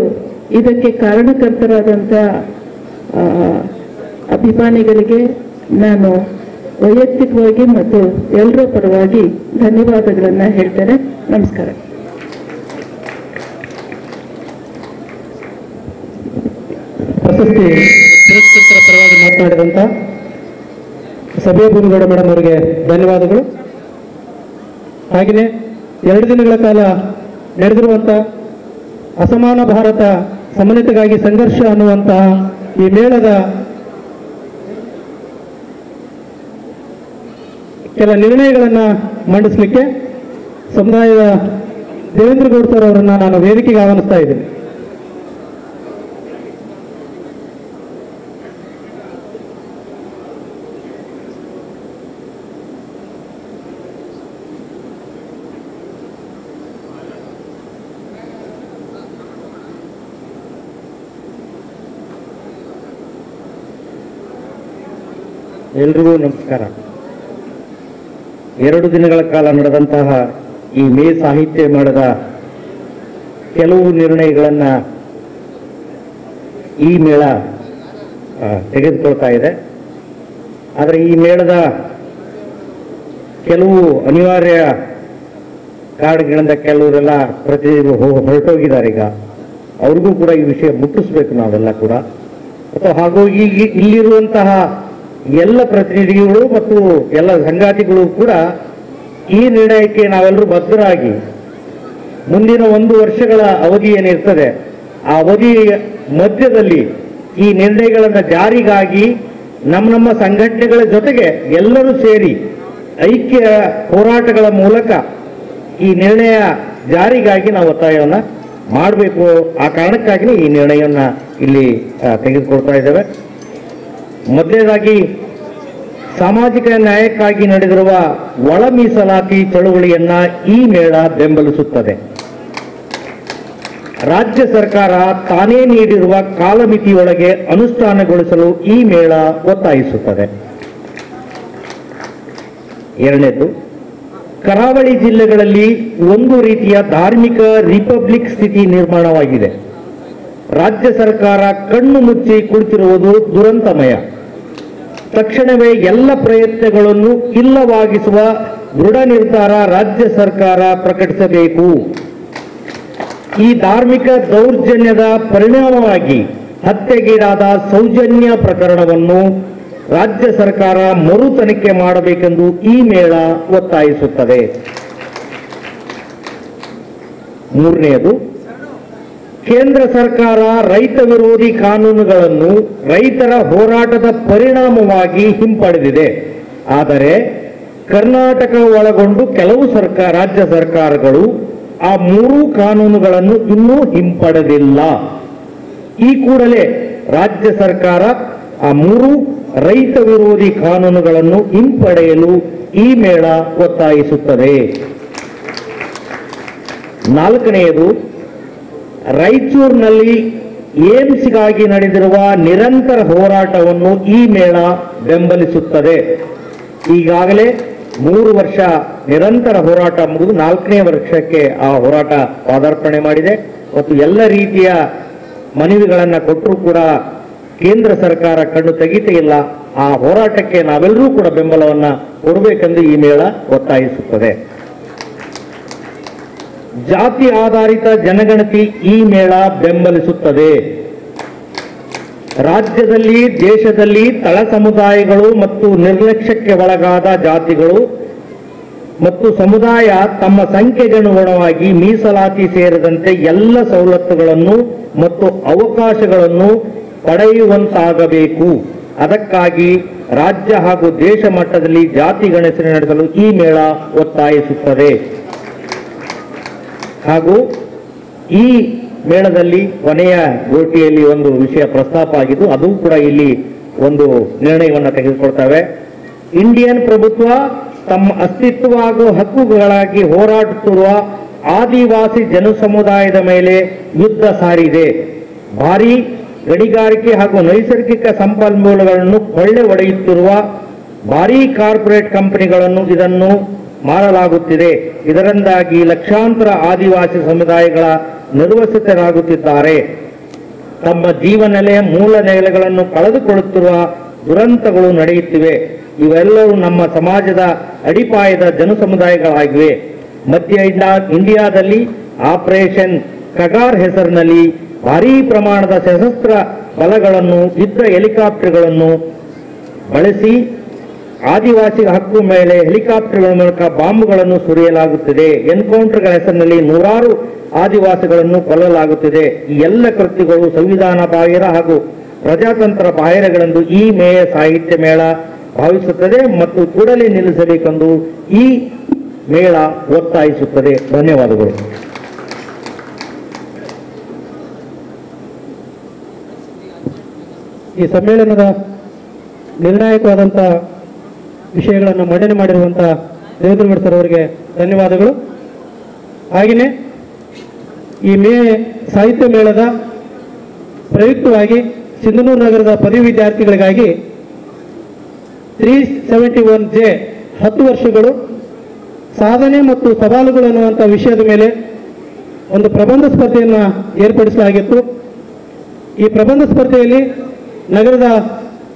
ಇದಕ್ಕೆ ಕಾರಣಕರ್ತರಾದಂಥ ಅಭಿಮಾನಿಗಳಿಗೆ ನಾನು ವೈಯಕ್ತಿಕವಾಗಿ ಮತ್ತು ಎಲ್ಲರ ಪರವಾಗಿ ಧನ್ಯವಾದಗಳನ್ನು ಹೇಳ್ತೇನೆ. ನಮಸ್ಕಾರ. ಪ್ರಶಸ್ತಿ ಪುರಸ್ಕೃತರ ಪರವಾಗಿ ಮಾತನಾಡಿದಂಥ ಸಭೆ ಭೂಮಿಗೌಡ ಮೇಡಮ್ ಅವರಿಗೆ ಧನ್ಯವಾದಗಳು. ಹಾಗೆಯೇ 2 ದಿನಗಳ ಕಾಲ ನಡೆದಿರುವಂಥ ಅಸಮಾನ ಭಾರತ ಸಮನ್ವಯತೆಗಾಗಿ ಸಂಘರ್ಷ ಅನ್ನುವಂತಹ ಈ ಮೇಳದ ಕೆಲ ನಿರ್ಣಯಗಳನ್ನು ಮಂಡಿಸಲಿಕ್ಕೆ ಸಮುದಾಯದ ದೇವೇಂದ್ರ ಗೌಡ ಸರ್ ಅವರನ್ನು ನಾನು ವೇದಿಕೆಗೆ ಆಹ್ವಾನಿಸ್ತಾ ಇದ್ದೀನಿ. ಎಲ್ರಿಗೂ ನಮಸ್ಕಾರ. 2 ದಿನಗಳ ಕಾಲ ನಡೆದಂತಹ ಈ ಮೇ ಸಾಹಿತ್ಯ ಮೇಳದ ಕೆಲವು ನಿರ್ಣಯಗಳನ್ನು ಈ ಮೇಳ ತೆಗೆದುಕೊಳ್ತಾ ಇದೆ. ಆದರೆ ಈ ಮೇಳದ ಕೆಲವು ಅನಿವಾರ್ಯ ಕಾರಣಗಳಿಂದ ಕೆಲವರೆಲ್ಲ ಪ್ರತಿನಿಧಿಗಳು ಹೊರಟೋಗಿದ್ದಾರೆ. ಈಗ ಅವ್ರಿಗೂ ಕೂಡ ಈ ವಿಷಯ ಮುಟ್ಟಿಸ್ಬೇಕು ನಾವೆಲ್ಲ ಕೂಡ. ಮತ್ತು ಹಾಗೂ ಈಗ ಇಲ್ಲಿರುವಂತಹ ಎಲ್ಲ ಪ್ರತಿನಿಧಿಗಳು ಮತ್ತು ಎಲ್ಲ ಸಂಗಾತಿಗಳು ಕೂಡ ಈ ನಿರ್ಣಯಕ್ಕೆ ನಾವೆಲ್ಲರೂ ಬದ್ಧರಾಗಿ ಮುಂದಿನ 1 ವರ್ಷಗಳ ಅವಧಿ ಏನಿರ್ತದೆ ಆ ಅವಧಿಯ ಮಧ್ಯದಲ್ಲಿ ಈ ನಿರ್ಣಯಗಳನ್ನು ಜಾರಿಗಾಗಿ ನಮ್ಮ ಸಂಘಟನೆಗಳ ಜೊತೆಗೆ ಎಲ್ಲರೂ ಸೇರಿ ಐಕ್ಯ ಹೋರಾಟಗಳ ಮೂಲಕ ಈ ನಿರ್ಣಯ ಜಾರಿಗಾಗಿ ನಾವು ಒತ್ತಾಯವನ್ನು ಮಾಡಬೇಕು. ಆ ಕಾರಣಕ್ಕಾಗಿ ಈ ನಿರ್ಣಯವನ್ನು ಇಲ್ಲಿ ತೆಗೆದುಕೊಳ್ತಾ ಇದ್ದೇವೆ. ಮೊದಲನೇದಾಗಿ ಸಾಮಾಜಿಕ ನ್ಯಾಯಕ್ಕಾಗಿ ನಡೆದಿರುವ ಒಳ ಮೀಸಲಾತಿ ಚಳುವಳಿಯನ್ನ ಈ ಮೇಳ ಬೆಂಬಲಿಸುತ್ತದೆ. ರಾಜ್ಯ ಸರ್ಕಾರ ತಾನೇ ನೀಡಿರುವ ಕಾಲಮಿತಿಯೊಳಗೆ ಅನುಷ್ಠಾನಗೊಳಿಸಲು ಈ ಮೇಳ ಒತ್ತಾಯಿಸುತ್ತದೆ. 2ನೇದು, ಕರಾವಳಿ ಜಿಲ್ಲೆಗಳಲ್ಲಿ ಒಂದು ರೀತಿಯ ಧಾರ್ಮಿಕ ರಿಪಬ್ಲಿಕ್ ಸ್ಥಿತಿ ನಿರ್ಮಾಣವಾಗಿದೆ. ರಾಜ್ಯ ಸರ್ಕಾರ ಕಣ್ಣು ಮುಚ್ಚಿ ಕುಳಿತಿರುವುದು ದುರಂತಮಯ. ತಕ್ಷಣವೇ ಎಲ್ಲ ಪ್ರಯತ್ನಗಳನ್ನು ಇಲ್ಲವಾಗಿಸುವ ದೃಢ ನಿರ್ಧಾರ ರಾಜ್ಯ ಸರ್ಕಾರ ಪ್ರಕಟಿಸಬೇಕು. ಈ ಧಾರ್ಮಿಕ ದೌರ್ಜನ್ಯದ ಪರಿಣಾಮವಾಗಿ ಹತ್ಯೆಗೀಡಾದ ಸೌಜನ್ಯ ಪ್ರಕರಣವನ್ನು ರಾಜ್ಯ ಸರ್ಕಾರ ಮರು ತನಿಖೆ ಮಾಡಬೇಕೆಂದು ಈ ಮೇಳ ಒತ್ತಾಯಿಸುತ್ತದೆ. 3ನೇದು, ಕೇಂದ್ರ ಸರ್ಕಾರ ರೈತ ವಿರೋಧಿ ಕಾನೂನುಗಳನ್ನು ರೈತರ ಹೋರಾಟದ ಪರಿಣಾಮವಾಗಿ ಹಿಂಪಡೆದಿದೆ. ಆದರೆ ಕರ್ನಾಟಕ ಒಳಗೊಂಡು ಕೆಲವು ರಾಜ್ಯ ಸರ್ಕಾರಗಳು ಆ 3 ಕಾನೂನುಗಳನ್ನು ಇನ್ನೂ ಹಿಂಪಡೆದಿಲ್ಲ. ಈ ಕೂಡಲೇ ರಾಜ್ಯ ಸರ್ಕಾರ ಆ 3 ರೈತ ವಿರೋಧಿ ಕಾನೂನುಗಳನ್ನು ಹಿಂಪಡೆಯಲು ಈ ಮೇಳ ಒತ್ತಾಯಿಸುತ್ತದೆ. 4ನೇದು, ರಾಯಚೂರಿನಲ್ಲಿ ಏಮ್ಸ್ಗಾಗಿ ನಡೆದಿರುವ ನಿರಂತರ ಹೋರಾಟವನ್ನು ಈ ಮೇಳ ಬೆಂಬಲಿಸುತ್ತದೆ. ಈಗಾಗಲೇ 3 ವರ್ಷ ನಿರಂತರ ಹೋರಾಟ ಮುಗಿದು 4ನೇ ವರ್ಷಕ್ಕೆ ಆ ಹೋರಾಟ ಪಾದಾರ್ಪಣೆ ಮಾಡಿದೆ. ಮತ್ತು ಎಲ್ಲ ರೀತಿಯ ಮನವಿಗಳನ್ನು ಕೊಟ್ಟರೂ ಕೂಡ ಕೇಂದ್ರ ಸರ್ಕಾರ ಕಣ್ಣು ತೆಗಿತೇ ಇಲ್ಲ. ಆ ಹೋರಾಟಕ್ಕೆ ನಾವೆಲ್ಲರೂ ಕೂಡ ಬೆಂಬಲವನ್ನು ಕೊಡಬೇಕೆಂದು ಈ ಮೇಳ ಒತ್ತಾಯಿಸುತ್ತದೆ. ಜಾತಿ ಆಧಾರಿತ ಜನಗಣತಿ ಈ ಮೇಳ ಬೆಂಬಲಿಸುತ್ತದೆ. ರಾಜ್ಯದಲ್ಲಿ, ದೇಶದಲ್ಲಿ ತಳ ಸಮುದಾಯಗಳು ಮತ್ತು ನಿರ್ಲಕ್ಷ್ಯಕ್ಕೆ ಒಳಗಾದ ಜಾತಿಗಳು ಮತ್ತು ಸಮುದಾಯ ತಮ್ಮ ಸಂಖ್ಯೆಗನುಗುಣವಾಗಿ ಮೀಸಲಾತಿ ಸೇರಿದಂತೆ ಎಲ್ಲ ಸವಲತ್ತುಗಳನ್ನು ಮತ್ತು ಅವಕಾಶಗಳನ್ನು ಪಡೆಯುವಂತಾಗಬೇಕು. ಅದಕ್ಕಾಗಿ ರಾಜ್ಯ ಹಾಗೂ ದೇಶ ಮಟ್ಟದಲ್ಲಿ ಜಾತಿ ಗಣತಿ ನಡೆಸಲು ಈ ಮೇಳ ಒತ್ತಾಯಿಸುತ್ತದೆ. ಹಾಗೂ ಈ ಮೇಳದಲ್ಲಿ ಕೊನೆಯ ಗೋಷ್ಠಿಯಲ್ಲಿ ಒಂದು ವಿಷಯ ಪ್ರಸ್ತಾಪ ಆಗಿದ್ದು, ಅದು ಕೂಡ ಇಲ್ಲಿ ಒಂದು ನಿರ್ಣಯವನ್ನು ತೆಗೆದುಕೊಳ್ತವೆ. ಇಂಡಿಯನ್ ಪ್ರಭುತ್ವ ತಮ್ಮ ಅಸ್ತಿತ್ವ ಹಾಗೂ ಹಕ್ಕುಗಳಾಗಿ ಹೋರಾಡುತ್ತಿರುವ ಆದಿವಾಸಿ ಜನಸಮುದಾಯದ ಮೇಲೆ ಯುದ್ಧ ಸಾರಿದೆ. ಭಾರೀ ಗಣಿಗಾರಿಕೆ ಹಾಗೂ ನೈಸರ್ಗಿಕ ಸಂಪನ್ಮೂಲಗಳನ್ನು ಕೊಳ್ಳೆ ಹೊಡೆಯುತ್ತಿರುವ ಭಾರೀ ಕಾರ್ಪೊರೇಟ್ ಕಂಪನಿಗಳನ್ನು ಇದನ್ನು ಮಾಡಲಾಗುತ್ತಿದೆ. ಇದರಿಂದಾಗಿ ಲಕ್ಷಾಂತರ ಆದಿವಾಸಿ ಸಮುದಾಯಗಳ ನಿರ್ವಸಿತರಾಗುತ್ತಿದ್ದಾರೆ. ತಮ್ಮ ಜೀವನೆಲೆಯ ಮೂಲ ನೆಲೆಗಳನ್ನು ಕಳೆದುಕೊಳ್ಳುತ್ತಿರುವ ದುರಂತಗಳು ನಡೆಯುತ್ತಿವೆ. ಇವೆಲ್ಲವೂ ನಮ್ಮ ಸಮಾಜದ ಅಡಿಪಾಯದ ಜನಸಮುದಾಯಗಳಾಗಿವೆ. ಮಧ್ಯ ಇಂಡಿಯಾದಲ್ಲಿ ಆಪರೇಷನ್ ಕಗಾರ್ ಹೆಸರಿನಲ್ಲಿ ಭಾರೀ ಪ್ರಮಾಣದ ಸಶಸ್ತ್ರ ಬಲಗಳನ್ನು, ಯುದ್ಧ ಹೆಲಿಕಾಪ್ಟರ್ಗಳನ್ನು ಬಳಸಿ ಆದಿವಾಸಿ ಹಕ್ಕು ಮೇಲೆ ಹೆಲಿಕಾಪ್ಟರ್ಗಳ ಮೂಲಕ ಬಾಂಬ್ಗಳನ್ನು ಸುರಿಯಲಾಗುತ್ತಿದೆ. ಎನ್ಕೌಂಟರ್ಗಳ ಹೆಸರಿನಲ್ಲಿ ನೂರಾರು ಆದಿವಾಸಿಗಳನ್ನು ಕೊಲ್ಲಲಾಗುತ್ತಿದೆ. ಈ ಎಲ್ಲ ಕೃತ್ಯಗಳು ಸಂವಿಧಾನ ಬಾಹಿರ ಹಾಗೂ ಪ್ರಜಾತಂತ್ರ ಬಾಹಿರಗಳೆಂದು ಈ ಸಾಹಿತ್ಯ ಮೇಳ ಭಾವಿಸುತ್ತದೆ ಮತ್ತು ಕೂಡಲೇ ನಿಲ್ಲಿಸಬೇಕೆಂದು ಈ ಮೇಳ ಒತ್ತಾಯಿಸುತ್ತದೆ. ಧನ್ಯವಾದಗಳು. ಈ ಸಮ್ಮೇಳನದ ನಿರ್ಣಾಯಕವಾದಂಥ ವಿಷಯಗಳನ್ನು ಮಂಡನೆ ಮಾಡಿರುವಂಥ ದೇವೇಂದ್ರ ಸರ್ ಅವರಿಗೆ ಧನ್ಯವಾದಗಳು. ಹಾಗೆಯೇ ಈ ಸಾಹಿತ್ಯ ಮೇಳದ ಪ್ರಯುಕ್ತವಾಗಿ ಸಿಂಧನೂರು ನಗರದ ಪದವಿ ವಿದ್ಯಾರ್ಥಿಗಳಿಗಾಗಿ 371J 10 ವರ್ಷಗಳು ಸಾಧನೆ ಮತ್ತು ಸವಾಲುಗಳು ಅನ್ನುವಂಥ ವಿಷಯದ ಮೇಲೆ ಒಂದು ಪ್ರಬಂಧ ಸ್ಪರ್ಧೆಯನ್ನು ಏರ್ಪಡಿಸಲಾಗಿತ್ತು. ಈ ಪ್ರಬಂಧ ಸ್ಪರ್ಧೆಯಲ್ಲಿ ನಗರದ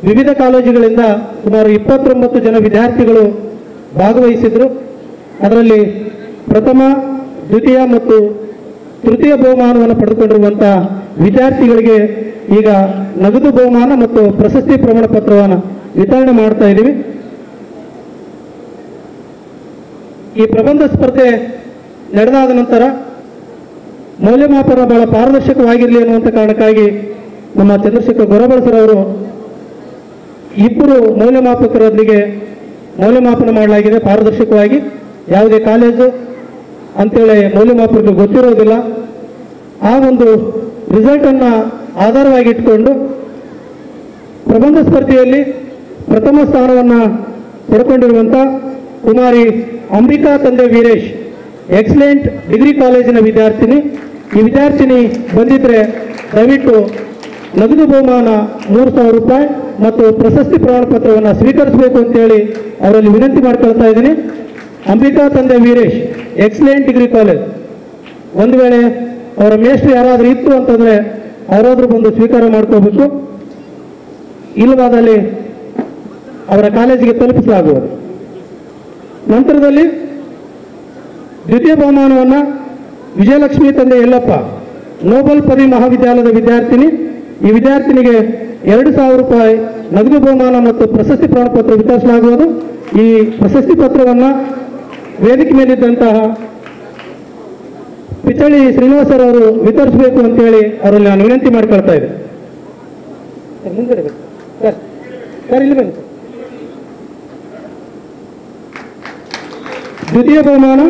ವಿವಿಧ ಕಾಲೇಜುಗಳಿಂದ ಸುಮಾರು 29 ಜನ ವಿದ್ಯಾರ್ಥಿಗಳು ಭಾಗವಹಿಸಿದರು. ಅದರಲ್ಲಿ ಪ್ರಥಮ, ದ್ವಿತೀಯ ಮತ್ತು ತೃತೀಯ ಬಹುಮಾನವನ್ನು ಪಡೆದುಕೊಂಡಿರುವಂಥ ವಿದ್ಯಾರ್ಥಿಗಳಿಗೆ ಈಗ ನಗದು ಬಹುಮಾನ ಮತ್ತು ಪ್ರಶಸ್ತಿ ಪ್ರಮಾಣ ಪತ್ರವನ್ನು ವಿತರಣೆ ಮಾಡ್ತಾ ಇದ್ದೀವಿ. ಈ ಪ್ರಬಂಧ ಸ್ಪರ್ಧೆ ನಡೆದಾದ ನಂತರ ಮೌಲ್ಯಮಾಪನ ಬಹಳ ಪಾರದರ್ಶಕವಾಗಿರಲಿ ಅನ್ನುವಂಥ ಕಾರಣಕ್ಕಾಗಿ ನಮ್ಮ ಚಂದ್ರಶೇಖರ್ ಗೊರಬಳ ಸರ್ ಅವರು ಇಬ್ಬರು ಮೌಲ್ಯಮಾಪಕರೊಂದಿಗೆ ಮೌಲ್ಯಮಾಪನ ಮಾಡಲಾಗಿದೆ ಪಾರದರ್ಶಕವಾಗಿ. ಯಾವುದೇ ಕಾಲೇಜು ಅಂತೇಳಿ ಮೌಲ್ಯಮಾಪಕರಿಗೆ ಗೊತ್ತಿರೋದಿಲ್ಲ. ಆ ಒಂದು ರಿಸಲ್ಟನ್ನು ಆಧಾರವಾಗಿ ಇಟ್ಕೊಂಡು ಪ್ರಬಂಧ ಸ್ಪರ್ಧೆಯಲ್ಲಿ ಪ್ರಥಮ ಸ್ಥಾನವನ್ನು ಪಡ್ಕೊಂಡಿರುವಂಥ ಕುಮಾರಿ ಅಂಬಿಕಾ ತಂದೆ ವೀರೇಶ್, ಎಕ್ಸಲೆಂಟ್ ಡಿಗ್ರಿ ಕಾಲೇಜಿನ ವಿದ್ಯಾರ್ಥಿನಿ. ಈ ವಿದ್ಯಾರ್ಥಿನಿ ಬಂದಿದ್ದರೆ ದಯವಿಟ್ಟು ನಗದು ಬಹುಮಾನ 3,000 ರೂಪಾಯಿ ಮತ್ತು ಪ್ರಶಸ್ತಿ ಪ್ರಮಾಣ ಪತ್ರವನ್ನು ಸ್ವೀಕರಿಸಬೇಕು ಅಂತೇಳಿ ಅವರಲ್ಲಿ ವಿನಂತಿ ಮಾಡ್ಕೊಳ್ತಾ ಇದ್ದೀನಿ. ಅಂಬಿಕಾ ತಂದೆ ವೀರೇಶ್, ಎಕ್ಸಲೆಂಟ್ ಡಿಗ್ರಿ ಕಾಲೇಜ್. ಒಂದು ವೇಳೆ ಅವರ ಮೇಷ್ಟ್ರು ಯಾರಾದರೂ ಇತ್ತು ಅಂತಂದರೆ ಅವರಾದರೂ ಬಂದು ಸ್ವೀಕಾರ ಮಾಡ್ಕೋಬೇಕು, ಇಲ್ಲವಾದಲ್ಲಿ ಅವರ ಕಾಲೇಜಿಗೆ ತಲುಪಿಸಲಾಗುವುದು. ನಂತರದಲ್ಲಿ ದ್ವಿತೀಯ ಬಹುಮಾನವನ್ನು ವಿಜಯಲಕ್ಷ್ಮಿ ತಂದೆ ಯಲ್ಲಪ್ಪ, ನೋಬಲ್ ಪದವಿ ಮಹಾವಿದ್ಯಾಲಯದ ವಿದ್ಯಾರ್ಥಿನಿ. ಈ ವಿದ್ಯಾರ್ಥಿನಿಗೆ 2,000 ರೂಪಾಯಿ ನಗದು ಬಹುಮಾನ ಮತ್ತು ಪ್ರಶಸ್ತಿ ಪ್ರಮಾಣ ಪತ್ರ ವಿತರಿಸಲಾಗುವುದು. ಈ ಪ್ರಶಸ್ತಿ ಪತ್ರವನ್ನು ವೇದಿಕೆ ಮೇಲಿದ್ದಂತಹ ಪಿಚಳಿ ಶ್ರೀನಿವಾಸರ್ ಅವರು ವಿತರಿಸಬೇಕು ಅಂತೇಳಿ ಅವರಲ್ಲಿ ನಾನು ವಿನಂತಿ ಮಾಡಿಕೊಳ್ತಾ ಇದ್ದೆ. ಇಲ್ಲಿ ಬನ್ನಿ. ದ್ವಿತೀಯ ಬಹುಮಾನ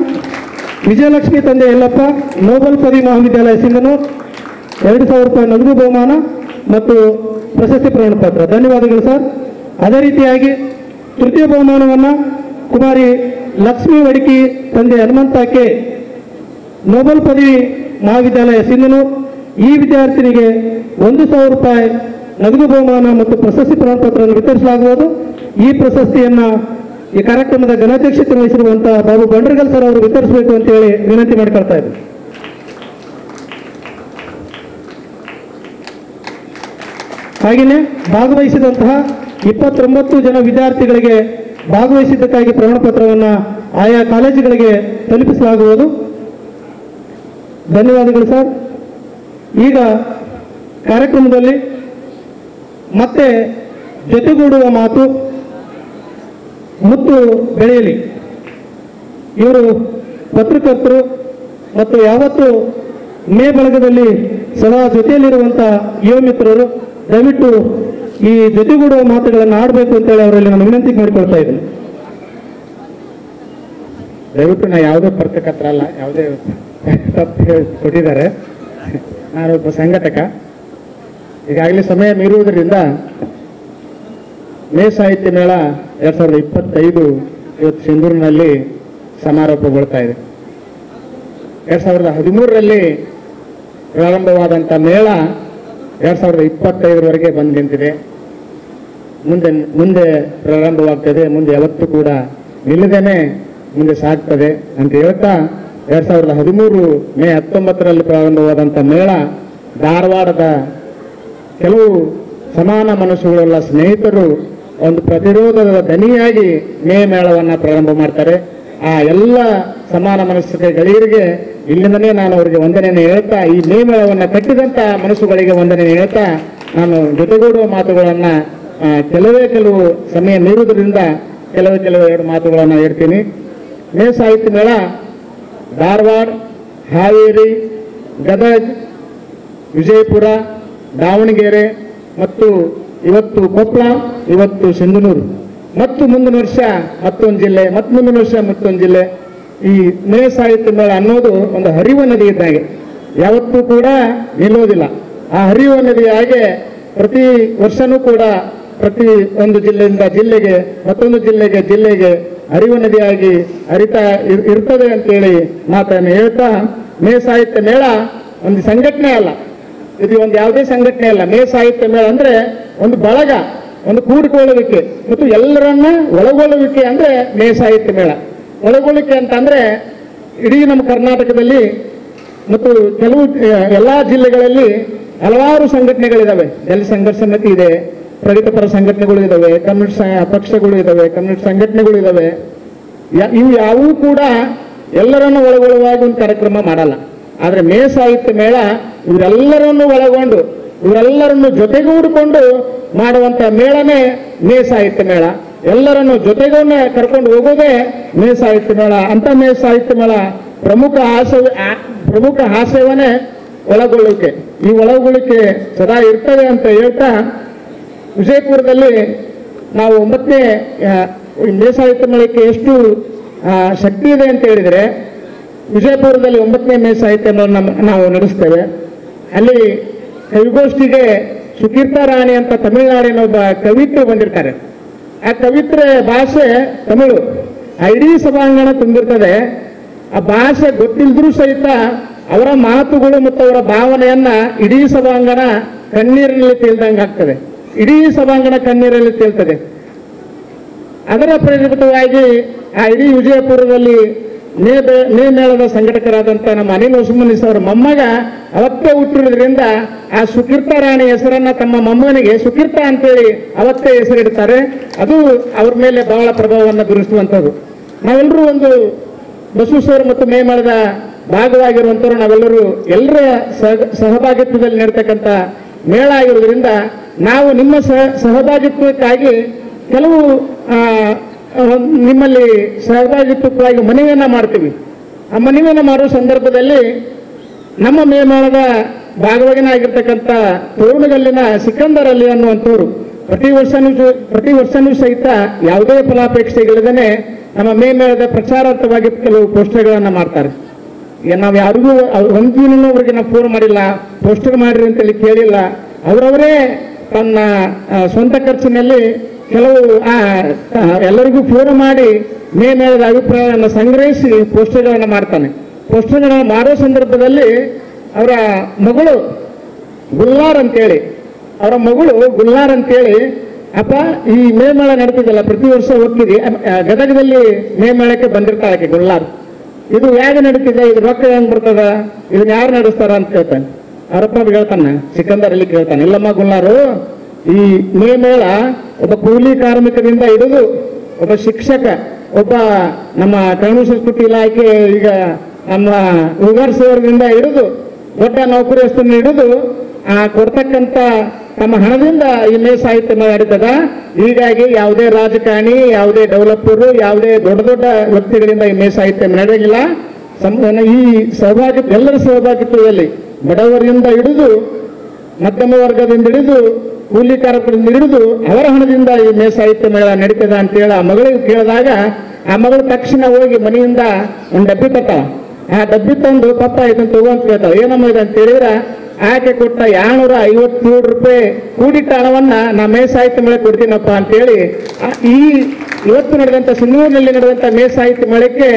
ವಿಜಯಲಕ್ಷ್ಮಿ ತಂದೆ ಯಲ್ಲಪ್ಪ, ನೋಬಲ್ ಪದವಿ ಮಹಾವಿದ್ಯಾಲಯ ಸಿಂಧನೂರು, 2,000 ರೂಪಾಯಿ ನಗದು ಬಹುಮಾನ ಮತ್ತು ಪ್ರಶಸ್ತಿ ಪ್ರಮಾಣ ಪತ್ರ. ಧನ್ಯವಾದಗಳು ಸರ್. ಅದೇ ರೀತಿಯಾಗಿ ತೃತೀಯ ಬಹುಮಾನವನ್ನು ಕುಮಾರಿ ಲಕ್ಷ್ಮೀ ವಡಿಕಿ ತಂದೆ ಹನುಮಂತಕ್ಕೆ, ನೋಬಲ್ ಪದವಿ ಮಹಾವಿದ್ಯಾಲಯ ಸಿಂಧನೂರು. ಈ ವಿದ್ಯಾರ್ಥಿನಿಗೆ 1,000 ರೂಪಾಯಿ ನಗದು ಬಹುಮಾನ ಮತ್ತು ಪ್ರಶಸ್ತಿ ಪ್ರಮಾಣ ಪತ್ರವನ್ನು ವಿತರಿಸಲಾಗುವುದು. ಈ ಪ್ರಶಸ್ತಿಯನ್ನು ಈ ಕಾರ್ಯಕ್ರಮದ ಘನಾಧ್ಯಕ್ಷತೆ ವಹಿಸಿರುವಂತಹ ಬಾಬು ಬಂಡ್ರಗಲ್ ಸರ್ ಅವರು ವಿತರಿಸಬೇಕು ಅಂತೇಳಿ ವಿನಂತಿ ಮಾಡಿಕೊಳ್ತಾ ಇದ್ದಾರೆ. ಹಾಗೆಯೇ ಭಾಗವಹಿಸಿದಂತಹ 29 ಜನ ವಿದ್ಯಾರ್ಥಿಗಳಿಗೆ ಭಾಗವಹಿಸಿದ್ದಕ್ಕಾಗಿ ಪ್ರಮಾಣ ಪತ್ರವನ್ನು ಆಯಾ ಕಾಲೇಜುಗಳಿಗೆ ತಲುಪಿಸಲಾಗುವುದು. ಧನ್ಯವಾದಗಳು ಸರ್. ಈಗ ಕಾರ್ಯಕ್ರಮದಲ್ಲಿ ಮತ್ತೆ ಜೊತೆಗೂಡುವ ಮಾತು, ಮುತ್ತು ಬೆಳೆಯಲಿ. ಇವರು ಪತ್ರಕರ್ತರು ಮತ್ತು ಯಾವತ್ತೂ ಮೇ ಬಳಗದಲ್ಲಿ ಸದಾ ಜೊತೆಯಲ್ಲಿರುವಂಥ ಯುವ ಮಿತ್ರರು. ದಯವಿಟ್ಟು ಈ ಜೊತೆಗೂಡುವ ಮಾತುಗಳನ್ನು ಆಡಬೇಕು ಅಂತೇಳಿ ಅವರಲ್ಲಿ ನಾನು ವಿನಂತಿ ಮಾಡಿಕೊಳ್ತಾ ಇದ್ದೀನಿ. ದಯವಿಟ್ಟು ನಾ ಯಾವುದೇ ಪತ್ರಕರ್ತರ ಅಲ್ಲ, ಯಾವುದೇ ತಪ್ಪು ಕೊಟ್ಟಿದ್ದಾರೆ. ನಾನೊಬ್ಬ ಸಂಘಟಕ. ಈಗಾಗಲೇ ಸಮಯ ಮೀರುವುದರಿಂದ ಮೇ ಸಾಹಿತ್ಯ ಮೇಳ 2025 ಇವತ್ತು ಸಿಂಧೂರಿನಲ್ಲಿ ಸಮಾರೋಪಗೊಳ್ತಾ ಇದೆ. 2013ರಲ್ಲಿ ಪ್ರಾರಂಭವಾದಂಥ ಮೇಳ 2025ರವರೆಗೆ ಬಂದು ನಿಂತಿದೆ. ಮುಂದೆ ಪ್ರಾರಂಭವಾಗ್ತದೆ, ಮುಂದೆ ಯಾವತ್ತೂ ಕೂಡ ನಿಲ್ಲದೇನೆ ಮುಂದೆ ಸಾಗ್ತದೆ ಅಂತ ಹೇಳ್ತಾ 2013 ಮೇ 19ರಲ್ಲಿ ಪ್ರಾರಂಭವಾದಂಥ ಮೇಳ ಧಾರವಾಡದ ಕೆಲವು ಸಮಾನ ಮನಸ್ಸುಗಳೆಲ್ಲ ಸ್ನೇಹಿತರು ಒಂದು ಪ್ರತಿರೋಧದ ದನಿಯಾಗಿ ಮೇ ಮೇಳವನ್ನು ಪ್ರಾರಂಭ ಮಾಡ್ತಾರೆ. ಆ ಎಲ್ಲ ಸಮಾನ ಮನಸ್ಸಿಗೆ ಗಳಿಗರಿಗೆ ಇಲ್ಲಿಂದನೇ ನಾನು ಅವರಿಗೆ ವಂದನೆಯನ್ನು ಹೇಳ್ತಾ, ಈ ಮೇ ಮೇಳವನ್ನು ಕಟ್ಟಿದಂಥ ಮನಸ್ಸುಗಳಿಗೆ ವಂದನೆಯನ್ನು ಹೇಳ್ತಾ, ನಾನು ಜೊತೆಗೂಡುವ ಮಾತುಗಳನ್ನು ಕೆಲವು ಸಮಯ ಮೀರುವುದರಿಂದ ಕೆಲವು 2 ಮಾತುಗಳನ್ನು ಹೇಳ್ತೀನಿ. ಮೇ ಸಾಹಿತ್ಯ ಮೇಳ ಧಾರವಾಡ, ಹಾವೇರಿ, ಗದಗ, ವಿಜಯಪುರ, ದಾವಣಗೆರೆ ಮತ್ತು ಇವತ್ತು ಕೊಪ್ಪಳ, ಇವತ್ತು ಸಿಂಧನೂರು ಮತ್ತು ಮುಂದಿನ ವರ್ಷ ಮತ್ತೊಂದು ಜಿಲ್ಲೆ, ಮತ್ತು ಮುಂದಿನ ವರ್ಷ ಮತ್ತೊಂದು ಜಿಲ್ಲೆ. ಈ ಮೇ ಸಾಹಿತ್ಯ ಮೇಳ ಅನ್ನೋದು ಒಂದು ಹರಿಯುವ ನದಿ ಇದ್ದಾಗೆ, ಯಾವತ್ತೂ ಕೂಡ ನಿಲ್ಲೋದಿಲ್ಲ. ಆ ಹರಿಯುವ ನದಿಯಾಗೆ ಪ್ರತಿ ವರ್ಷನೂ ಕೂಡ ಪ್ರತಿ ಒಂದು ಜಿಲ್ಲೆಯಿಂದ ಜಿಲ್ಲೆಗೆ, ಮತ್ತೊಂದು ಜಿಲ್ಲೆಗೆ ಹರಿಯುವ ನದಿಯಾಗಿ ಹರಿತಾ ಇರ್ತದೆ ಅಂತೇಳಿ ಮಾತನ್ನು ಹೇಳ್ತಾ, ಮೇ ಸಾಹಿತ್ಯ ಮೇಳ ಒಂದು ಸಂಘಟನೆ ಅಲ್ಲ, ಇದು ಒಂದು ಯಾವುದೇ ಸಂಘಟನೆ ಅಲ್ಲ. ಮೇ ಸಾಹಿತ್ಯ ಮೇಳ ಅಂದ್ರೆ ಒಂದು ಬಳಗ, ಒಂದು ಕೂಡಿಕೊಳ್ಳುವಿಕೆ ಮತ್ತು ಎಲ್ಲರನ್ನ ಒಳಗೊಳ್ಳುವಿಕೆ ಅಂದ್ರೆ ಮೇ ಸಾಹಿತ್ಯ ಮೇಳ. ಒಳಗೊಳ್ಳುವಿಕೆ ಅಂತ ಅಂದ್ರೆ ಇಡೀ ನಮ್ಮ ಕರ್ನಾಟಕದಲ್ಲಿ ಮತ್ತು ಕೆಲವು ಎಲ್ಲಾ ಜಿಲ್ಲೆಗಳಲ್ಲಿ ಹಲವಾರು ಸಂಘಟನೆಗಳಿದಾವೆ. ಜಲ ಸಂಘರ್ಷ ಸಮಿತಿ ಇದೆ, ಪ್ರಗತಿಪರ ಸಂಘಟನೆಗಳು ಇದಾವೆ, ಕಮ್ಯುನಿಸ್ಟ್ ಪಕ್ಷಗಳು ಇದಾವೆ, ಕಮ್ಯುನಿಸ್ಟ್ ಸಂಘಟನೆಗಳು ಇದಾವೆ. ಇವು ಯಾವೂ ಕೂಡ ಎಲ್ಲರನ್ನು ಒಳಗೊಳ್ಳುವಾಗಿ ಒಂದು ಕಾರ್ಯಕ್ರಮ ಮಾಡಲ್ಲ. ಆದ್ರೆ ಮೇ ಸಾಹಿತ್ಯ ಮೇಳ ಇವರೆಲ್ಲರನ್ನು ಒಳಗೊಂಡು ಇವರೆಲ್ಲರನ್ನು ಜೊತೆಗೂಡಿಕೊಂಡು ಮಾಡುವಂತ ಮೇಳನೇ ಮೇ ಸಾಹಿತ್ಯ ಮೇಳ. ಎಲ್ಲರನ್ನು ಜೊತೆಗೂಡಿ ಕರ್ಕೊಂಡು ಹೋಗೋದೇ ಮೇ ಸಾಹಿತ್ಯ ಮೇಳ. ಅಂತ ಮೇ ಸಾಹಿತ್ಯ ಮೇಳ ಪ್ರಮುಖ ಹಾಸ್ಯವನ್ನೇ ಒಳಗೊಳ್ಳುವಿಕೆ. ಈ ಒಳಗೊಳ್ಳುವಿಕೆ ಸದಾ ಇರ್ತದೆ ಅಂತ ಹೇಳ್ತಾ, ವಿಜಯಪುರದಲ್ಲಿ ನಾವು 9ನೇ ಮೇ ಸಾಹಿತ್ಯ ಮೇಳಕ್ಕೆ ಎಷ್ಟು ಶಕ್ತಿ ಇದೆ ಅಂತ ಹೇಳಿದರೆ, ವಿಜಯಪುರದಲ್ಲಿ 9ನೇ ಮೇ ಸಾಹಿತ್ಯ ನಾವು ನಡೆಸ್ತೇವೆ. ಅಲ್ಲಿ ಕವಿಗೋಷ್ಠಿಗೆ ಸುಕೀರ್ತಾ ರಾಣಿ ಅಂತ ತಮಿಳುನಾಡಿನ ಒಬ್ಬ ಕವಿತ್ರಿ ಬಂದಿರ್ತಾರೆ. ಆ ಕವಿತ್ರೆ ಭಾಷೆ ತಮಿಳು, ಇಡೀ ಸಭಾಂಗಣ ತುಂಬಿರ್ತದೆ. ಆ ಭಾಷೆ ಗೊತ್ತಿಲ್ದ್ರೂ ಸಹಿತ ಅವರ ಮಾತುಗಳು ಮತ್ತು ಅವರ ಭಾವನೆಯನ್ನ ಇಡೀ ಸಭಾಂಗಣ ಕಣ್ಣೀರಿನಲ್ಲಿ ತೇಲ್ದಂಗೆ ಆಗ್ತದೆ. ಇಡೀ ಸಭಾಂಗಣ ಕಣ್ಣೀರಲ್ಲಿ ತೇಲ್ತದೆ. ಅದರ ಪ್ರೇರಿತವಾಗಿ ಆ ಇಡೀ ವಿಜಯಪುರದಲ್ಲಿ ಮೇ ಮೇಳದ ಸಂಘಟಕರಾದಂಥ ನಮ್ಮ ಅನಿಲ್ ಹೊಸಮನಿಸ್ ಅವರ ಮೊಮ್ಮಗ ಅವತ್ತೇ ಹುಟ್ಟಿರೋದ್ರಿಂದ ಆ ಸುಕೀರ್ತಾ ರಾಣಿ ಹೆಸರನ್ನ ತಮ್ಮ ಮೊಮ್ಮನಿಗೆ ಸುಕೀರ್ತಾ ಅಂತೇಳಿ ಅವತ್ತೇ ಹೆಸರಿಡ್ತಾರೆ. ಅದು ಅವ್ರ ಮೇಲೆ ಬಹಳ ಪ್ರಭಾವವನ್ನು ಬೀರಿಸುವಂಥದ್ದು. ನಾವೆಲ್ಲರೂ ಒಂದು ಬಸವೇಶ್ವರ ಮತ್ತು ಮೇ ಮೇಳದ ಭಾಗವಾಗಿರುವಂಥವ್ರು ನಾವೆಲ್ಲರೂ ಎಲ್ಲರ ಸಹಭಾಗಿತ್ವದಲ್ಲಿ ನಡೀತಕ್ಕಂಥ ಮೇಳ ಆಗಿರೋದ್ರಿಂದ ನಾವು ನಿಮ್ಮ ಸಹಭಾಗಿತ್ವಕ್ಕಾಗಿ ಕೆಲವು ನಿಮ್ಮಲ್ಲಿ ಸಹಭಾಗಿತ್ವಕ್ಕಾಗಿ ಮನವಿಯನ್ನ ಮಾಡ್ತೀವಿ. ಆ ಮನವಿಯನ್ನ ಮಾಡುವ ಸಂದರ್ಭದಲ್ಲಿ ನಮ್ಮ ಮೇ ಮೇಳದ ಭಾಗವಾಗಿನಾಗಿರ್ತಕ್ಕಂಥ ತೋರಣಗಲ್ಲಿನ ಸಿಕಂದರ್ ಅಲಿ ಅನ್ನುವಂಥವ್ರು ಪ್ರತಿ ವರ್ಷನೂ ಸಹಿತ ಯಾವುದೇ ಫಲಾಪೇಕ್ಷೆಗಳಿಲ್ಲದೆ ನಮ್ಮ ಮೇ ಮೇಳದ ಪ್ರಚಾರಾರ್ಥವಾಗಿ ಕೆಲವು ಪೋಸ್ಟರ್ಗಳನ್ನು ಮಾಡ್ತಾರೆ. ಈಗ ನಾವು ಯಾರಿಗೂ ಒಂದಿನೂ ಅವರಿಗೆ ನಾವು ಫೋನ್ ಮಾಡಿಲ್ಲ, ಪೋಸ್ಟರ್ ಮಾಡಿರಿ ಅಂತೇಳಿ ಕೇಳಿಲ್ಲ. ಅವರವರೇ ತನ್ನ ಸ್ವಂತ ಖರ್ಚಿನಲ್ಲಿ ಕೆಲವು ಎಲ್ಲರಿಗೂ ಫೋನ್ ಮಾಡಿ ಮೇ ಮೇಳದ ಅಭಿಪ್ರಾಯವನ್ನು ಸಂಗ್ರಹಿಸಿ ಪೋಸ್ಟರ್ಗಳನ್ನು ಮಾಡ್ತಾನೆ. ಪೋಸ್ಟರ್ಗಳನ್ನು ಮಾಡೋ ಸಂದರ್ಭದಲ್ಲಿ ಅವರ ಮಗಳು ಗುಲ್ನಾರ್ ಅಂತೇಳಿ ಅಪ್ಪ ಈ ಮೇ ಮೇಳ ನಡೀತಿದ್ದಲ್ಲ, ಪ್ರತಿ ವರ್ಷ ಹೋಗ್ತೀರಿ, ಗದಗದಲ್ಲಿ ಮೇ ಮೇಳಕ್ಕೆ ಬಂದಿರ್ತಾಳೆ ಗುಲ್ನಾರ್. ಇದು ಹೇಗೆ ನಡೀತಿದೆ, ಇದು ರೊಕ್ಕ ಹೆಂಗ್ ಬರ್ತದ, ಇದನ್ನ ಯಾರು ನಡೆಸ್ತಾರ ಅಂತ ಕೇಳ್ತಾನೆ. ಅವರಪ್ಪ ಹೇಳ್ತಾನೆ, ಸಿಕಂದರ್ ಅಲ್ಲಿ ಕೇಳ್ತಾನೆ, ಇಲ್ಲಮ್ಮ ಗುಲ್ನಾರು, ಈ ಮೇ ಮೇಳ ಒಬ್ಬ ಕೂಲಿ ಕಾರ್ಮಿಕರಿಂದ ಹಿಡಿದು ಒಬ್ಬ ಶಿಕ್ಷಕ, ಒಬ್ಬ ನಮ್ಮ ಕಾನೂನು ಸಂಸ್ಕೃತಿ ಇಲಾಖೆ ಈಗ ನಮ್ಮ ಉಗಾರ್ ಸೇವರದಿಂದ ಹಿಡಿದು ದೊಡ್ಡ ನೌಕರಿಯಷ್ಟನ್ನು ಹಿಡಿದು ಕೊಡ್ತಕ್ಕಂಥ ತಮ್ಮ ಹಣದಿಂದ ಈ ಸಾಹಿತ್ಯ ನಡೀತದ. ಹೀಗಾಗಿ ಯಾವುದೇ ರಾಜಕಾರಣಿ, ಯಾವುದೇ ಡೆವಲಪರು, ಯಾವುದೇ ದೊಡ್ಡ ದೊಡ್ಡ ವ್ಯಕ್ತಿಗಳಿಂದ ಈ ಸಾಹಿತ್ಯ ನಡೆಯಲಿಲ್ಲ. ಈ ಸಹಭಾಗಿತ್ವ, ಎಲ್ಲರ ಸಹಭಾಗಿತ್ವದಲ್ಲಿ ಬಡವರಿಂದ ಹಿಡಿದು ಮಧ್ಯಮ ವರ್ಗದಿಂದ ಹಿಡಿದು ಕೂಲಿ ಕಾರ್ಮಿಕರಿಂದ ಹಿಡಿದು ಅವರ ಹಣದಿಂದ ಈ ಸಾಹಿತ್ಯ ಮೇಳ ನಡೀತದ ಅಂತೇಳಿ ಆ ಮಗಳಿಗೆ ಕೇಳಿದಾಗ ಆ ಮಗಳು ತಕ್ಷಣ ಹೋಗಿ ಮನೆಯಿಂದ ಒಂದು ಡಬ್ಬಿ ತರ್ತಾವ. ಆ ಡಬ್ಬಿ ತಂದು ಪಪ್ಪ ಇದನ್ನು ತಗೋಂತ ಕೇಳ್ತಾವ. ಏನಮ್ಮ ಇದೆ ಅಂತ ಹೇಳಿದ್ರೆ ಆಕೆ ಕೊಟ್ಟ 257 ರೂಪಾಯಿ ಕೂಡಿಟ್ಟ ಹಣವನ್ನ ನಾ ಸಾಹಿತ್ಯ ಮೇಳಕ್ಕೆ ಕೊಡ್ತೀನಪ್ಪ ಅಂತೇಳಿ ಈ ಇವತ್ತು ನಡೆದಂತ ಸಿನ್ನೂರಿನಲ್ಲಿ ನಡೆದಂತ ಸಾಹಿತ್ಯ ಮೇಳಕ್ಕೆ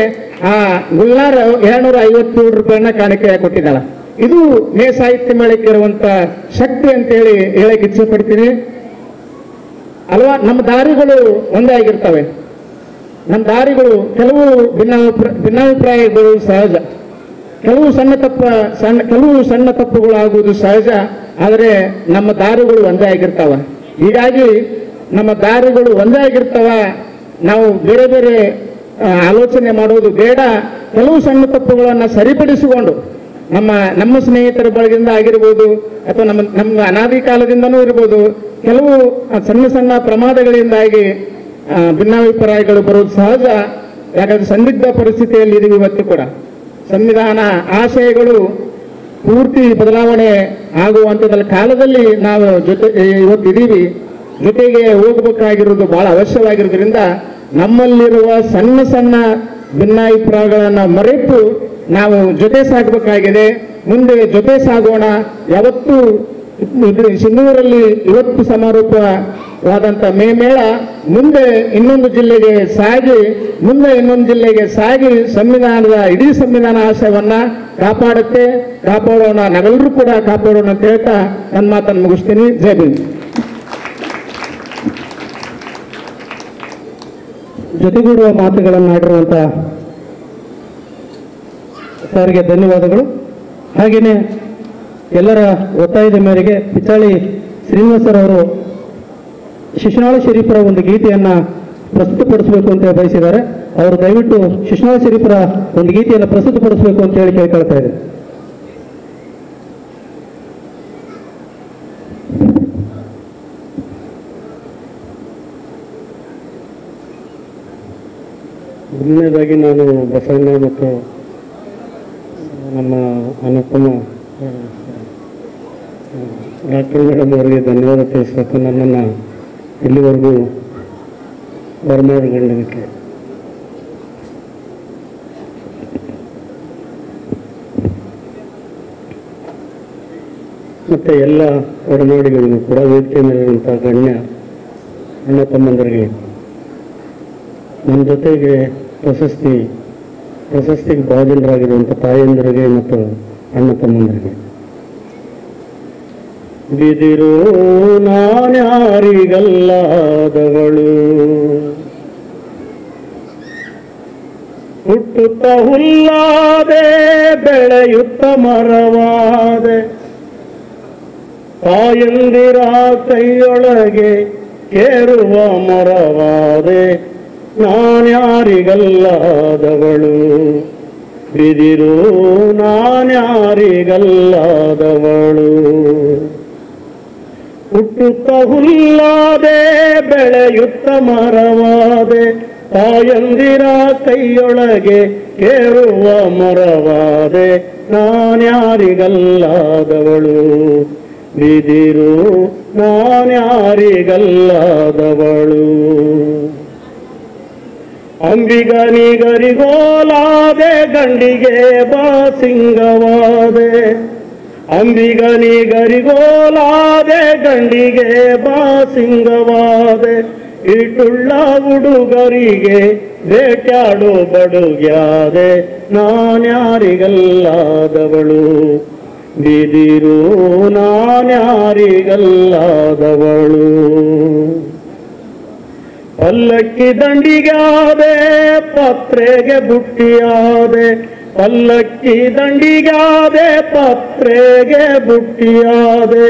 ಆ ಗುಲ್ನಾರ್ 257 ರೂಪಾಯಿನ ಕಾಣಿಕೆ ಕೊಟ್ಟಿದ್ದಾಳ. ಇದು ಸಾಹಿತ್ಯ ಮೇಳಕ್ಕೆ ಇರುವಂತ ಶಕ್ತಿ ಅಂತೇಳಿ ಹೇಳಕ್ ಇಚ್ಛೆ ಪಡ್ತೀನಿ ಅಲ್ವಾ. ನಮ್ಮ ದಾರಿಗಳು ಒಂದೇ ಆಗಿರ್ತವೆ. ನಮ್ಮ ದಾರಿಗಳು ಕೆಲವು ಭಿನ್ನಾಭಿಪ್ರಾಯಗಳು ಸಹಜ, ಕೆಲವು ಸಣ್ಣ ತಪ್ಪುಗಳಾಗುವುದು ಸಹಜ. ಆದರೆ ನಮ್ಮ ದಾರಿಗಳು ಒಂದೇ ಆಗಿರ್ತಾವ. ಹೀಗಾಗಿ ನಮ್ಮ ದಾರಿಗಳು ಒಂದೇ ಆಗಿರ್ತಾವ. ನಾವು ಬೇರೆ ಬೇರೆ ಆಲೋಚನೆ ಮಾಡೋದು ಬೇಡ. ಕೆಲವು ಸಣ್ಣ ತಪ್ಪುಗಳನ್ನು ಸರಿಪಡಿಸಿಕೊಂಡು ನಮ್ಮ ಸ್ನೇಹಿತರ ಬಳಗದಿಂದ ಆಗಿರ್ಬೋದು ಅಥವಾ ನಮ್ಮ ಅನಾದಿ ಕಾಲದಿಂದನೂ ಇರ್ಬೋದು, ಕೆಲವು ಸಣ್ಣ ಪ್ರಮಾದಗಳಿಂದಾಗಿ ಭಿನ್ನಾಭಿಪ್ರಾಯಗಳು ಬರೋದು ಸಹಜ. ಯಾಕಂದ್ರೆ ಸಂದಿಗ್ಧ ಪರಿಸ್ಥಿತಿಯಲ್ಲಿ ಇದೀವಿ. ಇವತ್ತು ಕೂಡ ಸಂವಿಧಾನ ಆಶಯಗಳು ಪೂರ್ತಿ ಬದಲಾವಣೆ ಆಗುವಂಥದ್ದಲ್ಲಿ ಕಾಲದಲ್ಲಿ ನಾವು ಇವತ್ತಿದ್ದೀವಿ. ಜೊತೆಗೆ ಹೋಗಬೇಕಾಗಿರೋದು ಬಹಳ ಅವಶ್ಯವಾಗಿರೋದ್ರಿಂದ ನಮ್ಮಲ್ಲಿರುವ ಸಣ್ಣ ಭಿನ್ನಾಭಿಪ್ರಾಯಗಳನ್ನು ಮರೆತು ನಾವು ಜೊತೆ ಸಾಗಬೇಕಾಗಿದೆ. ಮುಂದೆ ಜೊತೆ ಸಾಗೋಣ. ಯಾವತ್ತೂ ಸಿನ್ನೂರಲ್ಲಿ ಇವತ್ತು ಸಮಾರೋಪವಾದಂಥ ಮೇಳ ಮುಂದೆ ಇನ್ನೊಂದು ಜಿಲ್ಲೆಗೆ ಸಾಗಿ ಸಂವಿಧಾನದ ಇಡೀ ಸಂವಿಧಾನ ಆಶಯವನ್ನ ಕಾಪಾಡೋಣ. ನಾವೆಲ್ಲರೂ ಕೂಡ ಕಾಪಾಡೋಣ ಅಂತ ಹೇಳ್ತಾ ನನ್ನ ಮಾತನ್ನು ಮುಗಿಸ್ತೀನಿ. ಜೈ ಭೀಮ್. ಜೊತೆಗೂಡುವ ಮಾತುಗಳನ್ನು ಆಡಿರುವಂಥ ಸರ್ಗೆ ಧನ್ಯವಾದಗಳು. ಹಾಗೆಯೇ ಎಲ್ಲರ ಒತ್ತಾಯದ ಮೇರೆಗೆ ಪಿಚಾಳಿ ಶ್ರೀನಿವಾಸರವರು ಶಿಶುನಾಳ ಶರೀಫರ ಒಂದು ಗೀತೆಯನ್ನು ಪ್ರಸ್ತುತಪಡಿಸಬೇಕು ಅಂತ ಬಯಸಿದ್ದಾರೆ. ಅವರು ದಯವಿಟ್ಟು ಶಿಶುನಾಳ ಶರೀಫರ ಒಂದು ಗೀತೆಯನ್ನು ಪ್ರಸ್ತುತಪಡಿಸಬೇಕು ಅಂತ ಹೇಳಿ ಕೇಳ್ಕೊಳ್ತಾ ಇದ್ದಾರೆ. ಮೊದಲನೇದಾಗಿ ನಾನು ಬಸವಣ್ಣ ಮತ್ತು ನಮ್ಮ ಅನುಪಮ ಡಾಕ್ಟರ್ ಮೇಡಮ್ ಅವರಿಗೆ ಧನ್ಯವಾದ ತಿಳಿಸ್ಬೇಕು. ನನ್ನನ್ನು ಇಲ್ಲಿವರೆಗೂ ಬರಮಾಡಿಕೊಳ್ಳೋದಕ್ಕೆ. ಮತ್ತು ಎಲ್ಲ ಒಡನಾಡಿಗಳಿಗೂ ಕೂಡ ವೇದಿಕೆ ಮೇಲಿರುವಂಥ ಗಣ್ಯ ಅಣ್ಣ ತಮ್ಮಂದರಿಗೆ, ನಮ್ಮ ಜೊತೆಗೆ ಪ್ರಶಸ್ತಿಗೆ ಭಾಜನರಾಗಿರುವಂಥ ತಾಯಂದರಿಗೆ ಮತ್ತು ಅಣ್ಣ ತಮ್ಮಂದರಿಗೆ, ಬಿದಿರು ನಾನ್ಯಾರಿಗಲ್ಲಾದವಳು ಹುಟ್ಟುತ್ತ ಹುಲ್ಲಾದೆ ಬೆಳೆಯುತ್ತ ಮರವಾದೆ, ತಾಯಂದಿರ ಕೈಯೊಳಗೆ ಕೇರುವ ಮರವಾದೆ, ನಾನ್ಯಾರಿಗಲ್ಲಾದವಳು ಬಿದಿರು ನಾನ್ಯಾರಿಗಲ್ಲಾದವಳು, ಹುಟ್ಟುತ್ತ ಹುಲ್ಲಾದೆ ಬೆಳೆಯುತ್ತ ಮರವಾದೆ, ತಾಯಂದಿರ ಕೈಯೊಳಗೆ ಕೇರುವ ಮರವಾದೆ, ನಾನ್ಯಾರಿಗಲ್ಲಾದವಳು ಬಿದಿರು ನಾನ್ಯಾರಿಗಲ್ಲಾದವಳು. ಅಂಬಿಗನಿಗರಿಗೋಲಾದೆ ಗಂಡಿಗೆ ಬಾಸಿಂಗವಾದೆ, ಅಂಬಿಗನಿಗರಿಗೋಲಾದೆ ಗಂಡಿಗೆ ಬಾಸಿಂಗವಾದೆ, ಇಟುಳ್ಳ ಹುಡುಗರಿಗೆ ಬೇಟ್ಯಾಡೋ ಬಡುಗ್ಯಾದೆ, ನಾನ್ಯಾರಿಗಲ್ಲಾದವಳು ಬಿದಿರು ನಾನ್ಯಾರಿಗಲ್ಲಾದವಳು. ಪಲ್ಲಕ್ಕಿ ದಂಡಿಗಾದೆ ಪತ್ರೆಗೆ ಬುಟ್ಟಿಯಾದೆ, ಪಲ್ಲಕ್ಕಿ ದಂಡಿಗಾದೆ ಪತ್ರೆಗೆ ಬುಟ್ಟಿಯಾದೆ,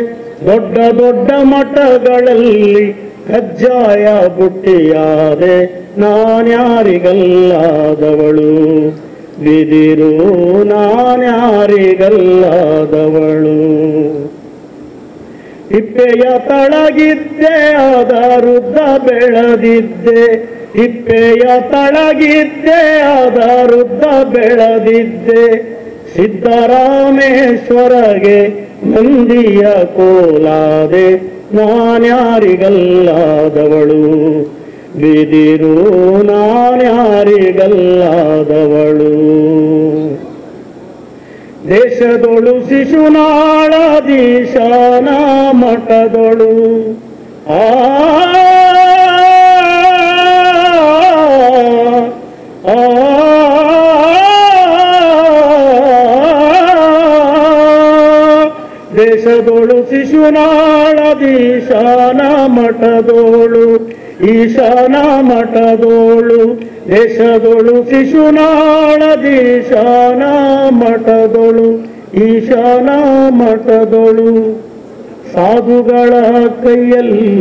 ದೊಡ್ಡ ದೊಡ್ಡ ಮಠಗಳಲ್ಲಿ ಕಜ್ಜಾಯ ಬುಟ್ಟಿಯಾದೆ, ನಾನ್ಯಾರಿಗಲ್ಲಾದವಳು ಬಿದಿರು ನಾನ್ಯಾರಿಗಲ್ಲಾದವಳು. ಹಿಪ್ಪೆಯ ತಳಗಿದ್ದೆ ಅದರುದ್ದ ಬೆಳೆದಿದ್ದೆ, ಹಿಪ್ಪೆಯ ತಳಗಿದ್ದೆ ಅದರುದ್ದ ಬೆಳೆದಿದ್ದೆ. ಸಿದ್ದರಾಮೇಶ್ವರಗೆ ಮಂದಿಯ ಕೋಲಾದೆ ನಾನ್ಯಾರಿಗಲ್ಲಾದವಳು. ಬಿದಿರು ನಾನ್ಯಾರಿಗಲ್ಲಾದವಳು. ದೇಶದೊಳು ಶಿಶುನಾಳದೀಶನ ಮಠದೊಳು ಆ ದೇಶದೊಳು ಶಿಶುನಾಳದೀಶನ ಮಠದೋಳು ಈಶಾನ ಮಠದೋಳು. ದೇಶದೊಳು ಶಿಶುನಾಳದೀಶಾನ ಮಠದೊಳು ಈಶಾನ ಮಠದೊಳು. ಸಾಧುಗಳ ಕೈಯಲ್ಲಿ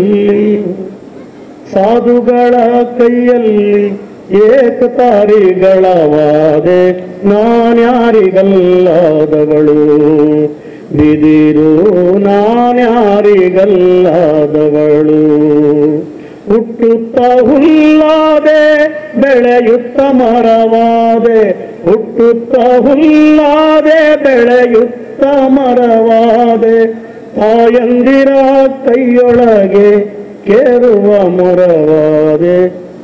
ಏಕತಾರಿಗಳವಾದೆ ನಾನ್ಯಾರಿಗಲ್ಲಾದವಳು. ಬಿದಿರು ನಾನ್ಯಾರಿಗಲ್ಲಾದವಳು. ಹುಟ್ಟುತ್ತ ಹುಲ್ಲಾದೆ ಬೆಳೆಯುತ್ತ ಮರವಾದೆ, ಹುಟ್ಟುತ್ತ ಹುಲ್ಲಾದೆ ಬೆಳೆಯುತ್ತ ಮರವಾದೆ. ತಾಯಂದಿರ ಕೈಯೊಳಗೆ ಕೇರುವ ಮೊರವಾದೆ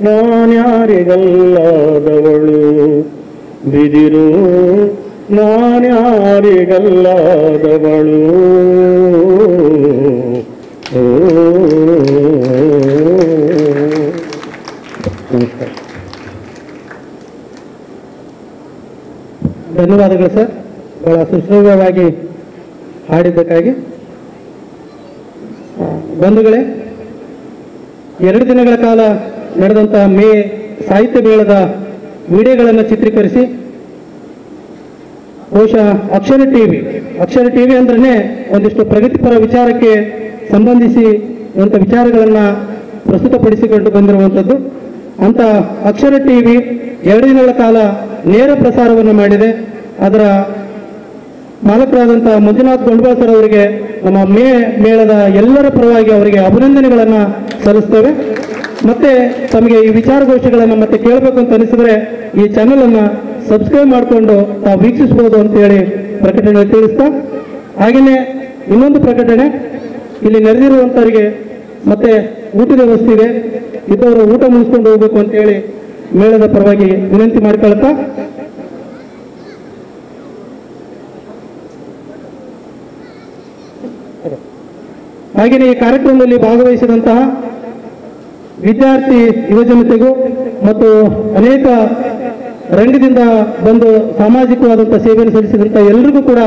ನಾನ್ಯಾರಿಗಲ್ಲಾದವಳು. ಬಿದಿರು ನಾನ್ಯಾರಿಗಲ್ಲಾದವಳು. ನಮಸ್ಕಾರ. ಧನ್ಯವಾದಗಳು ಸರ್, ಬಹಳ ಸುಶ್ರಾವ್ಯವಾಗಿ ಹಾಡಿದ್ದಕ್ಕಾಗಿ. ಬಂಧುಗಳೇ, 2 ದಿನಗಳ ಕಾಲ ನಡೆದಂತಹ ಮೇ ಸಾಹಿತ್ಯ ಮೇಳದ ವಿಡಿಯೋಗಳನ್ನು ಚಿತ್ರೀಕರಿಸಿ ಬಹುಶಃ ಅಕ್ಷರ ಟಿವಿ ಅಂದ್ರೆ ಒಂದಿಷ್ಟು ಪ್ರಗತಿಪರ ವಿಚಾರಕ್ಕೆ ಸಂಬಂಧಿಸಿ ವಿಚಾರಗಳನ್ನು ಪ್ರಸ್ತುತಪಡಿಸಿಕೊಂಡು ಬಂದಿರುವಂಥದ್ದು. ಅಂತ ಅಕ್ಷರ ಟಿವಿ 2 ದಿನಗಳ ಕಾಲ ನೇರ ಪ್ರಸಾರವನ್ನು ಮಾಡಿದೆ. ಅದರ ಮಾಲಕರಾದಂತಹ ಮಂಜುನಾಥ್ ಗೊಂಡ್ಬಾಳ್ ಸರ್ ಅವರಿಗೆ ನಮ್ಮ ಮೇಳದ ಎಲ್ಲರ ಪರವಾಗಿ ಅವರಿಗೆ ಅಭಿನಂದನೆಗಳನ್ನು ಸಲ್ಲಿಸ್ತೇವೆ. ಮತ್ತೆ ತಮಗೆ ಈ ವಿಚಾರಗೋಷ್ಠಿಗಳನ್ನು ಮತ್ತೆ ಕೇಳಬೇಕು ಅಂತ ಅನಿಸಿದ್ರೆ ಈ ಚಾನೆಲ್ ಅನ್ನು ಸಬ್ಸ್ಕ್ರೈಬ್ ಮಾಡಿಕೊಂಡು ತಾವು ವೀಕ್ಷಿಸಬಹುದು ಅಂತ ಹೇಳಿ ಪ್ರಕಟಣೆ ತಿಳಿಸ್ತಾ, ಹಾಗೆಯೇ ಇನ್ನೊಂದು ಪ್ರಕಟಣೆ, ಇಲ್ಲಿ ನೆರೆದಿರುವಂತವರಿಗೆ ಮತ್ತೆ ಊಟದ ವ್ಯವಸ್ಥೆ ಇದೆ, ಇದ್ದವರು ಊಟ ಮುಗಿಸ್ಕೊಂಡು ಹೋಗ್ಬೇಕು ಅಂತ ಹೇಳಿ ಮೇಳದ ಪರವಾಗಿ ವಿನಂತಿ ಮಾಡಿಕೊಳ್ತಾ, ಹಾಗೆಯೇ ಈ ಕಾರ್ಯಕ್ರಮದಲ್ಲಿ ಭಾಗವಹಿಸಿದಂತಹ ವಿದ್ಯಾರ್ಥಿ ಯುವಜನತೆಗೂ ಮತ್ತು ಅನೇಕ ರಂಗದಿಂದ ಬಂದು ಸಾಮಾಜಿಕವಾದಂತಹ ಸೇವೆಯನ್ನು ಸಲ್ಲಿಸಿದಂಥ ಎಲ್ಲರಿಗೂ ಕೂಡ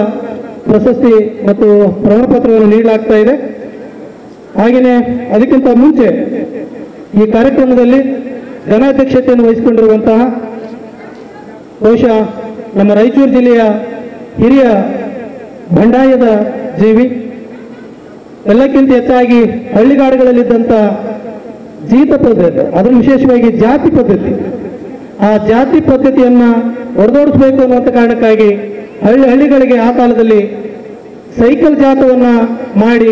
ಪ್ರಶಸ್ತಿ ಮತ್ತು ಪ್ರಮಾಣ ಪತ್ರವನ್ನು ನೀಡಲಾಗ್ತಾ ಇದೆ. ಹಾಗೆಯೇ ಅದಕ್ಕಿಂತ ಮುಂಚೆ ಈ ಕಾರ್ಯಕ್ರಮದಲ್ಲಿ ಘನಾಧ್ಯಕ್ಷತೆಯನ್ನು ವಹಿಸಿಕೊಂಡಿರುವಂತಹ ಬಹುಶಃ ನಮ್ಮ ರಾಯಚೂರು ಜಿಲ್ಲೆಯ ಹಿರಿಯ ಬಂಡಾಯದ ಜೀವಿ, ಎಲ್ಲಕ್ಕಿಂತ ಹೆಚ್ಚಾಗಿ ಹಳ್ಳಿಗಾಡುಗಳಲ್ಲಿದ್ದಂಥ ಜೀತ ಪದ್ಧತಿ, ಅದನ್ನು ವಿಶೇಷವಾಗಿ ಜಾತಿ ಪದ್ಧತಿ, ಆ ಜಾತಿ ಪದ್ಧತಿಯನ್ನ ಹೊರದೋಡಿಸಬೇಕು ಅನ್ನುವಂಥ ಕಾರಣಕ್ಕಾಗಿ ಹಳ್ಳಿಗಳಿಗೆ ಆ ಕಾಲದಲ್ಲಿ ಸೈಕಲ್ ಜಾಥವನ್ನ ಮಾಡಿ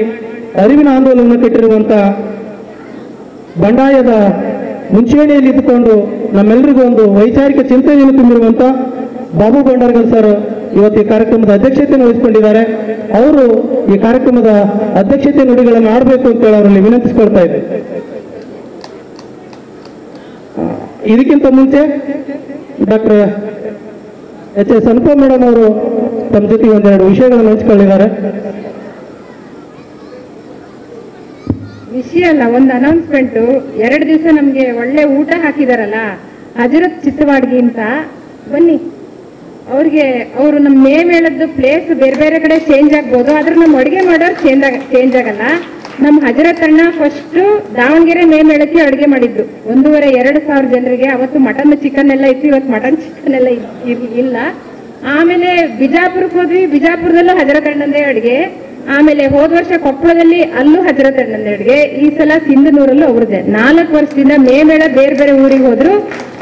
ಅರಿವಿನ ಆಂದೋಲನ ಕಟ್ಟಿರುವಂಥ ಬಂಡಾಯದ ಮುಂಚೂಣಿಯಲ್ಲಿ ಇದ್ದುಕೊಂಡು ನಮ್ಮೆಲ್ಲರಿಗೂ ಒಂದು ವೈಚಾರಿಕ ಚಿಂತನೆಯನ್ನು ತುಂಬಿರುವಂಥ ಬಾಬು ಬಂಡಾರ್ಗಲ್ ಸರ್ ಇವತ್ತು ಈ ಕಾರ್ಯಕ್ರಮದ ಅಧ್ಯಕ್ಷತೆಯನ್ನು ವಹಿಸಿಕೊಂಡಿದ್ದಾರೆ. ಅವರು ಈ ಕಾರ್ಯಕ್ರಮದ ಅಧ್ಯಕ್ಷತೆ ನುಡಿಗಳನ್ನು ಆಡಬೇಕು ಅಂತೇಳಿ ಅವರಲ್ಲಿ ವಿನಂತಿಸಿಕೊಳ್ತಾ ಇದ್ದೆ. ಇದಕ್ಕಿಂತ ಮುಂಚೆ ಡಾಕ್ಟರ್ ಎಚ್.ಎಸ್. ಅನುಪಮ ಮೇಡಮ್ ಅವರು ತಮ್ಮ ಜೊತೆ ಒಂದೆರಡು ವಿಷಯಗಳನ್ನು ಹಂಚಿಕೊಂಡಿದ್ದಾರೆ. ವಿಷಯ ಅಲ್ಲ, ಒಂದು ಅನೌನ್ಸ್ಮೆಂಟು. 2 ದಿವಸ ನಮಗೆ ಒಳ್ಳೆ ಊಟ ಹಾಕಿದಾರಲ್ಲ ಹಜರತ್ ಚಿತ್ತವಾಡ್ಗಿ ಅಂತ, ಬನ್ನಿ. ಅವರು ನಮ್ಮ ಮೇಳದ್ದು ಪ್ಲೇಸ್ ಬೇರೆ ಬೇರೆ ಕಡೆ ಚೇಂಜ್ ಆಗ್ಬೋದು, ಆದ್ರೆ ನಮ್ಮ ಅಡುಗೆ ಮಾಡೋರು ಚೇಂಜ್ ಆಗಲ್ಲ. ನಮ್ಮ ಹಜರತ್ ಅಣ್ಣ ಫಸ್ಟ್ ದಾವಣಗೆರೆ ಮೇಳಕ್ಕೆ ಅಡುಗೆ ಮಾಡಿದ್ರು 1,500-2,000 ಜನರಿಗೆ. ಅವತ್ತು ಮಟನ್ ಚಿಕನ್ ಎಲ್ಲ ಇತ್ತು, ಇವತ್ತು ಮಟನ್ ಚಿಕನ್ ಎಲ್ಲ ಇಲ್ಲ. ಆಮೇಲೆ ಬಿಜಾಪುರಕ್ಕೆ ಹೋದ್ವಿ, ಬಿಜಾಪುರದಲ್ಲೂ ಹಜರತ್ ಅಣ್ಣಂದೇ ಅಡುಗೆ. ಆಮೇಲೆ ಹೋದ ವರ್ಷ ಕೊಪ್ಪಳದಲ್ಲಿ ಅಲ್ಲೂ ಹಜರತ್ ಅಣ್ಣಂದೇ ಅಡುಗೆ. ಈ ಸಲ ಸಿಂಧನೂರಲ್ಲೂ ಅವ್ರದ್ದೇ. 4 ವರ್ಷದಿಂದ ಮೇಳ ಬೇರೆ ಬೇರೆ ಊರಿಗೆ ಹೋದ್ರು,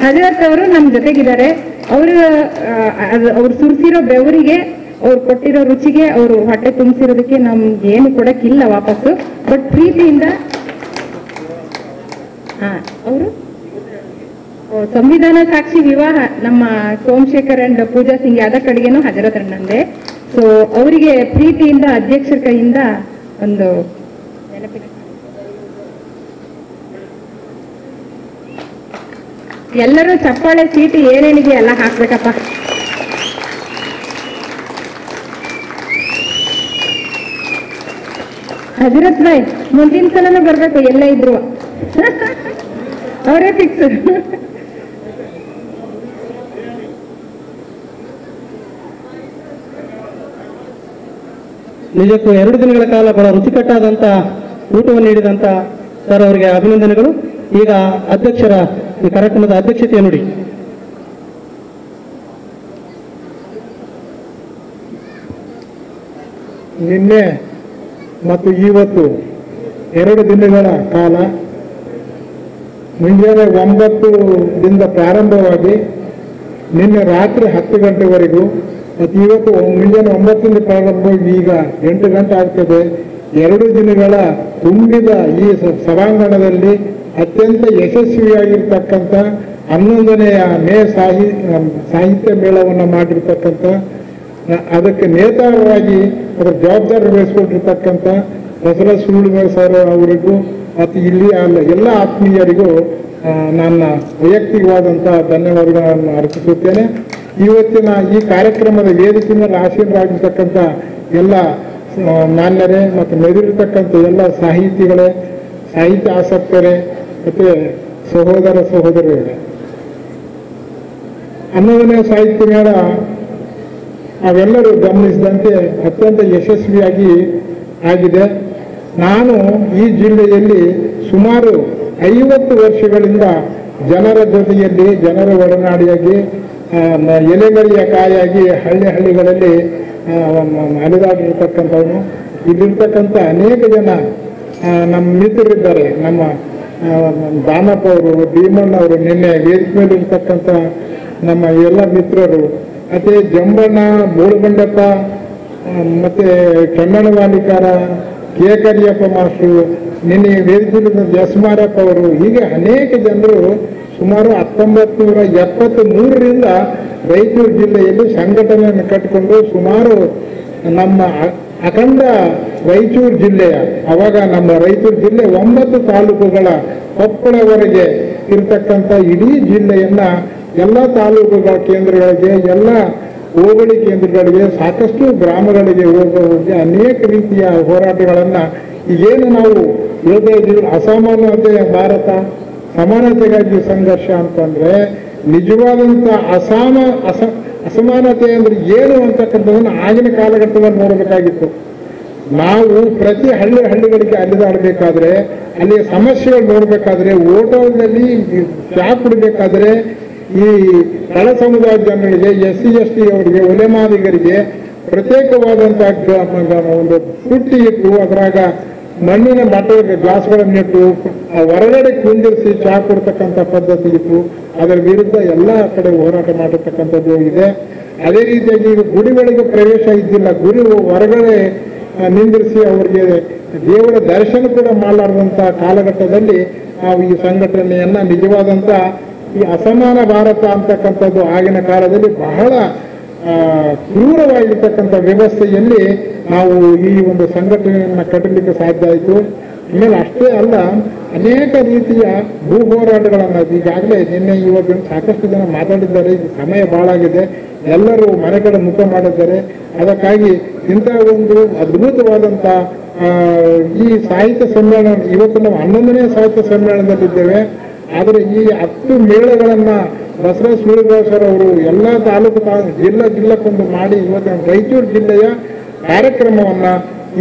ಹಜರತ್ ಅವರು ನಮ್ಮ ಜೊತೆಗಿದ್ದಾರೆ. ಅವ್ರು ಸುರಿಸಿರೋ ಬೆವರಿಗೆ, ಅವ್ರು ಕೊಟ್ಟಿರೋ ರುಚಿಗೆ, ಅವರು ಹೊಟ್ಟೆ ತುಂಬಿಸಿರೋದಕ್ಕೆ ನಮ್ಗೆ ಏನು ಕೊಡಕ್ಕಿಲ್ಲ ವಾಪಸ್ಸು. ಬಟ್ ಪ್ರೀತಿಯಿಂದ ಅವರು ಸಂವಿಧಾನ ಸಾಕ್ಷಿ ವಿವಾಹ ನಮ್ಮ ಸೋಮಶೇಖರ್ ಅಂಡ್ ಪೂಜಾ ಸಿಂಗ್ ಯಾದ ಕಡೆಗೇನು ಹಜರತ್ ಅಣ್ಣಂದೆ. ಸೊ ಅವರಿಗೆ ಪ್ರೀತಿಯಿಂದ ಅಧ್ಯಕ್ಷರ ಕೈಯಿಂದ ಒಂದು ಎಲ್ಲರೂ ಚಪ್ಪಾಳೆ ಸೀಟಿ ಏನೇನಿದೆ ಎಲ್ಲ ಹಾಕ್ಬೇಕಪ್ಪ. ಹಜರತ್ ಭಾಯ್ ಮುಂದಿನ ಸಲನೂ ಬರ್ಬೇಕು, ಎಲ್ಲ ಇದ್ರು ಅವರೇ ಫಿಕ್ಸ್. ನಿಜಕ್ಕೂ 2 ದಿನಗಳ ಕಾಲ ಬಹಳ ರುಚಿಕಟ್ಟಾದಂಥ ಊಟವನ್ನು ನೀಡಿದಂಥ ಸರ್ ಅವರಿಗೆ ಅಭಿನಂದನೆಗಳು. ಈಗ ಅಧ್ಯಕ್ಷರ ಈ ಕಾರ್ಯಕ್ರಮದ ಅಧ್ಯಕ್ಷತೆಯ ನುಡಿ. ನಿನ್ನೆ ಮತ್ತು ಇವತ್ತು 2 ದಿನಗಳ ಕಾಲ ಮುಂಜಾನೆ 9ರಿಂದ ಪ್ರಾರಂಭವಾಗಿ ನಿನ್ನೆ ರಾತ್ರಿ 10 ಗಂಟೆವರೆಗೂ ಮತ್ತು ಇವತ್ತು ಮುಂಜಾನೆ 9ರಿಂದ ಪ್ರಾರಂಭವಾಗಿ ಈಗ 8 ಗಂಟೆ ಆಗ್ತದೆ. 2 ದಿನಗಳ ತುಂಬಿದ ಈ ಸಭಾಂಗಣದಲ್ಲಿ ಅತ್ಯಂತ ಯಶಸ್ವಿಯಾಗಿರ್ತಕ್ಕಂಥ 11ನೆಯ ಸಾಹಿತ್ಯ ಮೇಳವನ್ನು ಮಾಡಿರ್ತಕ್ಕಂಥ, ಅದಕ್ಕೆ ನೇತಾರವಾಗಿ ಅದರ ಜವಾಬ್ದಾರಿ ವಹಿಸಿಕೊಂಡಿರ್ತಕ್ಕಂಥ ಬಸವರಾಜ ಸುಳ್ಳುಮೇಳ ಸರ್ ಅವರಿಗೂ ಮತ್ತು ಇಲ್ಲಿ ಎಲ್ಲ ಆತ್ಮೀಯರಿಗೂ ನನ್ನ ವೈಯಕ್ತಿಕವಾದಂಥ ಧನ್ಯವಾದಗಳನ್ನು ಅರ್ಪಿಸುತ್ತೇನೆ. ಇವತ್ತಿನ ಈ ಕಾರ್ಯಕ್ರಮದ ವೇದಿಕೆ ಮೇಲೆ ಆಸೀನರಾಗಿರ್ತಕ್ಕಂಥ ಎಲ್ಲ ಮಾನ್ಯರೇ ಮತ್ತು ಮೆದುಳಿರ್ತಕ್ಕಂಥ ಎಲ್ಲ ಸಾಹಿತಿಗಳೇ, ಸಾಹಿತ್ಯ ಆಸಕ್ತರೇ ಮತ್ತು ಸಹೋದರ ಸಹೋದರಿಯರೇ, 11ನೇ ಸಾಹಿತ್ಯ ಮೇಳ ನಾವೆಲ್ಲರೂ ಗಮನಿಸಿದಂತೆ ಅತ್ಯಂತ ಯಶಸ್ವಿಯಾಗಿ ಆಗಿದೆ. ನಾನು ಈ ಜಿಲ್ಲೆಯಲ್ಲಿ ಸುಮಾರು 50 ವರ್ಷಗಳಿಂದ ಜನರ ಜೊತೆಯಲ್ಲಿ, ಜನರ ಒಡನಾಡಿಯಾಗಿ, ಎಲೆಮರೆಯ ಕಾಯಾಗಿ ಹಳ್ಳಿಗಳಲ್ಲಿ ಅಲೆದಾಡಿರ್ತಕ್ಕಂಥವನು. ಇಲ್ಲಿರ್ತಕ್ಕಂಥ ಅನೇಕ ಜನ ನಮ್ಮ ಮಿತ್ರರಿದ್ದಾರೆ. ನಮ್ಮ ದಾನಪ್ಪ ಅವರು, ಭೀಮಣ್ಣ ಅವರು, ನಿನ್ನೆ ವೇದಿಕೆ ಮೇಲೆ ಇರ್ತಕ್ಕಂಥ ನಮ್ಮ ಎಲ್ಲ ಮಿತ್ರರು, ಮತ್ತು ಜಂಬಣ್ಣ, ಬೋಳಗಂಡಪ್ಪ, ಮತ್ತು ಕನ್ನಡ ವಾಲಿಕಾರ, ಕೆ ಕರಿಯಪ್ಪ ಮಾಸ್ಟ್ರು, ನಿನ್ನೆ ವೇದಿಕೆ ಜಸ್ಮಾರಪ್ಪ ಅವರು, ಹೀಗೆ ಅನೇಕ ಜನರು ಸುಮಾರು 1973ರಿಂದ ರಾಯಚೂರು ಜಿಲ್ಲೆಯಲ್ಲಿ ಸಂಘಟನೆಯನ್ನು ಕಟ್ಟಿಕೊಂಡು ಸುಮಾರು ನಮ್ಮ ಅಖಂಡ ರಾಯಚೂರು ಜಿಲ್ಲೆಯ, ಅವಾಗ ನಮ್ಮ ರಾಯಚೂರು ಜಿಲ್ಲೆ 9 ತಾಲೂಕುಗಳ ಕೊಪ್ಪಳವರೆಗೆ ಇರತಕ್ಕಂಥ ಇಡೀ ಜಿಲ್ಲೆಯನ್ನ ಎಲ್ಲ ತಾಲೂಕುಗಳ ಕೇಂದ್ರಗಳಿಗೆ, ಎಲ್ಲ ಹೋಬಳಿ ಕೇಂದ್ರಗಳಿಗೆ, ಸಾಕಷ್ಟು ಗ್ರಾಮಗಳಿಗೆ ಹೋಗಿ ಅನೇಕ ರೀತಿಯ ಹೋರಾಟಗಳನ್ನು ಈಗೇನು ನಾವು ಹೇಳ್ತಾ ಇದ್ದೀವಿ, ಅಸಮಾನತೆಯ ಭಾರತ, ಸಮಾನತೆಗಾಗಿ ಸಂಘರ್ಷ ಅಂತಂದ್ರೆ ನಿಜವಾದಂಥ ಅಸಮಾನತೆ ಅಂದ್ರೆ ಏನು ಅಂತಕ್ಕಂಥದ್ದನ್ನು ಆಗಿನ ಕಾಲಘಟ್ಟದಲ್ಲಿ ನೋಡಬೇಕಾಗಿತ್ತು. ನಾವು ಪ್ರತಿ ಹಳ್ಳಿಗಳಿಗೆ ಅಲೆದಾಡಬೇಕಾದ್ರೆ, ಅಲ್ಲಿಯ ಸಮಸ್ಯೆಗಳು ನೋಡಬೇಕಾದ್ರೆ, ಓಟೋದಲ್ಲಿ ಚಾ ಕುಡಬೇಕಾದ್ರೆ ಈ ತಳ ಸಮುದಾಯದ ಜನರಿಗೆ, SC ST ಅವರಿಗೆ, ಒಲೆಮಾದಿಗರಿಗೆ ಪ್ರತ್ಯೇಕವಾದಂಥ ಒಂದು ಪುಟ್ಟಿ ಇಟ್ಟು ಅದರಾಗ ಮಣ್ಣಿನ ಗ್ಲಾಸ್ಗಳನ್ನಿಟ್ಟು ಹೊರಗಡೆ ಕುಂದಿರಿಸಿ ಚಾ ಕೊಡ್ತಕ್ಕಂಥ ಪದ್ಧತಿ ಇತ್ತು. ಅದರ ವಿರುದ್ಧ ಎಲ್ಲ ಕಡೆ ಹೋರಾಟ ಮಾಡಿರ್ತಕ್ಕಂಥದ್ದು ಇದೆ. ಅದೇ ರೀತಿಯಾಗಿ ಗುಡಿಗಳಿಗೆ ಪ್ರವೇಶ ಇದ್ದಿಲ್ಲ, ಗುಡಿ ಹೊರಗಡೆ ನಿಂದಿರಿಸಿ ಅವರಿಗೆ ದೇವರ ದರ್ಶನ ಕೂಡ ಮಾಡಲಾರ್ದಂಥ ಕಾಲಘಟ್ಟದಲ್ಲಿ ನಾವು ಈ ಸಂಘಟನೆಯನ್ನ ನಿಜವಾದಂಥ ಈ ಅಸಮಾನ ಭಾರತ ಅಂತಕ್ಕಂಥದ್ದು ಆಗಿನ ಕಾಲದಲ್ಲಿ ಬಹಳ ಕ್ರೂರವಾಗಿರ್ತಕ್ಕಂಥ ವ್ಯವಸ್ಥೆಯಲ್ಲಿ ನಾವು ಈ ಒಂದು ಸಂಘಟನೆಯನ್ನು ಕಟ್ಟಲಿಕ್ಕೆ ಸಾಧ್ಯ ಆಯಿತು. ಆಮೇಲೆ ಅಷ್ಟೇ ಅಲ್ಲ, ಅನೇಕ ರೀತಿಯ ಭೂ ಹೋರಾಟಗಳನ್ನು ಈಗಾಗಲೇ ನಿನ್ನೆ ಇವತ್ತು ಸಾಕಷ್ಟು ಜನ ಮಾತಾಡಿದ್ದಾರೆ. ಸಮಯ ಭಾಳಾಗಿದೆ, ಎಲ್ಲರೂ ಮನೆ ಕಡೆ ಮುಖ ಮಾಡಿದ್ದಾರೆ. ಅದಕ್ಕಾಗಿ ಇಂಥ ಒಂದು ಅದ್ಭುತವಾದಂಥ ಈ ಸಾಹಿತ್ಯ ಸಮ್ಮೇಳನ, ಇವತ್ತು ನಾವು 11ನೇ ಸಾಹಿತ್ಯ ಸಮ್ಮೇಳನದಲ್ಲಿದ್ದೇವೆ. ಆದರೆ ಈ 10 ಮೇಳಗಳನ್ನು ಬಸವರಾಜ ಸುಳ್ಳುಮೇಳ ಸರ್ ಅವರು ಎಲ್ಲ ತಾಲೂಕು ಜಿಲ್ಲಕ್ಕೊಂದು ಮಾಡಿ ಇವತ್ತು ರಾಯಚೂರು ಜಿಲ್ಲೆಯ ಕಾರ್ಯಕ್ರಮವನ್ನು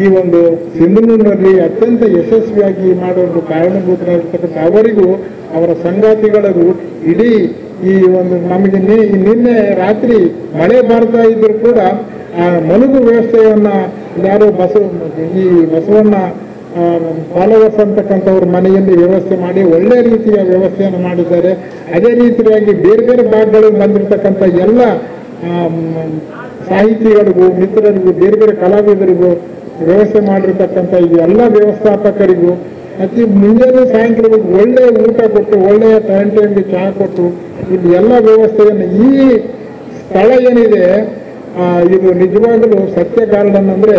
ಈ ಒಂದು ಸಿಂಧನೂರಿನಲ್ಲಿ ಅತ್ಯಂತ ಯಶಸ್ವಿಯಾಗಿ ಮಾಡುವ ಕಾರಣಭೂತರಾಗಿರ್ತಕ್ಕಂಥ ಅವರಿಗೂ, ಅವರ ಸಂಗಾತಿಗಳಿಗೂ, ಇಡೀ ಈ ಒಂದು ನಮಗೆ ನಿನ್ನೆ ರಾತ್ರಿ ಮಳೆ ಬರ್ತಾ ಇದ್ರೂ ಕೂಡ ಆ ಮಲಗು ವ್ಯವಸ್ಥೆಯನ್ನ ಯಾರು ಬಸವಣ್ಣ ಫಾಲೋವರ್ಸ್ ಅಂತಕ್ಕಂಥವ್ರ ಮನೆಯಲ್ಲಿ ವ್ಯವಸ್ಥೆ ಮಾಡಿ ಒಳ್ಳೆಯ ರೀತಿಯ ವ್ಯವಸ್ಥೆಯನ್ನು ಮಾಡಿದ್ದಾರೆ. ಅದೇ ರೀತಿಯಾಗಿ ಬೇರೆ ಬೇರೆ ಭಾಗಗಳಿಗೆ ಬಂದಿರತಕ್ಕಂಥ ಎಲ್ಲ ಸಾಹಿತಿಗಳಿಗೂ, ಮಿತ್ರರಿಗೂ, ಬೇರೆ ಬೇರೆ ಕಲಾವಿದರಿಗೂ ವ್ಯವಸ್ಥೆ ಮಾಡಿರ್ತಕ್ಕಂಥ ಈ ಎಲ್ಲ ವ್ಯವಸ್ಥಾಪಕರಿಗೂ ಅತಿ ಮುಂಜಾನೆ ಸಾಯಂಕಾಲ ಒಳ್ಳೆಯ ಊಟ ಕೊಟ್ಟು, ಒಳ್ಳೆಯ ಟೈಮ್ಗೆ ಚಹಾ ಕೊಟ್ಟು, ಇಲ್ಲಿ ಎಲ್ಲ ವ್ಯವಸ್ಥೆಯನ್ನು ಈ ಸ್ಥಳ ಏನಿದೆ ಇದು ನಿಜವಾಗಲೂ ಸತ್ಯ ಗಾರ್ಡನ್ ಅಂದರೆ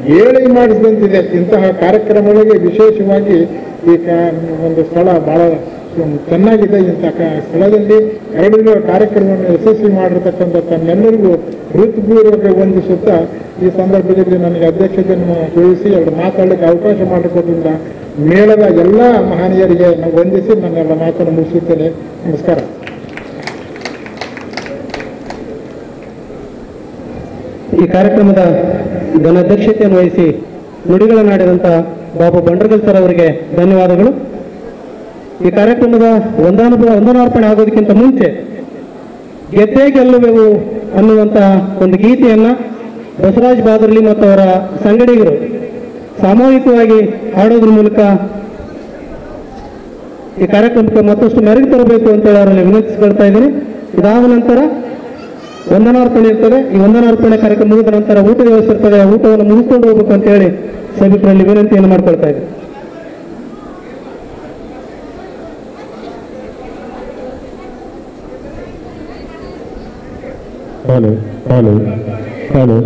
ಹೇಳಿ ಮಾಡಿಸಿದಂತಿದೆ. ಇಂತಹ ಕಾರ್ಯಕ್ರಮಗಳಿಗೆ ವಿಶೇಷವಾಗಿ ಈ ಒಂದು ಸ್ಥಳ ಬಹಳ ಚೆನ್ನಾಗಿದೆ. ಇಂತಹ ಸ್ಥಳದಲ್ಲಿ 2 ದಿನಗಳ ಕಾರ್ಯಕ್ರಮವನ್ನು ಯಶಸ್ವಿ ಮಾಡಿರ್ತಕ್ಕಂಥ ತಮ್ಮೆಲ್ಲರಿಗೂ ಹೃತ್ಪೂರ್ವಕ ವಂದಿಸುತ್ತಾ ಈ ಸಂದರ್ಭದಲ್ಲಿ ನನಗೆ ಅಧ್ಯಕ್ಷತೆಯನ್ನು ವಹಿಸಿ ಅವರು ಮಾತಾಡಲಿಕ್ಕೆ ಅವಕಾಶ ಮಾಡಿಕೊಟ್ಟಿದ್ದ ಮೇಳದ ಎಲ್ಲ ಮಹನೀಯರಿಗೆ ನಾವು ವಂದಿಸಿ ನನ್ನೆಲ್ಲ ಮಾತನ್ನು ಮುಗಿಸುತ್ತೇನೆ. ನಮಸ್ಕಾರ. ಈ ಕಾರ್ಯಕ್ರಮದ ಘನಾಧ್ಯಕ್ಷತೆಯನ್ನು ವಹಿಸಿ ನುಡಿಗಳನ್ನಾಡಿದಂಥ ಬಾಬು ಬಂಡ್ರಗಲ್ ಸರ್ ಅವರಿಗೆ ಧನ್ಯವಾದಗಳು. ಈ ಕಾರ್ಯಕ್ರಮದ ವಂದನಾರ್ಪಣೆ ಆಗೋದಕ್ಕಿಂತ ಮುಂಚೆ ಗೆದ್ದೇ ಗೆಲ್ಲುವೆವು ಅನ್ನುವಂಥ ಒಂದು ಗೀತೆಯನ್ನು ಬಸವರಾಜ್ ಬಾದರ್ಲಿ ಮತ್ತು ಅವರ ಸಂಗಡಿಗರು ಸಾಮೂಹಿಕವಾಗಿ ಹಾಡೋದ್ರ ಮೂಲಕ ಈ ಕಾರ್ಯಕ್ರಮಕ್ಕೆ ಮತ್ತಷ್ಟು ಮೆರುಗು ತರಬೇಕು ಅಂತೇಳಿ ಅವರಲ್ಲಿ ವಿನಂತಿಸಿಕೊಳ್ತಾ ಇದ್ದೀನಿ. ಇದಾದ ನಂತರ ವಂದನಾರ್ಪಣೆ ಇರ್ತದೆ. ಈ ವಂದನಾರ್ಪಣೆ ಕಾರ್ಯಕ್ರಮ ಮುಗಿದ ನಂತರ ಊಟ ವ್ಯವಸ್ಥೆ ಇರ್ತದೆ. ಊಟವನ್ನು ಮುಗಿಸ್ಕೊಂಡು ಹೋಗ್ಬೇಕು ಅಂತೇಳಿ ಸಭಿಕರಲ್ಲಿ ವಿನಂತಿಯನ್ನು ಮಾಡ್ಕೊಳ್ತಾ ಇದ್ದೀನಿ. Hello hello hello